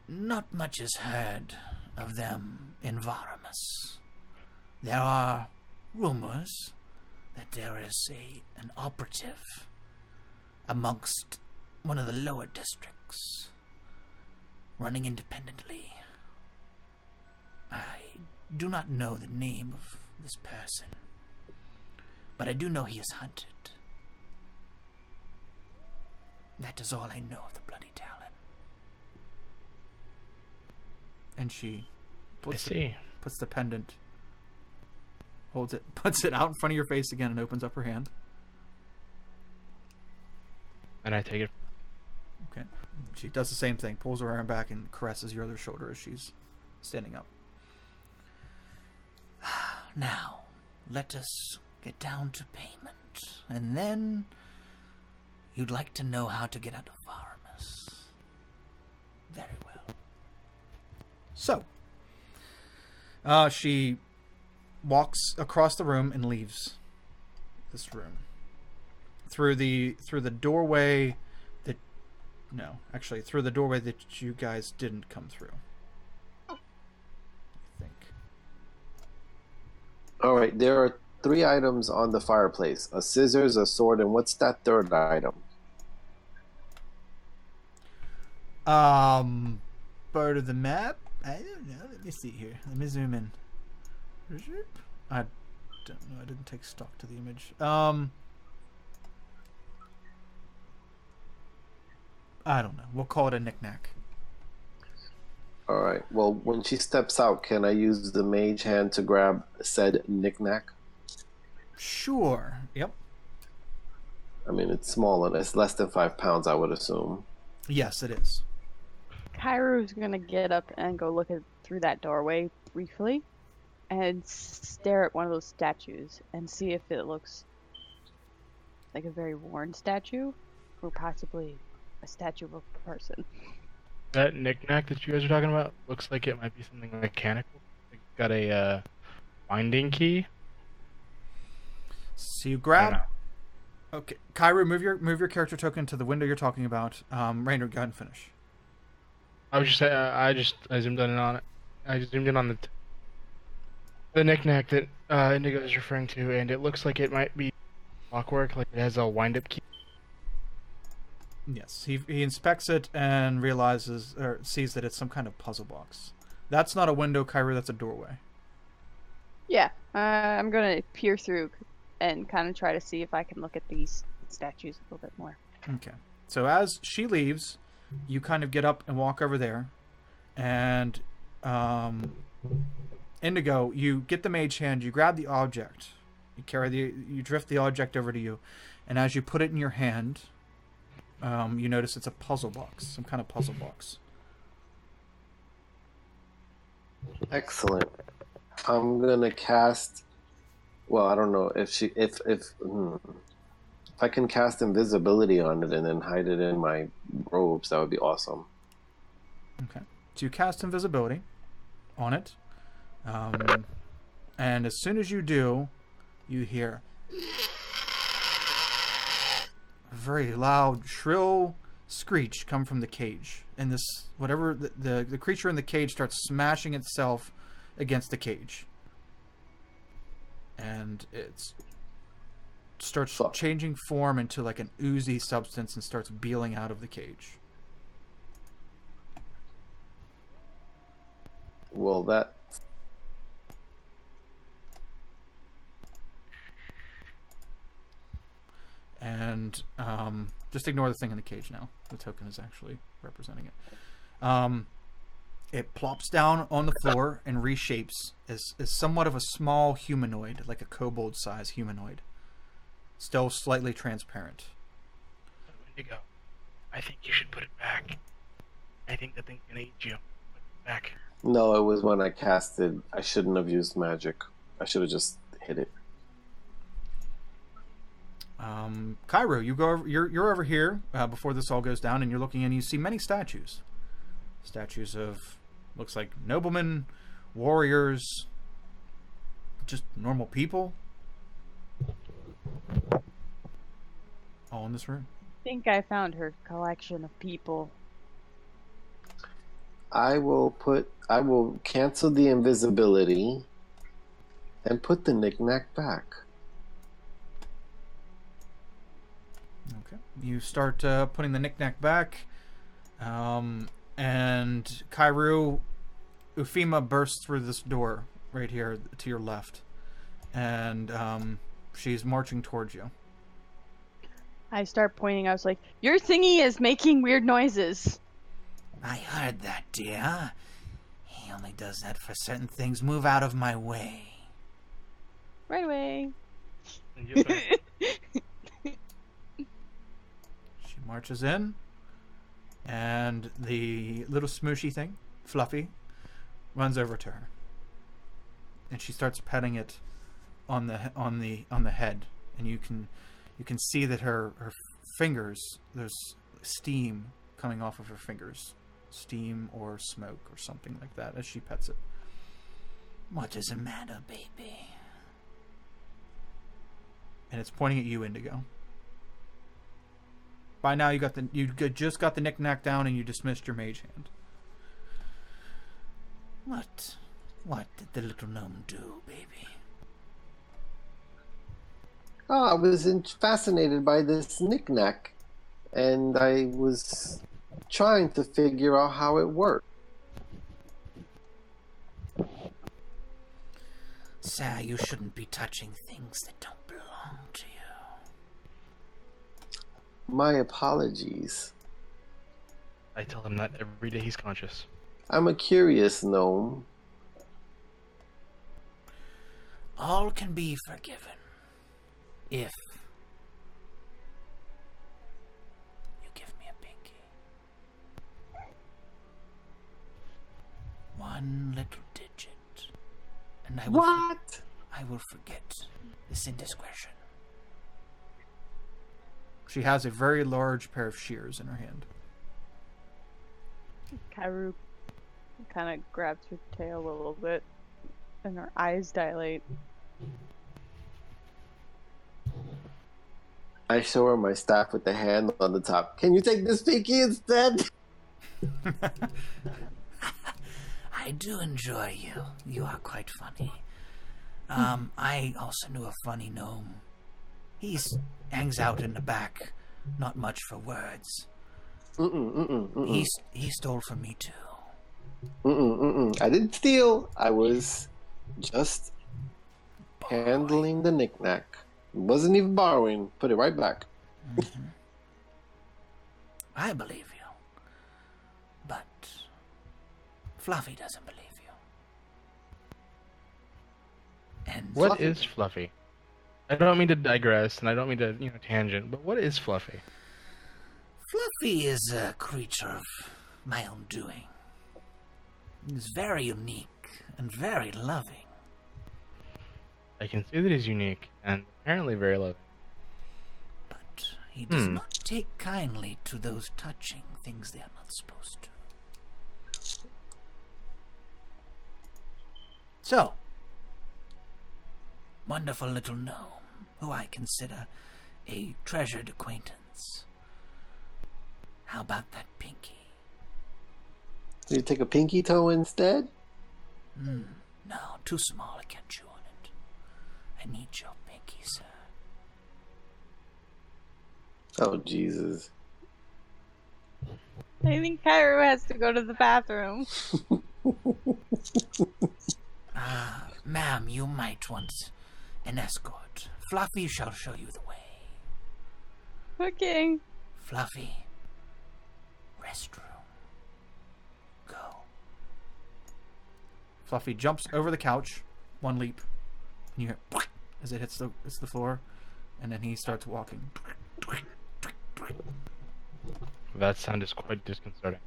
Not much is heard of them in Varamus. There are rumors that there is an operative amongst one of the lower districts running independently. I do not know the name of this person, but I do know he is hunted. That is all I know of the Bloody Talon. And she puts the pendant, holds it, puts it out in front of your face again, and opens up her hand. And I take it. Okay. She does the same thing, pulls her arm back and caresses your other shoulder as she's standing up. Now, let us get down to payment, and then you'd like to know how to get out of Varamus. Very well. So, she walks across the room and leaves this room through the doorway that No, actually, through the doorway that you guys didn't come through. I think. All right, there are 3 items on the fireplace: a scissors, a sword, and what's that third item? Part of the map? I don't know. Let me see here. Let me zoom in. I don't know. I didn't take stock to the image. I don't know. We'll call it a knickknack. All right. Well, when she steps out, can I use the mage hand to grab said knickknack? Sure. Yep. I mean, it's small and it's less than 5 pounds, I would assume. Yes, it is. Kairu's gonna get up and go look through that doorway briefly and stare at one of those statues and see if it looks like a very worn statue or possibly a statue of a person. That knickknack that you guys are talking about looks like it might be something mechanical. It's got a winding key. So you grab. Okay, Kairu, move your character token to the window you're talking about. Rainer, go ahead and finish. I was just I zoomed in on it. I just zoomed in on the knickknack that Indigo is referring to, and it looks like it might be clockwork. Like it has a wind-up key. Yes, he inspects it and realizes or sees that it's some kind of puzzle box. That's not a window, Kairu. That's a doorway. Yeah, I'm gonna peer through and kind of try to see if I can look at these statues a little bit more. Okay. So as she leaves, you kind of get up and walk over there, and Indigo, you get the mage hand, you grab the object, you drift the object over to you, and as you put it in your hand, you notice it's a puzzle box, some kind of puzzle box. Excellent. I'm gonna cast. Well, I don't know if I can cast invisibility on it and then hide it in my robes. That would be awesome. Okay. So you cast invisibility on it, and as soon as you do, you hear a very loud, shrill screech come from the cage, and this whatever the creature in the cage starts smashing itself against the cage, and it starts changing form into like an oozy substance and starts beeling out of the cage. Well, that. And just ignore the thing in the cage now. The token is actually representing it. It plops down on the floor and reshapes as somewhat of a small humanoid, like a kobold-sized humanoid. Still slightly transparent. Indigo, I think you should put it back. I think the thing's gonna eat you. Put it back. No, it was when I casted. I shouldn't have used magic. I should have just hit it. Kairu, you're over here before this all goes down, and you're looking, and you see many statues. Statues of, looks like noblemen, warriors, just normal people. All in this room. I think I found her collection of people. I will cancel the invisibility and put the knickknack back. Okay. You start putting the knickknack back, and Kairu, Ufeema bursts through this door right here to your left, and she's marching towards you. I start pointing. I was like, "Your thingy is making weird noises." I heard that, dear. He only does that for certain things. Move out of my way. Right away. She marches in, and the little smooshy thing, Fluffy, runs over to her, and she starts petting it on the head, and you can see that her fingers, there's steam coming off of her fingers, steam or smoke or something like that as she pets it. What does it matter, baby? And it's pointing at you, Indigo. by now you just got the knick-knack down and you dismissed your mage hand. What did the little gnome do, baby? Oh, I was fascinated by this knick-knack, and I was trying to figure out how it worked. Sir, you shouldn't be touching things that don't belong to you. My apologies. I tell him that every day he's conscious. I'm a curious gnome. All can be forgiven if you give me a pinky. One little digit, and I will What? I will forget this indiscretion. She has a very large pair of shears in her hand. Kairu kind of grabs her tail a little bit, and her eyes dilate. I show her my staff with the hand on the top. Can you take this pinky instead? I do enjoy you. You are quite funny. I also knew a funny gnome. He hangs out in the back, not much for words. He stole from me too. I didn't steal. I was just handling the knick-knack. Wasn't even borrowing. Put it right back. I believe you. But Fluffy doesn't believe you. And What is Fluffy? I don't mean to digress, and I don't mean to, tangent, but what is Fluffy? Fluffy is a creature of my own doing. He's very unique and very loving. I can see that he's unique, and apparently very loving. But he does not take kindly to those touching things they are not supposed to. So, wonderful little gnome, who I consider a treasured acquaintance. How about that pinky? Did you take a pinky toe instead? No, too small, I can't chew on it. I need your pinky, sir. Oh, Jesus. I think Kairu has to go to the bathroom. Ma'am, you might want an escort. Fluffy shall show you the way. Okay. Fluffy, restroom. Go. Fluffy jumps over the couch, one leap, and you hear as it hits the floor, and then he starts walking. That sound is quite disconcerting.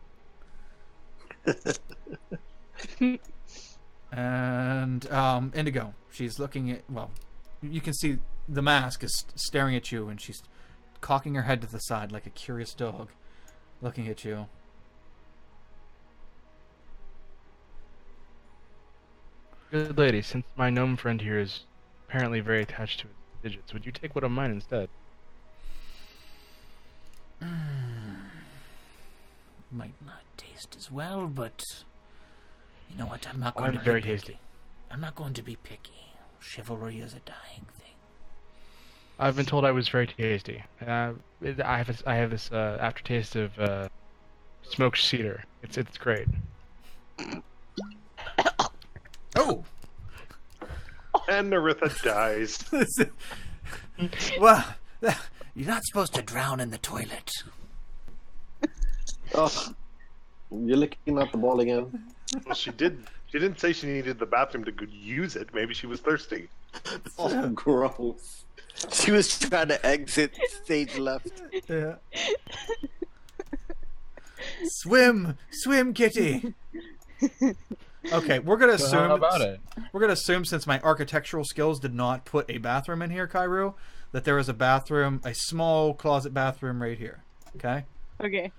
And Indigo, she's looking at, well, you can see the mask is staring at you, and she's cocking her head to the side like a curious dog, looking at you. Good lady, since my gnome friend here is apparently very attached to his digits, would you take one of mine instead? Might not taste as well, but you know what? I'm not going to be very picky. tasty. I'm not going to be picky. Chivalry is a dying thing. I've been told I was very tasty. I have this aftertaste of smoked cedar. It's great. Oh! And Naritha dies. Well, you're not supposed to drown in the toilet. Oh, you're licking out the ball again. Well, she didn't say she needed the bathroom to use it. Maybe she was thirsty. Oh, gross. She was trying to exit stage left. Yeah. Swim, kitty. Okay, we're gonna assume. How about it? We're gonna assume, since my architectural skills did not put a bathroom in here, Kairu, that there is a bathroom, a small closet bathroom right here. Okay. Okay.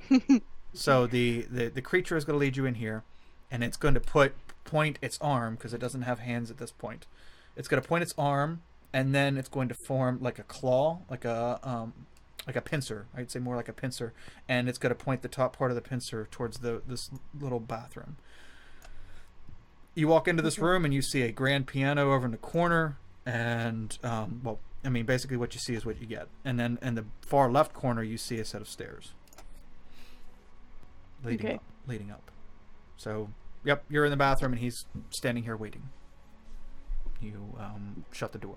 So the creature is going to lead you in here, and it's going to point its arm, because it doesn't have hands at this point. It's going to point its arm, and then it's going to form like a claw, like a like a pincer. I'd say more like a pincer, and it's going to point the top part of the pincer towards this little bathroom. You walk into this room and you see a grand piano over in the corner, and well, I mean, basically what you see is what you get. And then in the far left corner, you see a set of stairs leading up. So, yep, you're in the bathroom and he's standing here waiting. You shut the door.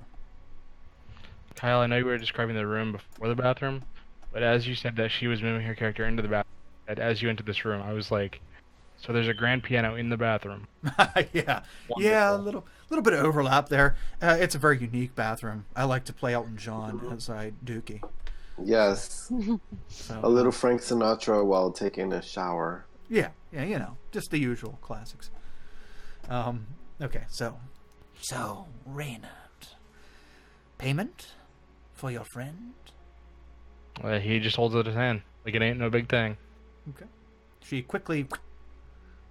Kyle, I know you were describing the room before the bathroom, but as you said that she was moving her character into the bathroom, and as you entered this room, I was like, so there's a grand piano in the bathroom. Yeah. Wonderful. Yeah, a little bit of overlap there. It's a very unique bathroom. I like to play Elton John as I Dookie. Yes. So, A little Frank Sinatra while taking a shower. Yeah, you know, just the usual classics. Okay, so Reynard, payment for your friend? He just holds it in his hand, like it ain't no big thing. okay, she quickly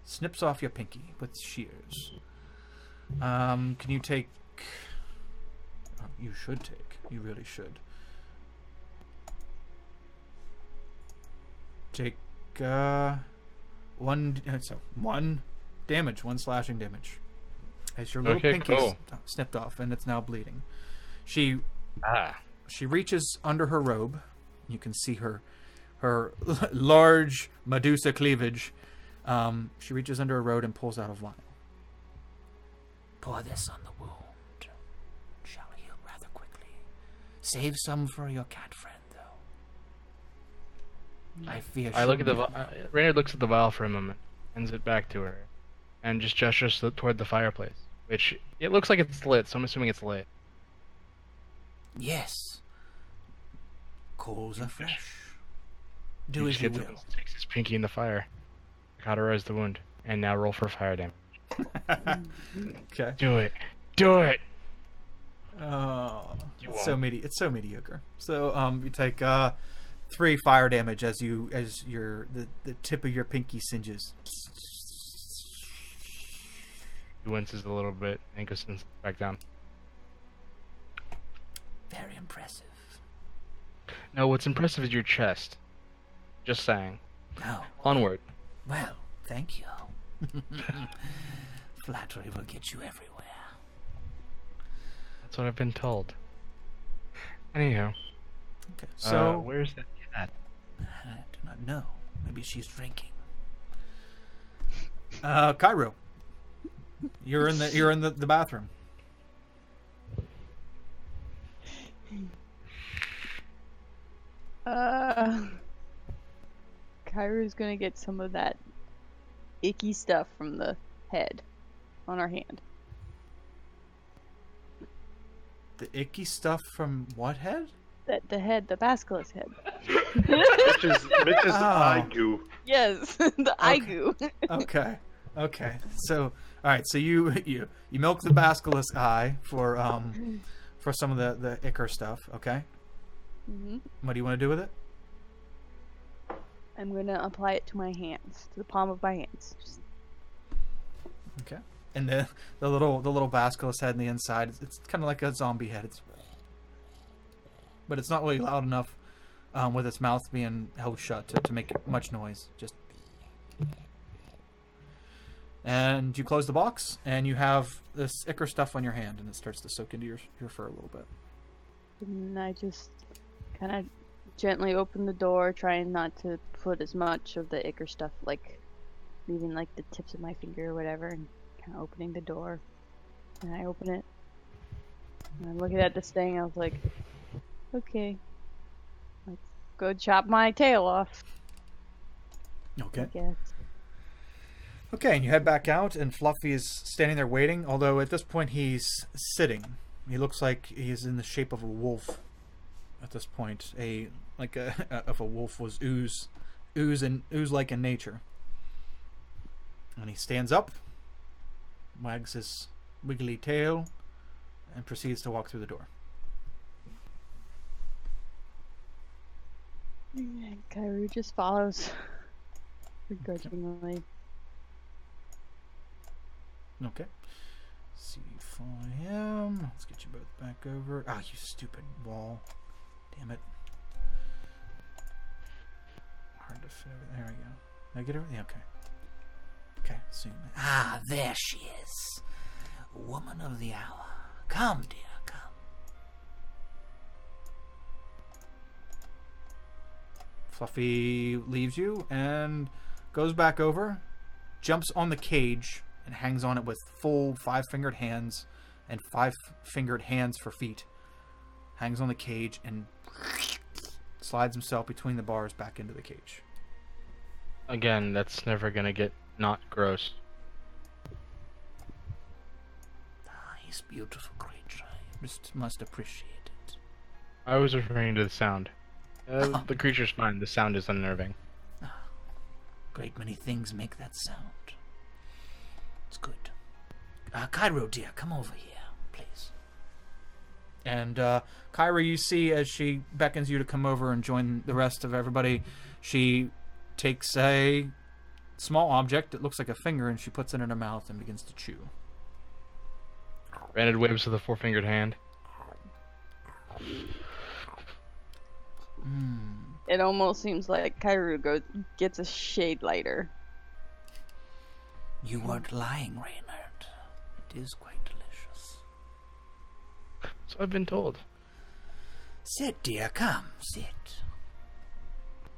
snips off your pinky with shears. Can you take? Oh, you should take. You really should. Take one damage, one slashing damage. As your little pinky is snipped off and it's now bleeding. She reaches under her robe. You can see her large medusa cleavage. She reaches under her robe and pulls out a vial. Pour this on the wound. Shall heal rather quickly. Save some for your cat friend, though. I fear. I look at Raynard looks at the vial for a moment, hands it back to her, and just gestures toward the fireplace, which it looks like it's lit, so I'm assuming it's lit. Yes. Coals are fresh. He Do as just you gets will. up and sticks his pinky in the fire, cauterize the wound, and now roll for fire damage. Okay. Do it. Do it. Oh, You it's so won't. it's so mediocre. So you take 3 fire damage as the tip of your pinky singes. He winces a little bit and goes back down. Very impressive. No, what's impressive is your chest. Just saying. Oh, Onward. well, thank you. Flattery will get you everywhere. That's what I've been told. Anyhow, Okay. So where's that cat? I do not know. Maybe she's drinking. Cairo, you're in the bathroom. Kairu's gonna get some of that icky stuff from the head on her hand. The icky stuff from what head? The basilisk head. Mitch's Oh. eye goo. Yes, the eye goo. Okay. So, all right. So you milk the basilisk eye for some of the ichor stuff. Okay. hmm What do you want to do with it? I'm gonna apply it to my hands, to the palm of my hands. Just- Okay. And the little basilisk head on the inside, it's kind of like a zombie head. But it's not really loud enough with its mouth being held shut to make much noise. Just. And you close the box, and you have this ichor stuff on your hand, and it starts to soak into your fur a little bit. And I just kind of gently open the door, trying not to put as much of the ichor stuff, like leaving like the tips of my finger or whatever, and kind of opening the door. And I open it, and I'm looking at this thing. I was like, okay, let's go chop my tail off. Okay. I guess. Okay, and you head back out, and Fluffy is standing there waiting, although at this point he's sitting. He looks like he's in the shape of a wolf at this point. If a wolf was ooze-like in nature. And he stands up, wags his wiggly tail, and proceeds to walk through the door. And Kairu just follows begrudgingly. Okay. C4M. Let's get you both back over. Ah, you stupid wall. Damn it. There we go. Did I get everything? Okay. Okay, zoom in. Ah, there she is. Woman of the hour. Come, dear, come. Fluffy leaves you and goes back over, jumps on the cage, and hangs on it with full 5-fingered hands and 5-fingered hands for feet. Hangs on the cage and slides himself between the bars back into the cage. Again, that's never gonna get not gross. Ah, he's a beautiful creature. You just must appreciate it. I was referring to the sound. The creature's fine. The sound is unnerving. Great many things make that sound. It's good. Cairo, dear, come over here, please. And Kyra, you see as she beckons you to come over and join the rest of everybody, she takes a small object that looks like a finger and she puts it in her mouth and begins to chew. Branded waves with a 4-fingered hand. It almost seems like Kairu gets a shade lighter. You weren't lying, Reynard. It is quite delicious. So I've been told. Sit, dear, come, sit.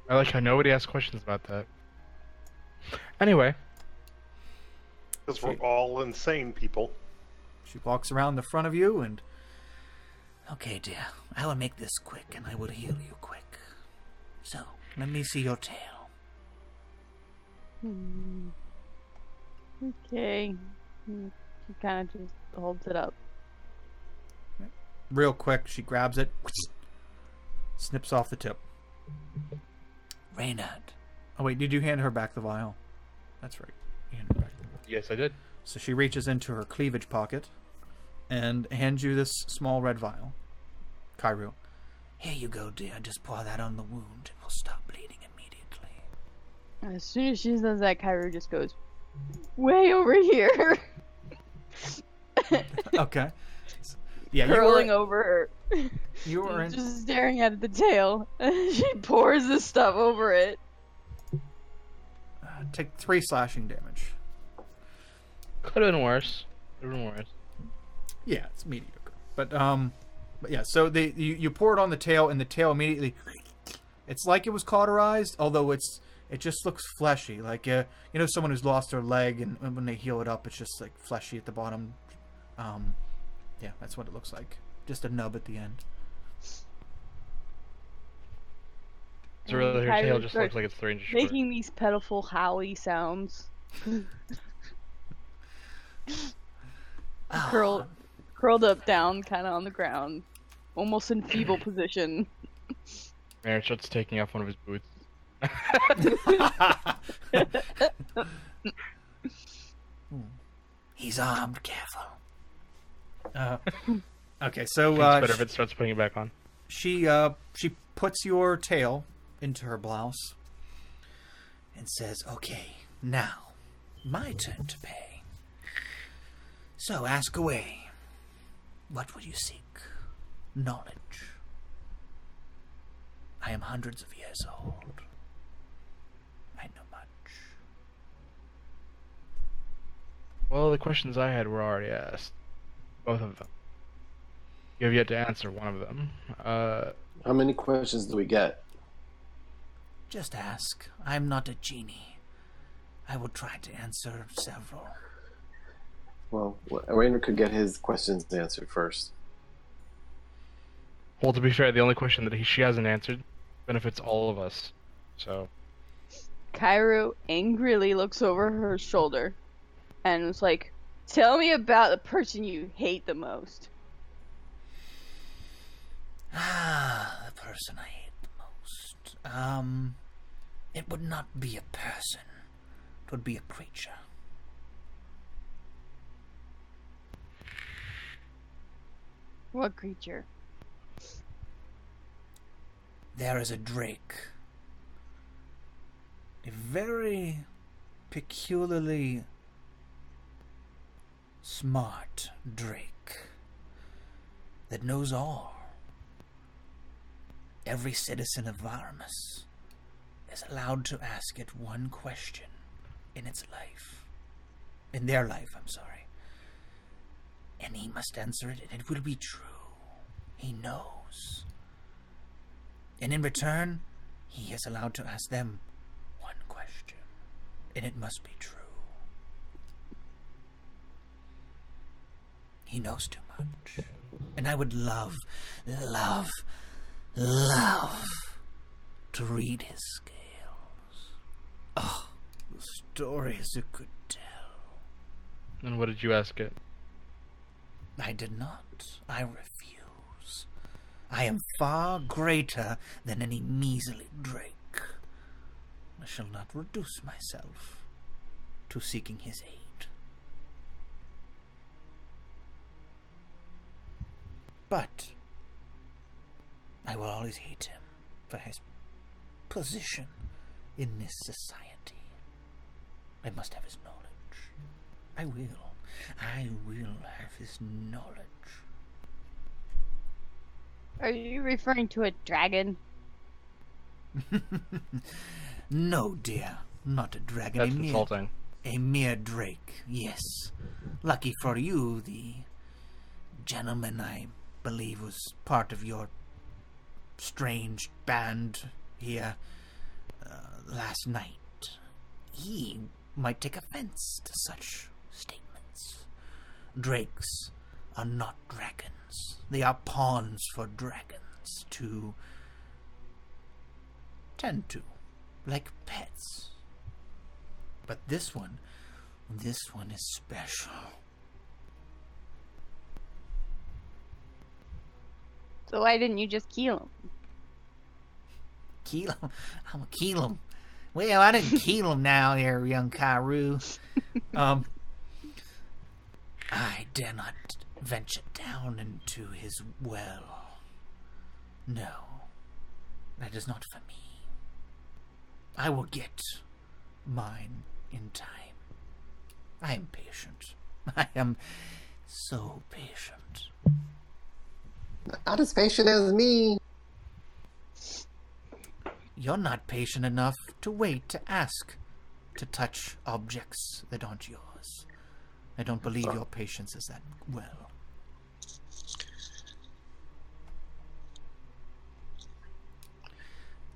I like how nobody asks questions about that. Anyway. Because we're all insane people. She walks around the front of you and... Okay, dear, I will make this quick and I will heal you quick. So, let me see your tail. Okay. She kind of just holds it up. Real quick, she grabs it, snips off the tip. Reynard. Oh wait, did you hand her back the vial? That's right. You handed her back the vial. Yes, I did. So she reaches into her cleavage pocket and hands you this small red vial. Kairu. Here you go, dear. Just pour that on the wound. It will stop bleeding immediately. As soon as she says that, Kairu just goes, way over here. Okay. Yeah, Curling over her. You were in... just staring at the tail. She pours the stuff over it. Take 3 slashing damage. Could have been worse. Yeah, it's mediocre. But yeah, so you pour it on the tail, and the tail immediately, it's like it was cauterized, although it just looks fleshy, like someone who's lost their leg, and when they heal it up, it's just like fleshy at the bottom. Yeah, that's what it looks like. Just a nub at the end. So really, her tail just looks like it's 3 inches short. Making these pitiful howly sounds. Curled up down, kind of on the ground, almost in feeble position. Mayor starts taking off one of his boots. He's armed, careful. Okay, so It's better if it starts putting it back on. She puts your tail into her blouse And says, okay, now, my turn to pay. So ask away. What would you seek? Knowledge. I am hundreds of years old. I know much. Well, the questions I had were already asked. Both of them. You have yet to answer one of them. How many questions do we get? Just ask. I'm not a genie. I will try to answer several. Well, Rainer could get his questions answered first. Well, to be fair, the only question that she hasn't answered benefits all of us. So. Kairu angrily looks over her shoulder and is like, tell me about the person you hate the most. Ah, the person I hate the most. It would not be a person. It would be a creature. What creature? There is a drake. A very peculiarly smart drake that knows all. Every citizen of Varamus, is allowed to ask it one question in its life. In their life, I'm sorry. And he must answer it, and it will be true. He knows. And in return, he is allowed to ask them one question, and it must be true. He knows too much. And I would love to read his scales. Oh, the stories it could tell. And what did you ask it? I did not. I refuse. I am far greater than any measly drake. I shall not reduce myself to seeking his aid. But I will always hate him for his position in this society. I must have his knowledge. I will have his knowledge. Are you referring to a dragon? No, dear. Not a dragon. That's insulting. A mere drake, yes. Lucky for you, the gentleman I believe was part of your strange band here last night. He might take offense to such statements. Drakes are not dragons. They are pawns for dragons to tend to, like pets. But this one is special. So why didn't you just kill him? Kill him? I'm gonna kill him. Well, I didn't kill him now, there, young Kairu. I dare not venture down into his well. No, that is not for me. I will get mine in time. I am patient. I am so patient. Not as patient as me. You're not patient enough to wait to ask to touch objects that aren't yours. I don't believe your patience is that well.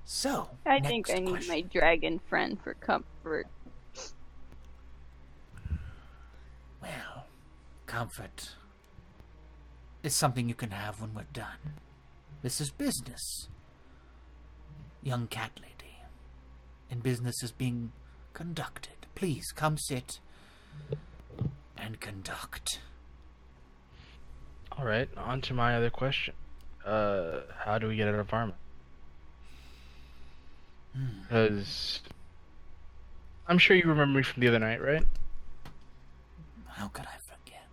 So, I think I need question. my dragon friend for comfort. Well, comfort is something you can have when we're done. This is business, young cat lady, and business is being conducted. Please come sit and conduct. All right, on to my other question. How do we get out of Varma? Because I'm sure you remember me from the other night, right? How could I forget?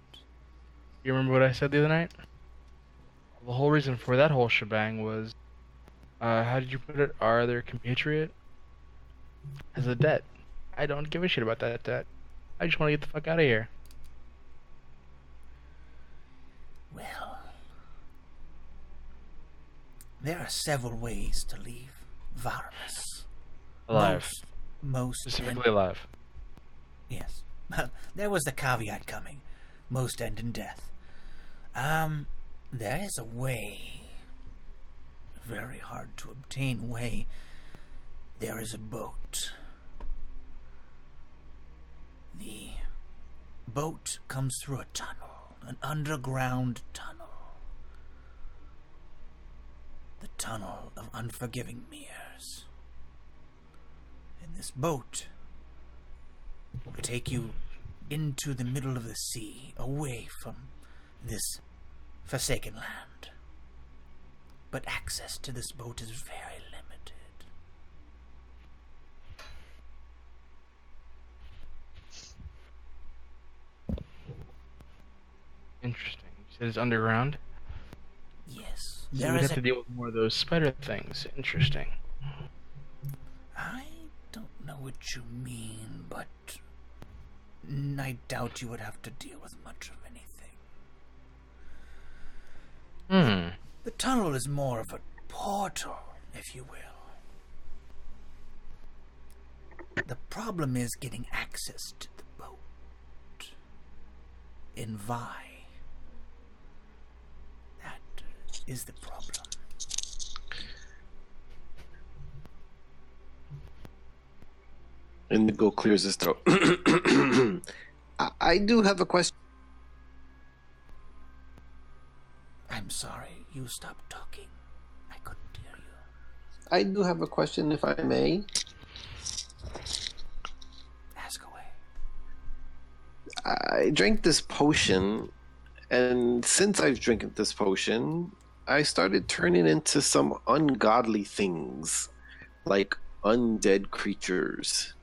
You remember what I said the other night? The whole reason for that whole shebang was, how did you put it? Our other compatriot has a debt. I don't give a shit about that debt. I just want to get the fuck out of here. Well, there are several ways to leave Varmus. Alive. Most Specifically alive. Yes. There was the caveat coming. Most end in death. There is a way. A very hard to obtain way. There is a boat. The boat comes through a tunnel. An underground tunnel. The tunnel of unforgiving mirrors. And this boat will take you into the middle of the sea, away from this forsaken land. But access to this boat is very limited. Interesting. You said it's underground? Yes. So we'd have to deal with more of those spider things. Interesting. I don't know what you mean, but I doubt you would have to deal with much of anything. The tunnel is more of a portal, if you will. problem is getting access to the boat in Vi. That is the problem. Indigo clears his throat. I do have a question. I'm sorry, you stopped talking. I couldn't hear you. I do have a question, if I may. Ask away. I drank this potion, and since I've drinking this potion, I started turning into some ungodly things, like undead creatures.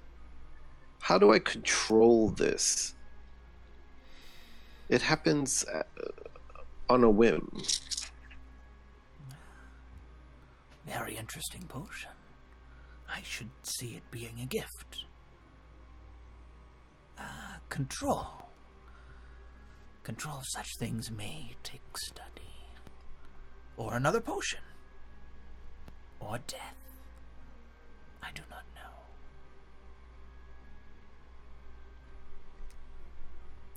How do I control this? It happens on a whim. Very interesting potion. I should see it being a gift. Control. Control of such things may take study. Or another potion. Or death. I do not know.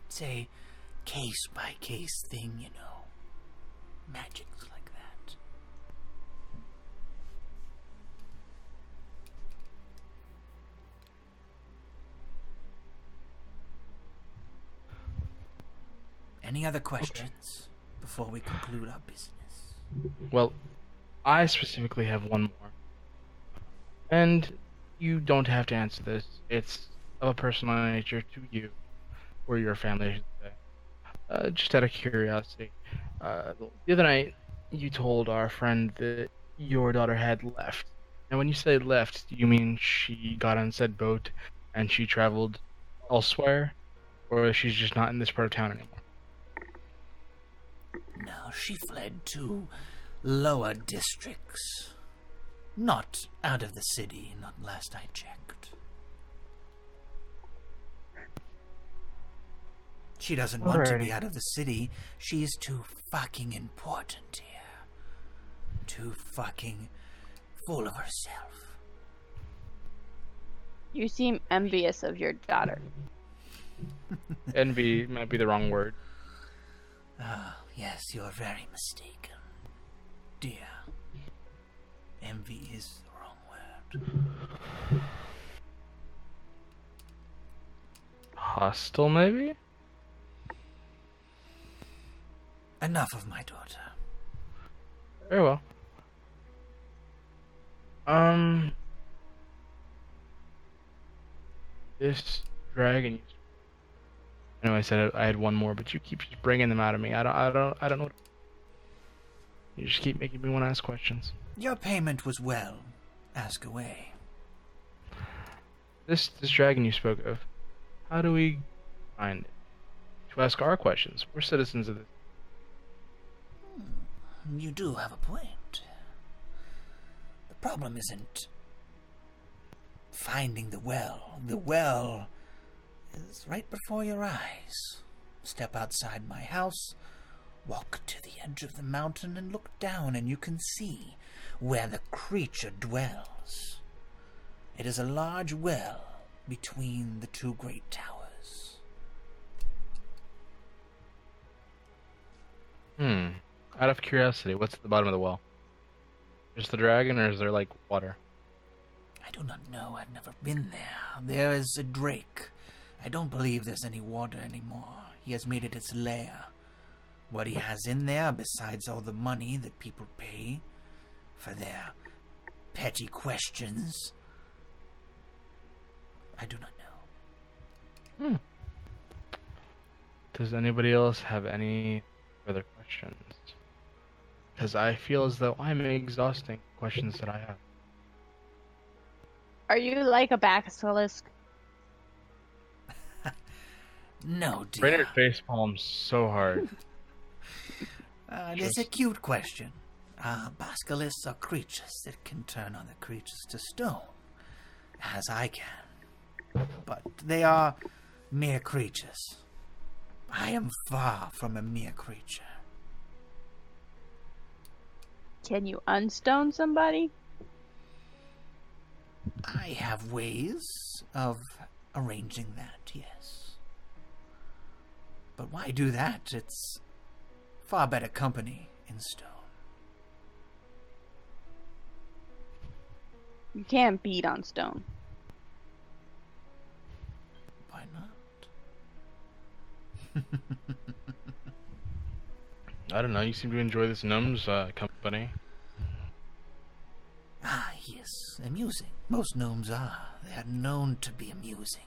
It's a case-by-case thing, you know. Magic's like that. Any other questions before we conclude our business? Well, I specifically have one more. And you don't have to answer this. It's of a personal nature to you, or your family, I should say. Just out of curiosity. The other night, you told our friend that your daughter had left. And when you say left, do you mean she got on said boat and she traveled elsewhere? Or she's just not in this part of town anymore? No, she fled to lower districts. Not out of the city, not last I checked. She doesn't want to be out of the city. She's too fucking important here. Too fucking full of herself. You seem envious of your daughter. Envy might be the wrong word. Ah, yes, you're very mistaken. Dear. Envy is the wrong word. Hostile, maybe? Enough of my daughter. Very well. This dragon. I know I said I had one more, but you keep just bringing them out of me. I don't know. You just keep making me want to ask questions. Your payment was well. Ask away. This dragon you spoke of. How do we find it? To ask our questions. We're citizens of this. You do have a point. The problem isn't finding the well. The well is right before your eyes. Step outside my house, walk to the edge of the mountain and look down, and you can see where the creature dwells. It is a large well between the two great towers. Out of curiosity, what's at the bottom of the well? Just the dragon, or is there, like, water? I do not know. I've never been there. There is a drake. I don't believe there's any water anymore. He has made it his lair. What he has in there, besides all the money that people pay for their petty questions, I do not know. Does anybody else have any further questions? Because I feel as though I'm exhausting questions that I have. Are you like a basilisk? No, dear. Brainerd face palms so hard. It is a cute question. Basilisks are creatures that can turn other creatures to stone, as I can. But they are mere creatures. I am far from a mere creature. Can you unstone somebody? I I have ways of arranging that, yes. But why do that? It's far better company in stone. You can't beat on stone. Why not? I don't know. You seem to enjoy this gnome's company. Ah, yes, amusing. Most gnomes are. They are known to be amusing.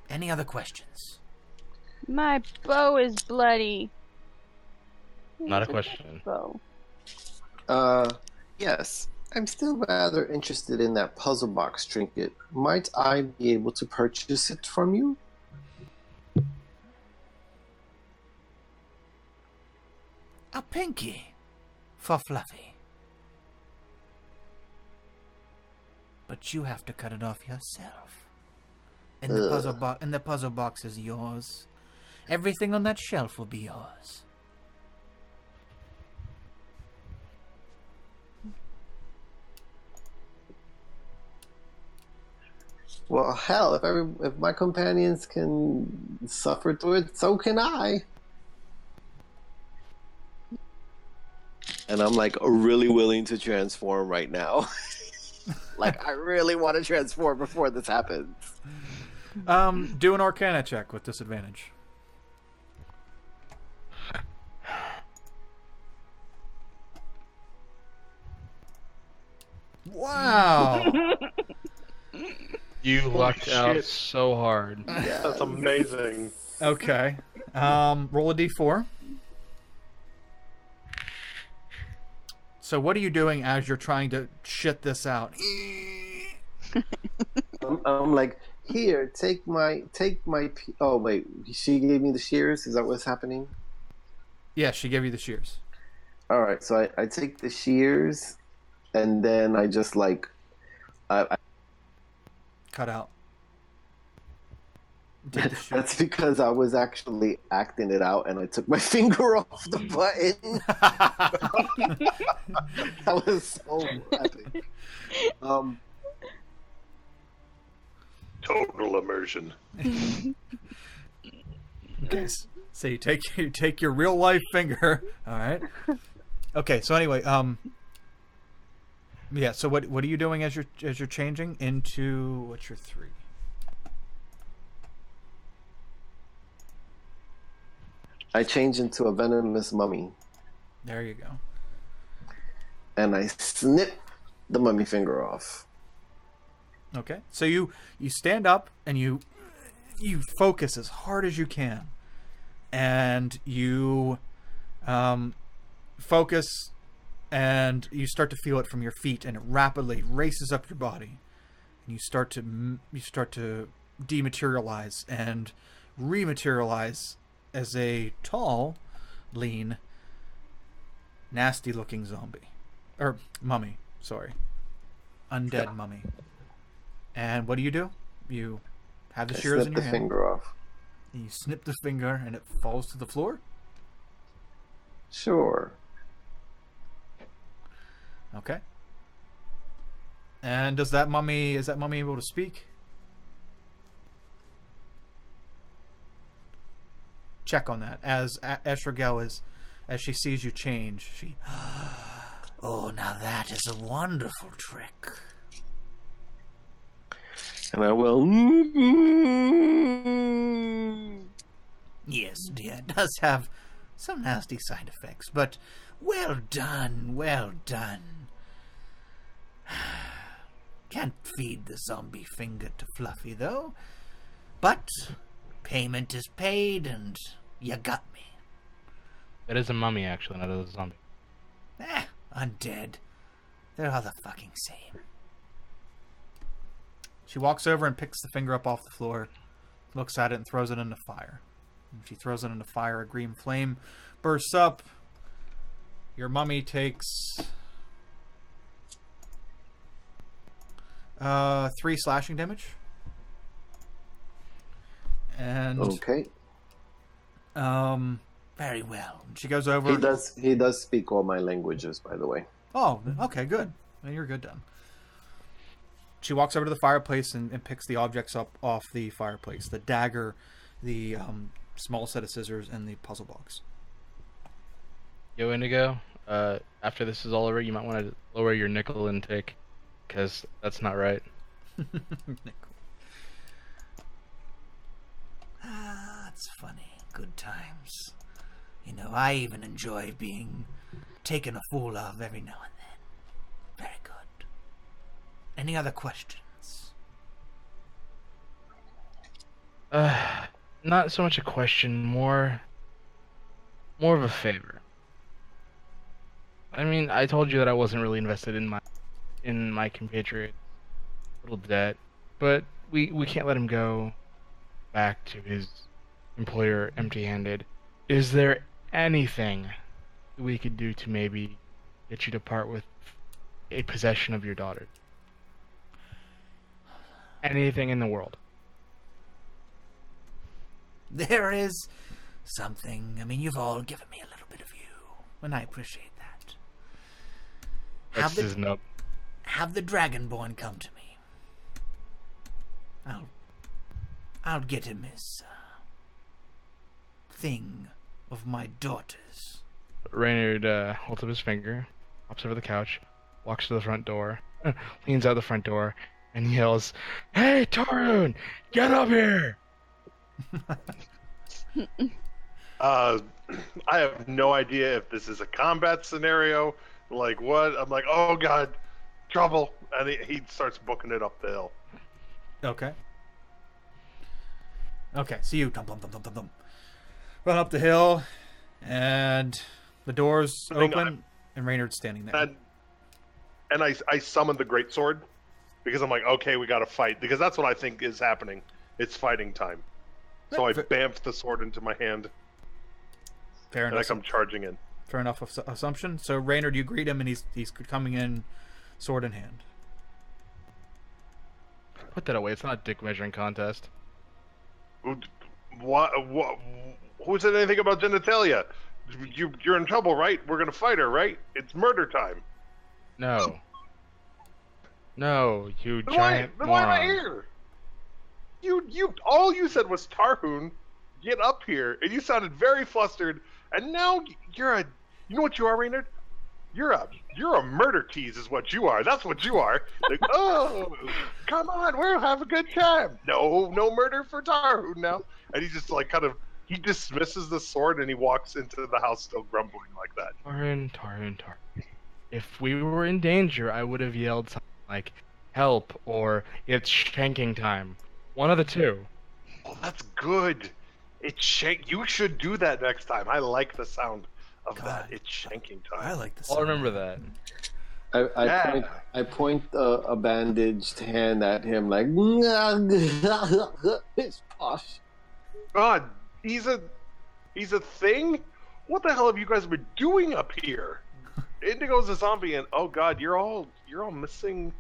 Any other questions? My bow is bloody. Not a Where's question. Bow. Yes. I'm still rather interested in that puzzle box trinket. Might I be able to purchase it from you? A pinky for Fluffy. But you have to cut it off yourself. And the puzzle box is yours. Everything on that shelf will be yours. Well, hell, if my companions can suffer through it, so can I. And I'm like really willing to transform right now. Like I really want to transform before this happens. Do an Arcana check with disadvantage. Wow. You lucked out shit. so hard. That's amazing. Okay. Roll a d4. So what are you doing as you're trying to shit this out? I'm like, here, take my. Oh wait, she gave me the shears. Is that what's happening? Yeah, she gave you the shears. All right, so I take the shears, and then I just like, I Cut out. Take the shears. that's because I was actually acting it out, and I took my finger off the button. That was so epic. Total immersion. Okay, so you take your real life finger. All right. Okay. So anyway, yeah. So what are you doing as you're changing into what's your 3? I change into a venomous mummy, There you go. and I snip the mummy finger off. Okay. So you stand up and you focus as hard as you can, and you focus, and you start to feel it from your feet, and it rapidly races up your body, and you start to dematerialize and rematerialize as a tall, lean, nasty-looking zombie or mummy. Sorry, undead mummy. And what do? You have the I shears snip in the your hand. finger off. And you snip the finger, and it falls to the floor. Sure. Okay. And is that mummy able to speak? Check on that. As Esragel as she sees you change, she. Oh, now that is a wonderful trick. And I will. Yes, dear, it does have some nasty side effects, but well done, well done. Can't feed the zombie finger to Fluffy, though. But payment is paid, and you got me. It is a mummy, actually, not a zombie. Undead. They're all the fucking same. She walks over and picks the finger up off the floor, looks at it, and throws it into fire. When she throws it into fire, a green flame bursts up. Your mummy takes 3 slashing damage. And Okay. Very well. she goes over. He does speak all my languages, by the way. Oh, okay, good. You're good then. She walks over to the fireplace and picks the objects up off the fireplace. The dagger, the small set of scissors, and the puzzle box. Yo, Indigo, after this is all over, you might want to lower your nickel intake, because that's not right. That's funny. Good times. You know, I even enjoy being taken a fool of every now and then. Very good. Any other questions? Not so much a question, more of a favor. I mean, I told you that I wasn't really invested in my compatriot's little debt, but we can't let him go back to his employer empty-handed. Is there anything we could do to maybe get you to part with a possession of your daughter? Anything in the world? There is something. I mean, you've all given me a little bit of you, and I appreciate that. Have the Dragonborn come to me. I'll get him his thing of my daughter's. Reynard holds up his finger, hops over the couch, walks to the front door, leans out the front door, and yells, "Hey, Tarun, get up here!" I have no idea if this is a combat scenario. Like what? I'm like, oh god, trouble, and he starts booking it up the hill. Okay. Okay, so you run up the hill, and the doors open, and Reynard's standing there. And I summon the greatsword because I'm like, okay, we got to fight, because that's what I think is happening. It's fighting time. So I bamf the sword into my hand. Fair enough. And I come charging in. Fair enough assumption. So Reynard, you greet him, and he's coming in, sword in hand. Put that away. It's not a dick measuring contest. What? Who said anything about genitalia? You're in trouble, right? We're gonna fight her, right? It's murder time. No. No, you Then giant why am I moron. here? All you said was Tarhoon, get up here, and you sounded very flustered. And now you know what you are, Reynard? You're a murder tease, is what you are. That's what you are. Like, oh, come on, we'll have a good time. No murder for Tarhoon now. And he just like he dismisses the sword and he walks into the house still grumbling like that. Tarun. If we were in danger, I would have yelled something like, "Help!" or "It's shanking time." One of the two. Oh, that's good. You should do that next time. I like the sound of that. It's shanking time. I like this. I'll remember that. I point a bandaged hand at him like, it's posh. God, he's a thing? What the hell have you guys been doing up here? Indigo's a zombie, and oh god, you're all missing.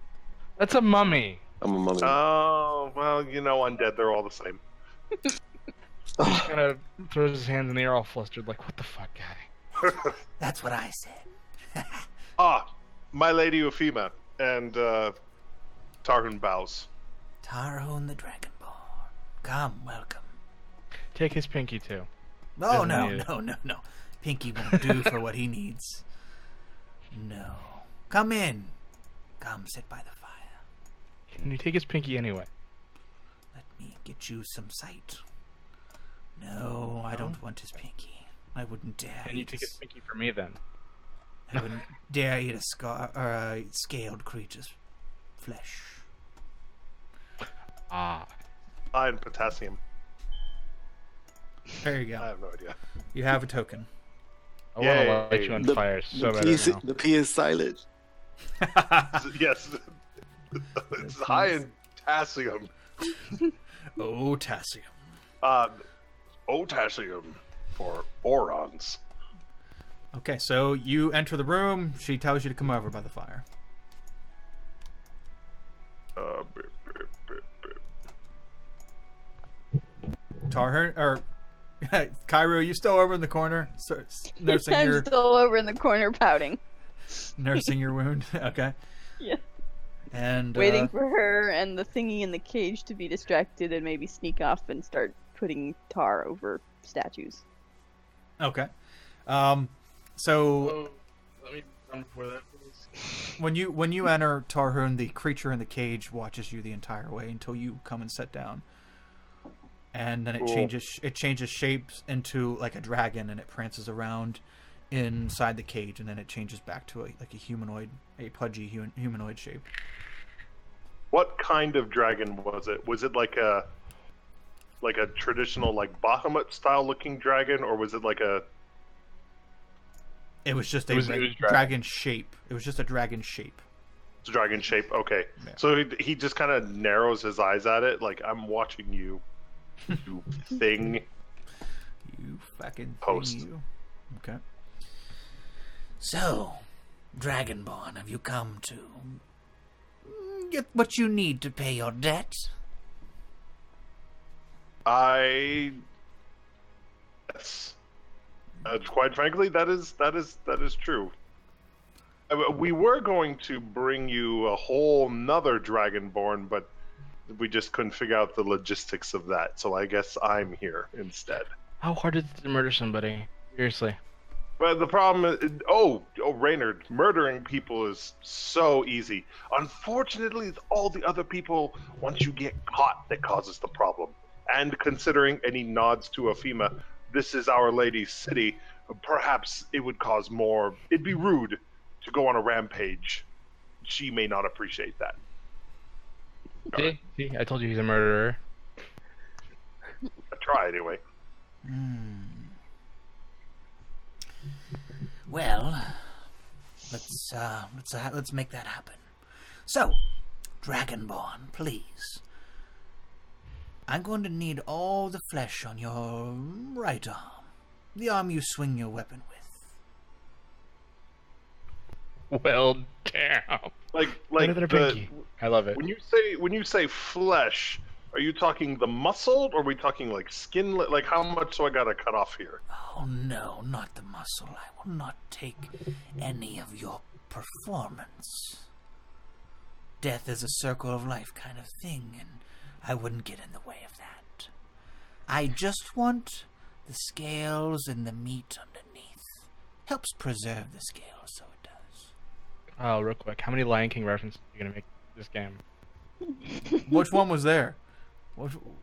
That's a mummy. I'm a mummy. Oh well, undead, they're all the same. He kind of throws his hands in the air, all flustered, like, "What the fuck, guy?" That's what I said. My lady Ufeema, and Tarhun bows. Tarhun the Dragonborn. Come, welcome. Take his pinky too. No. Doesn't need No. Pinky won't do for what he needs. No. Come in. Come sit by the fire. Can you take his pinky anyway? Let me get you some sight. No, I don't want his pinky. I wouldn't dare. Can you take his pinky for me then? I wouldn't dare eat a scaled creature's flesh. And potassium. There you go. I have no idea. You have a token. I want to light you on fire so bad right now. The P is silent. Yes. It's high in potassium. Potassium. Potassium for orons. Okay, so you enter the room. She tells you to come over by the fire. Cairo, you still over in the corner, nursing I'm your still over in the corner pouting. nursing your wound. Okay. And Waiting for her and the thingy in the cage to be distracted and maybe sneak off and start putting tar over statues. Okay. So Oh, let me run before that, please. when you enter Tarhun, the creature in the cage watches you the entire way until you come and sit down. And then it changes shapes into like a dragon, and it prances around inside the cage, and then it changes back to a pudgy humanoid shape. What kind of dragon was it? Was it like a traditional like Bahamut style looking dragon, or was it like a? It was just dragon shape. It was just a dragon shape. It's a dragon shape. Okay, Yeah. so he just kind of narrows his eyes at it, like I'm watching you, you thing. You fucking Post. thing, you. Okay. So, Dragonborn, have you come to get what you need to pay your debt? Yes. Quite frankly, that is true. We were going to bring you a whole nother Dragonborn, but we just couldn't figure out the logistics of that. So I guess I'm here instead. How hard is it to murder somebody? Seriously. But the problem is, Reynard, murdering people is so easy. Unfortunately, it's all the other people, once you get caught, that causes the problem. And considering any nods to Ufeema, this is Our Lady's city, perhaps it would cause more. It'd be rude to go on a rampage. She may not appreciate that. See, I told you he's a murderer. I try anyway. Well, let's make that happen. So, Dragonborn, please. I'm going to need all the flesh on your right arm, the arm you swing your weapon with. Well, damn. Like Another pinky. I love it. when you say flesh, are you talking the muscle, or are we talking like skin? Like how much do I gotta cut off here? Oh no, not the muscle. I will not take any of your performance. Death is a circle of life kind of thing, and I wouldn't get in the way of that. I just want the scales and the meat underneath. Helps preserve the scales, so it does. Oh, real quick. How many Lion King references are you going to make this game? Which one was there?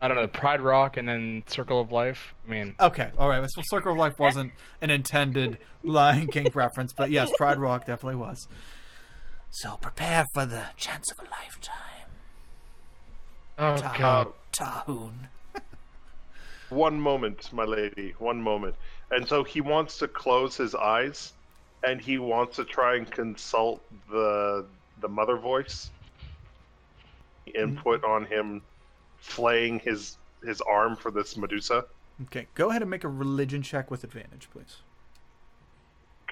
I don't know. Pride Rock and then Circle of Life. I mean... Okay, alright. So Circle of Life wasn't an intended Lion King reference, but yes, Pride Rock definitely was. So prepare for the chance of a lifetime. Oh, God. Tarhun. One moment, my lady. One moment. And so he wants to close his eyes, and he wants to try and consult the mother voice. Input on him flaying his arm for this Medusa. Okay, go ahead and make a religion check with advantage, please.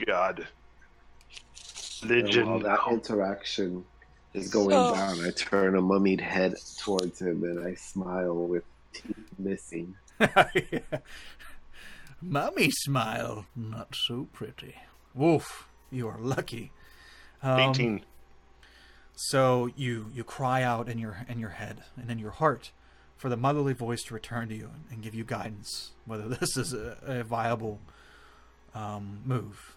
God. And Religion. while that interaction is going down, I turn a mummied head towards him and I smile with teeth missing. Yeah. Mummy smile, not so pretty. Woof, you are lucky. 18. So you cry out in your head and in your heart for the motherly voice to return to you and give you guidance, whether this is a viable move.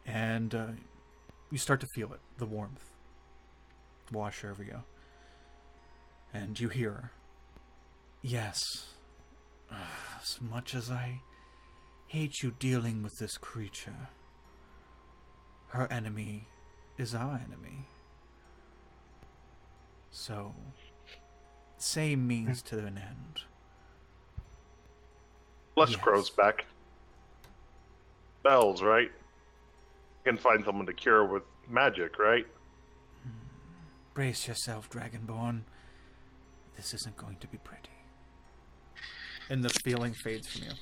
And you start to feel it, the warmth, wash over you. And you hear, yes, as much as I hate you dealing with this creature, her enemy is our enemy. So, same means to an end. Flesh Yes. grows back. Bells, right? You can find someone to cure with magic, right? Brace yourself, Dragonborn. This isn't going to be pretty. And the feeling fades from you.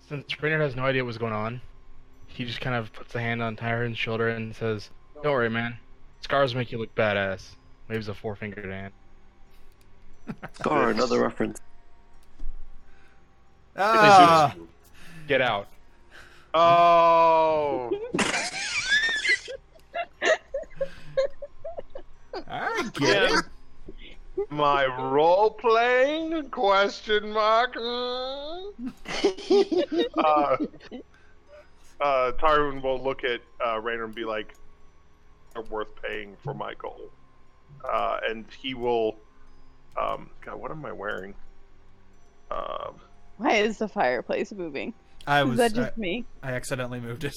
Since Raynard has no idea what's going on, he just kind of puts a hand on Tyron's shoulder and says, "Don't worry, man. Scars make you look badass." Waves a four-fingered hand. Scar, another reference. Ah! Get out. Oh! get it. My role playing question mark. Tyrone will look at Raynor and be like, "They're worth paying for my goal," and he will. God, what am I wearing? Why is the fireplace moving? Is that just me? I accidentally moved it.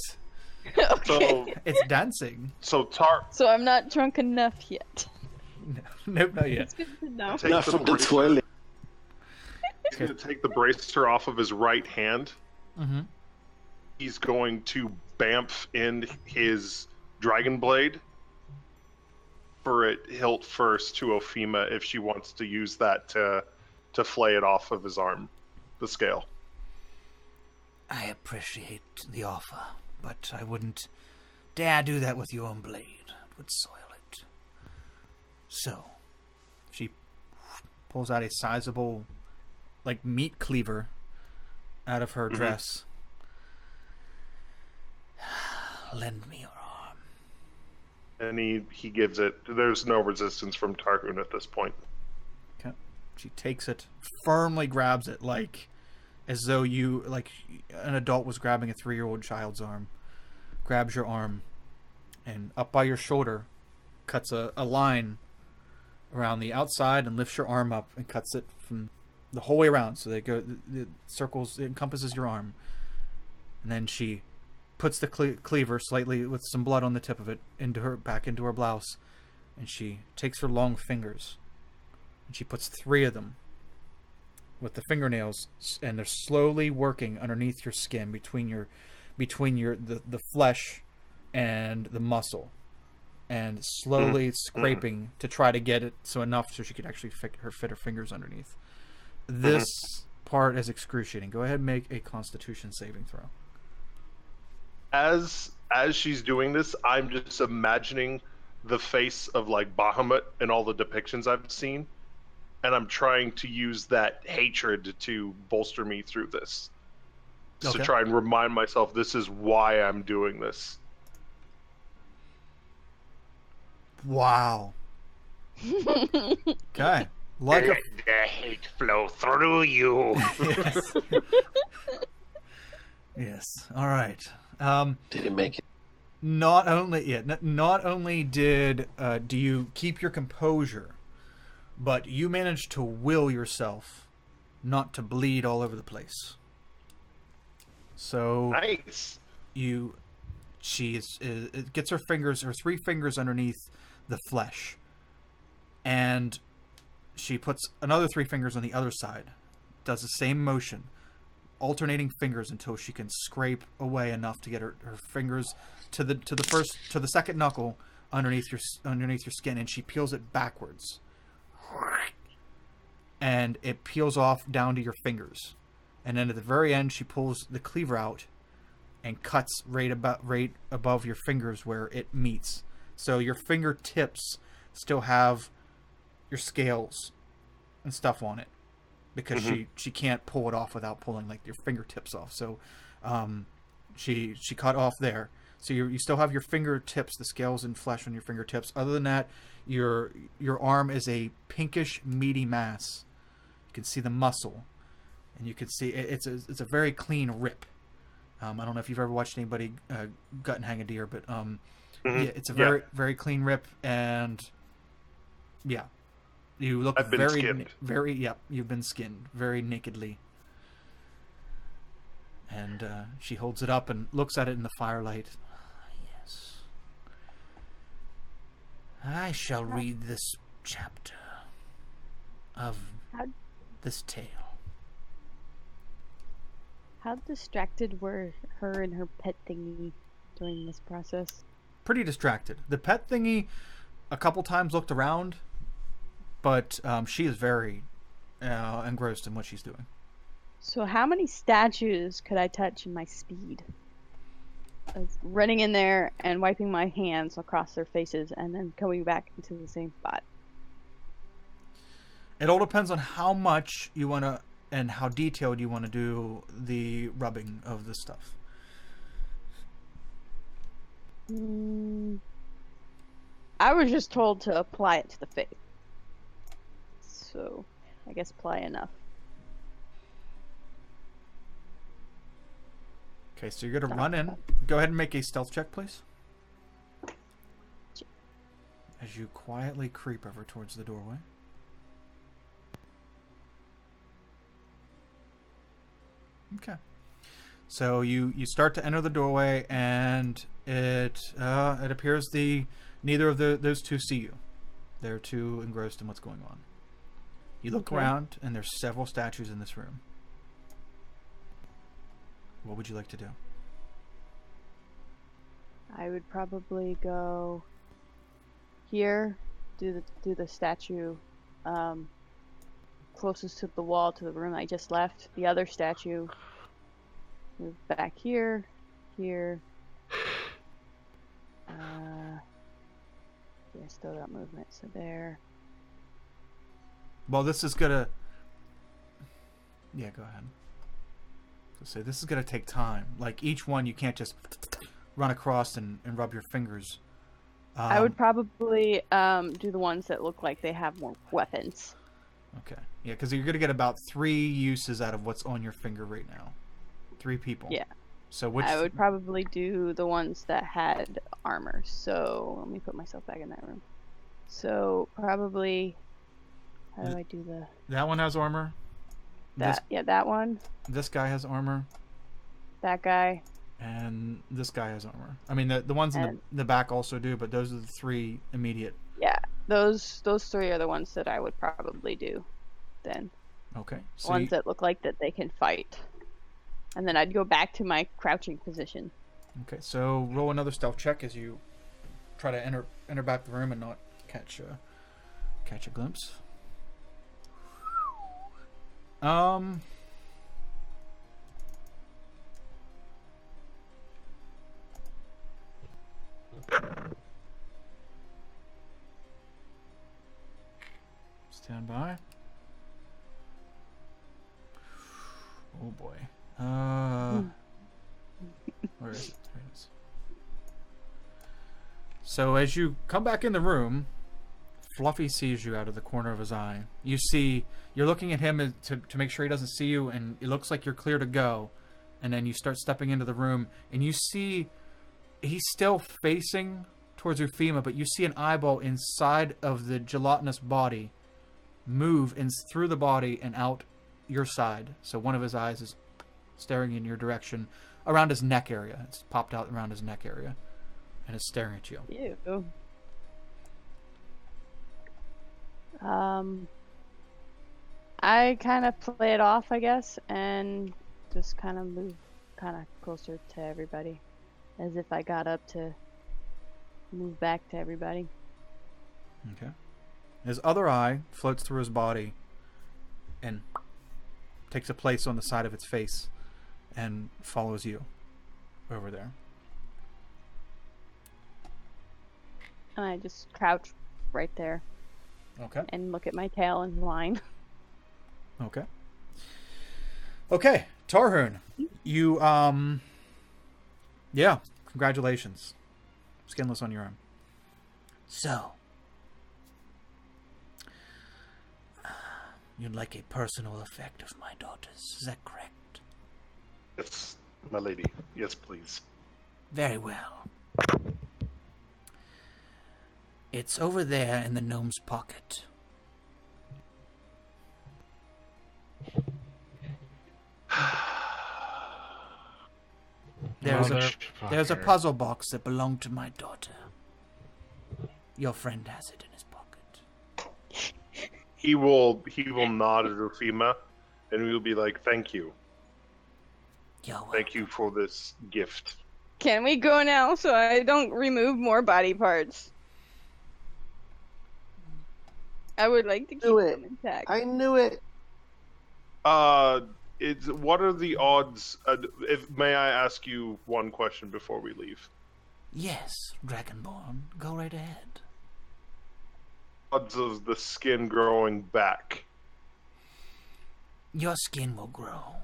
Okay. So It's dancing. So So I'm not drunk enough yet. No, nope, not yet. It's good to know. Take Not the from the bracer. toilet. He's going to take the bracer off of his right hand. Mm-hmm. He's going to bamf in his dragon blade for it hilt first to Ufeema if she wants to use that to flay it off of his arm, the scale. I appreciate the offer, but I wouldn't dare do that with your own blade. It would soil it. So, She pulls out a sizable, like, meat cleaver out of her dress. lend me your arm. And he gives it. There's no resistance from Tarhun at this point. Okay. She takes it, firmly grabs it, like as though you, like an adult was grabbing a 3-year-old child's arm. Grabs your arm, and up by your shoulder, cuts a line around the outside and lifts your arm up and cuts it from the whole way around. So it circles, it encompasses your arm. And then she puts the cleaver slightly with some blood on the tip of it back into her blouse, and she takes her long fingers and she puts 3 of them with the fingernails, and they're slowly working underneath your skin between the flesh and the muscle, and slowly scraping to try to get it enough so she could actually fit her fingers underneath. This part is excruciating. Go ahead and make a Constitution saving throw. As she's doing this, I'm just imagining the face of like Bahamut in all the depictions I've seen, and I'm trying to use that hatred to bolster me through this. Okay. To try and remind myself this is why I'm doing this. Wow. Okay. Like a... Let the hate flow through you. Yes. Yes. All right. Did it make it? Not only did do you keep your composure, but you managed to will yourself not to bleed all over the place. So Nice. She gets her 3 fingers underneath the flesh, and she puts another 3 fingers on the other side, does the same motion, alternating fingers until she can scrape away enough to get her fingers to the second knuckle underneath your skin, and she peels it backwards, and it peels off down to your fingers. And then at the very end, she pulls the cleaver out and cuts right above your fingers where it meets. So your fingertips still have your scales and stuff on it, because she can't pull it off without pulling like your fingertips off. So she cut off there. So you still have your fingertips, the scales and flesh on your fingertips. Other than that, your arm is a pinkish meaty mass. You can see the muscle. And you can see it's a very clean rip. I don't know if you've ever watched anybody gut and hang a deer, but yeah, it's a very clean rip, and yeah, you look I've been skinned. You've been skinned very nakedly. And she holds it up and looks at it in the firelight. Yes. I shall read this chapter of this tale. How distracted were her and her pet thingy during this process? Pretty distracted. The pet thingy a couple times looked around, but she is very engrossed in what she's doing. So how many statues could I touch in my speed? I was running in there and wiping my hands across their faces and then coming back into the same spot. It all depends on how much you want to and how detailed you want to do the rubbing of this stuff. I was just told to apply it to the face. So, I guess apply enough. Okay, so you're gonna run in. Go ahead and make a stealth check, please. As you quietly creep over towards the doorway. Okay. So you start to enter the doorway, and it appears neither of those two see you. They're too engrossed in what's going on. You look around, and there's several statues in this room. What would you like to do? I would probably go here, do the statue closest to the wall to the room I just left. The other statue, move back here. Yeah, still got movement, so there. Well, this is gonna... Yeah, go ahead. So this is gonna take time. Like, each one you can't just run across and rub your fingers. I would probably do the ones that look like they have more weapons. Okay. Yeah, because you're gonna get about 3 uses out of what's on your finger right now. 3 people. Yeah. So which... I would probably do the ones that had armor. So let me put myself back in that room. So probably, how do I do the... That one has armor. That one. This guy has armor. That guy. And this guy has armor. I mean, the ones in the back also do, but those are the 3 immediate. Yeah, those 3 are the ones that I would probably do then. Okay. So ones that look like that they can fight. And then I'd go back to my crouching position. Okay, so roll another stealth check as you try to enter back the room and not catch a glimpse. Stand by. Oh boy. Where is it? There it is. So as you come back in the room, Fluffy sees you out of the corner of his eye. You're looking at him to make sure he doesn't see you, and it looks like you're clear to go. And then you start stepping into the room, and you see he's still facing towards Ufeema, but you see an eyeball inside of the gelatinous body move through the body and out your side. So one of his eyes is staring in your direction around his neck area. It's popped out around his neck area and is staring at you. Ew. I kind of play it off, I guess, and just kind of move kind of closer to everybody, as if I got up to move back to everybody. Okay. His other eye floats through his body and takes a place on the side of its face and follows you over there. And I just crouch right there. Okay. And look at my tail and whine. Okay. Okay, Tarhoon, you yeah, congratulations. Skinless on your arm. So, you'd like a personal effect of my daughter's, is that correct? Yes, my lady. Yes, please. Very well. It's over there in the gnome's pocket. There's a puzzle box that belonged to my daughter. Your friend has it in his pocket. He will nod at Ufeema, and we will be like, "Thank you. Thank you for this gift." Can we go now so I don't remove more body parts? I would like to keep them intact. I knew it. What are the odds? May I ask you one question before we leave? Yes, Dragonborn, go right ahead. Odds of the skin growing back. Your skin will grow.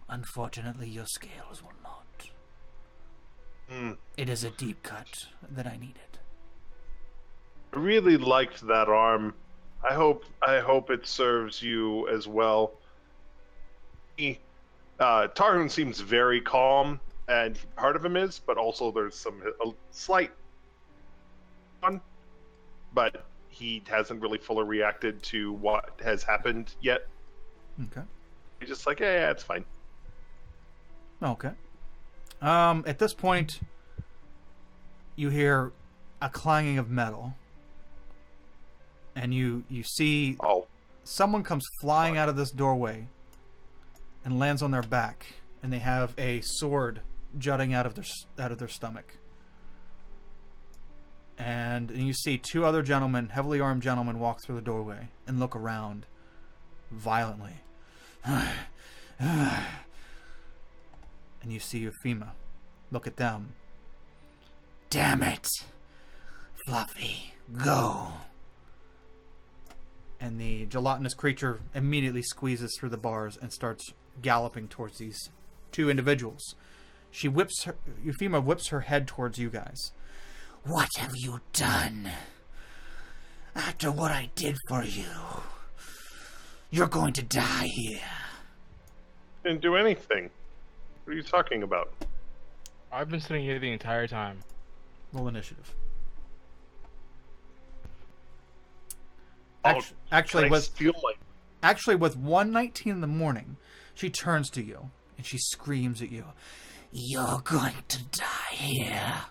Unfortunately, your scales will not. It is a deep cut that I needed. really liked that arm. I hope it serves you as well. Tarhun seems very calm, and part of him is, but also there's a slight one. But he hasn't really fully reacted to what has happened yet. Okay. He's just like, yeah, it's fine. Okay. At this point, you hear a clanging of metal, and you see someone comes flying out of this doorway and lands on their back, and they have a sword jutting out of their stomach. And you see two other gentlemen, heavily armed gentlemen, walk through the doorway and look around violently. And you see Ufeema. Look at them. Damn it! Fluffy, go! And the gelatinous creature immediately squeezes through the bars and starts galloping towards these two individuals. Ufeema whips her head towards you guys. What have you done? After what I did for you, you're going to die here. Didn't do anything. What are you talking about? I've been sitting here the entire time. Roll initiative. Oh, Actually, with 1:19 in the morning, she turns to you and she screams at you. You're going to die here.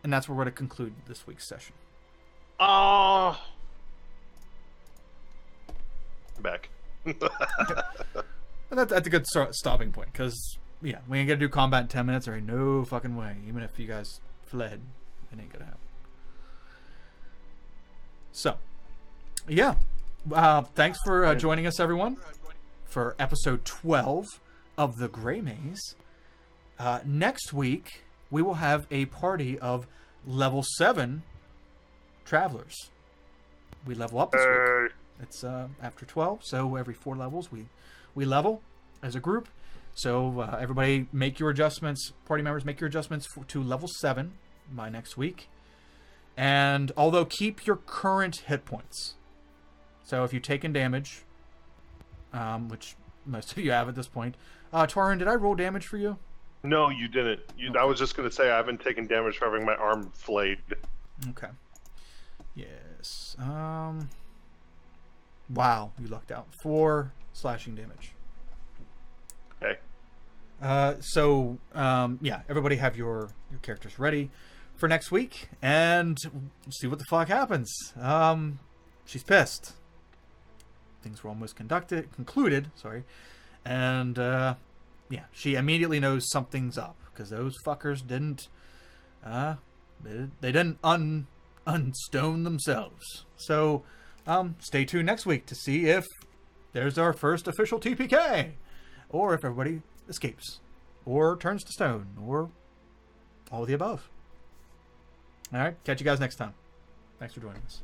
And that's where we're going to conclude this week's session. Back. And that's a good stopping point, because, yeah, we ain't going to do combat in 10 minutes. There ain't no fucking way. Even if you guys fled, it ain't going to happen. So, yeah. Thanks for joining us, everyone, for episode 12 of The Grey Maze. Next week, we will have a party of level 7 travelers. We level up this week. It's after 12, so every 4 levels we level as a group. So everybody make your adjustments. Party members, make your adjustments to level 7 by next week. And although keep your current hit points. So if you've taken damage, which most of you have at this point. Taryn, did I roll damage for you? No, you didn't. Okay. I was just going to say I haven't taken damage for having my arm flayed. Okay. Yes. Wow, you lucked out. 4 slashing damage. Okay. Yeah, everybody have your characters ready for next week, and see what the fuck happens. She's pissed. Things were almost concluded, and yeah, she immediately knows something's up, because those fuckers didn't they didn't unstone themselves. So stay tuned next week to see if there's our first official TPK, or if everybody escapes or turns to stone, or all of the above. All right, catch you guys next time. Thanks for joining us.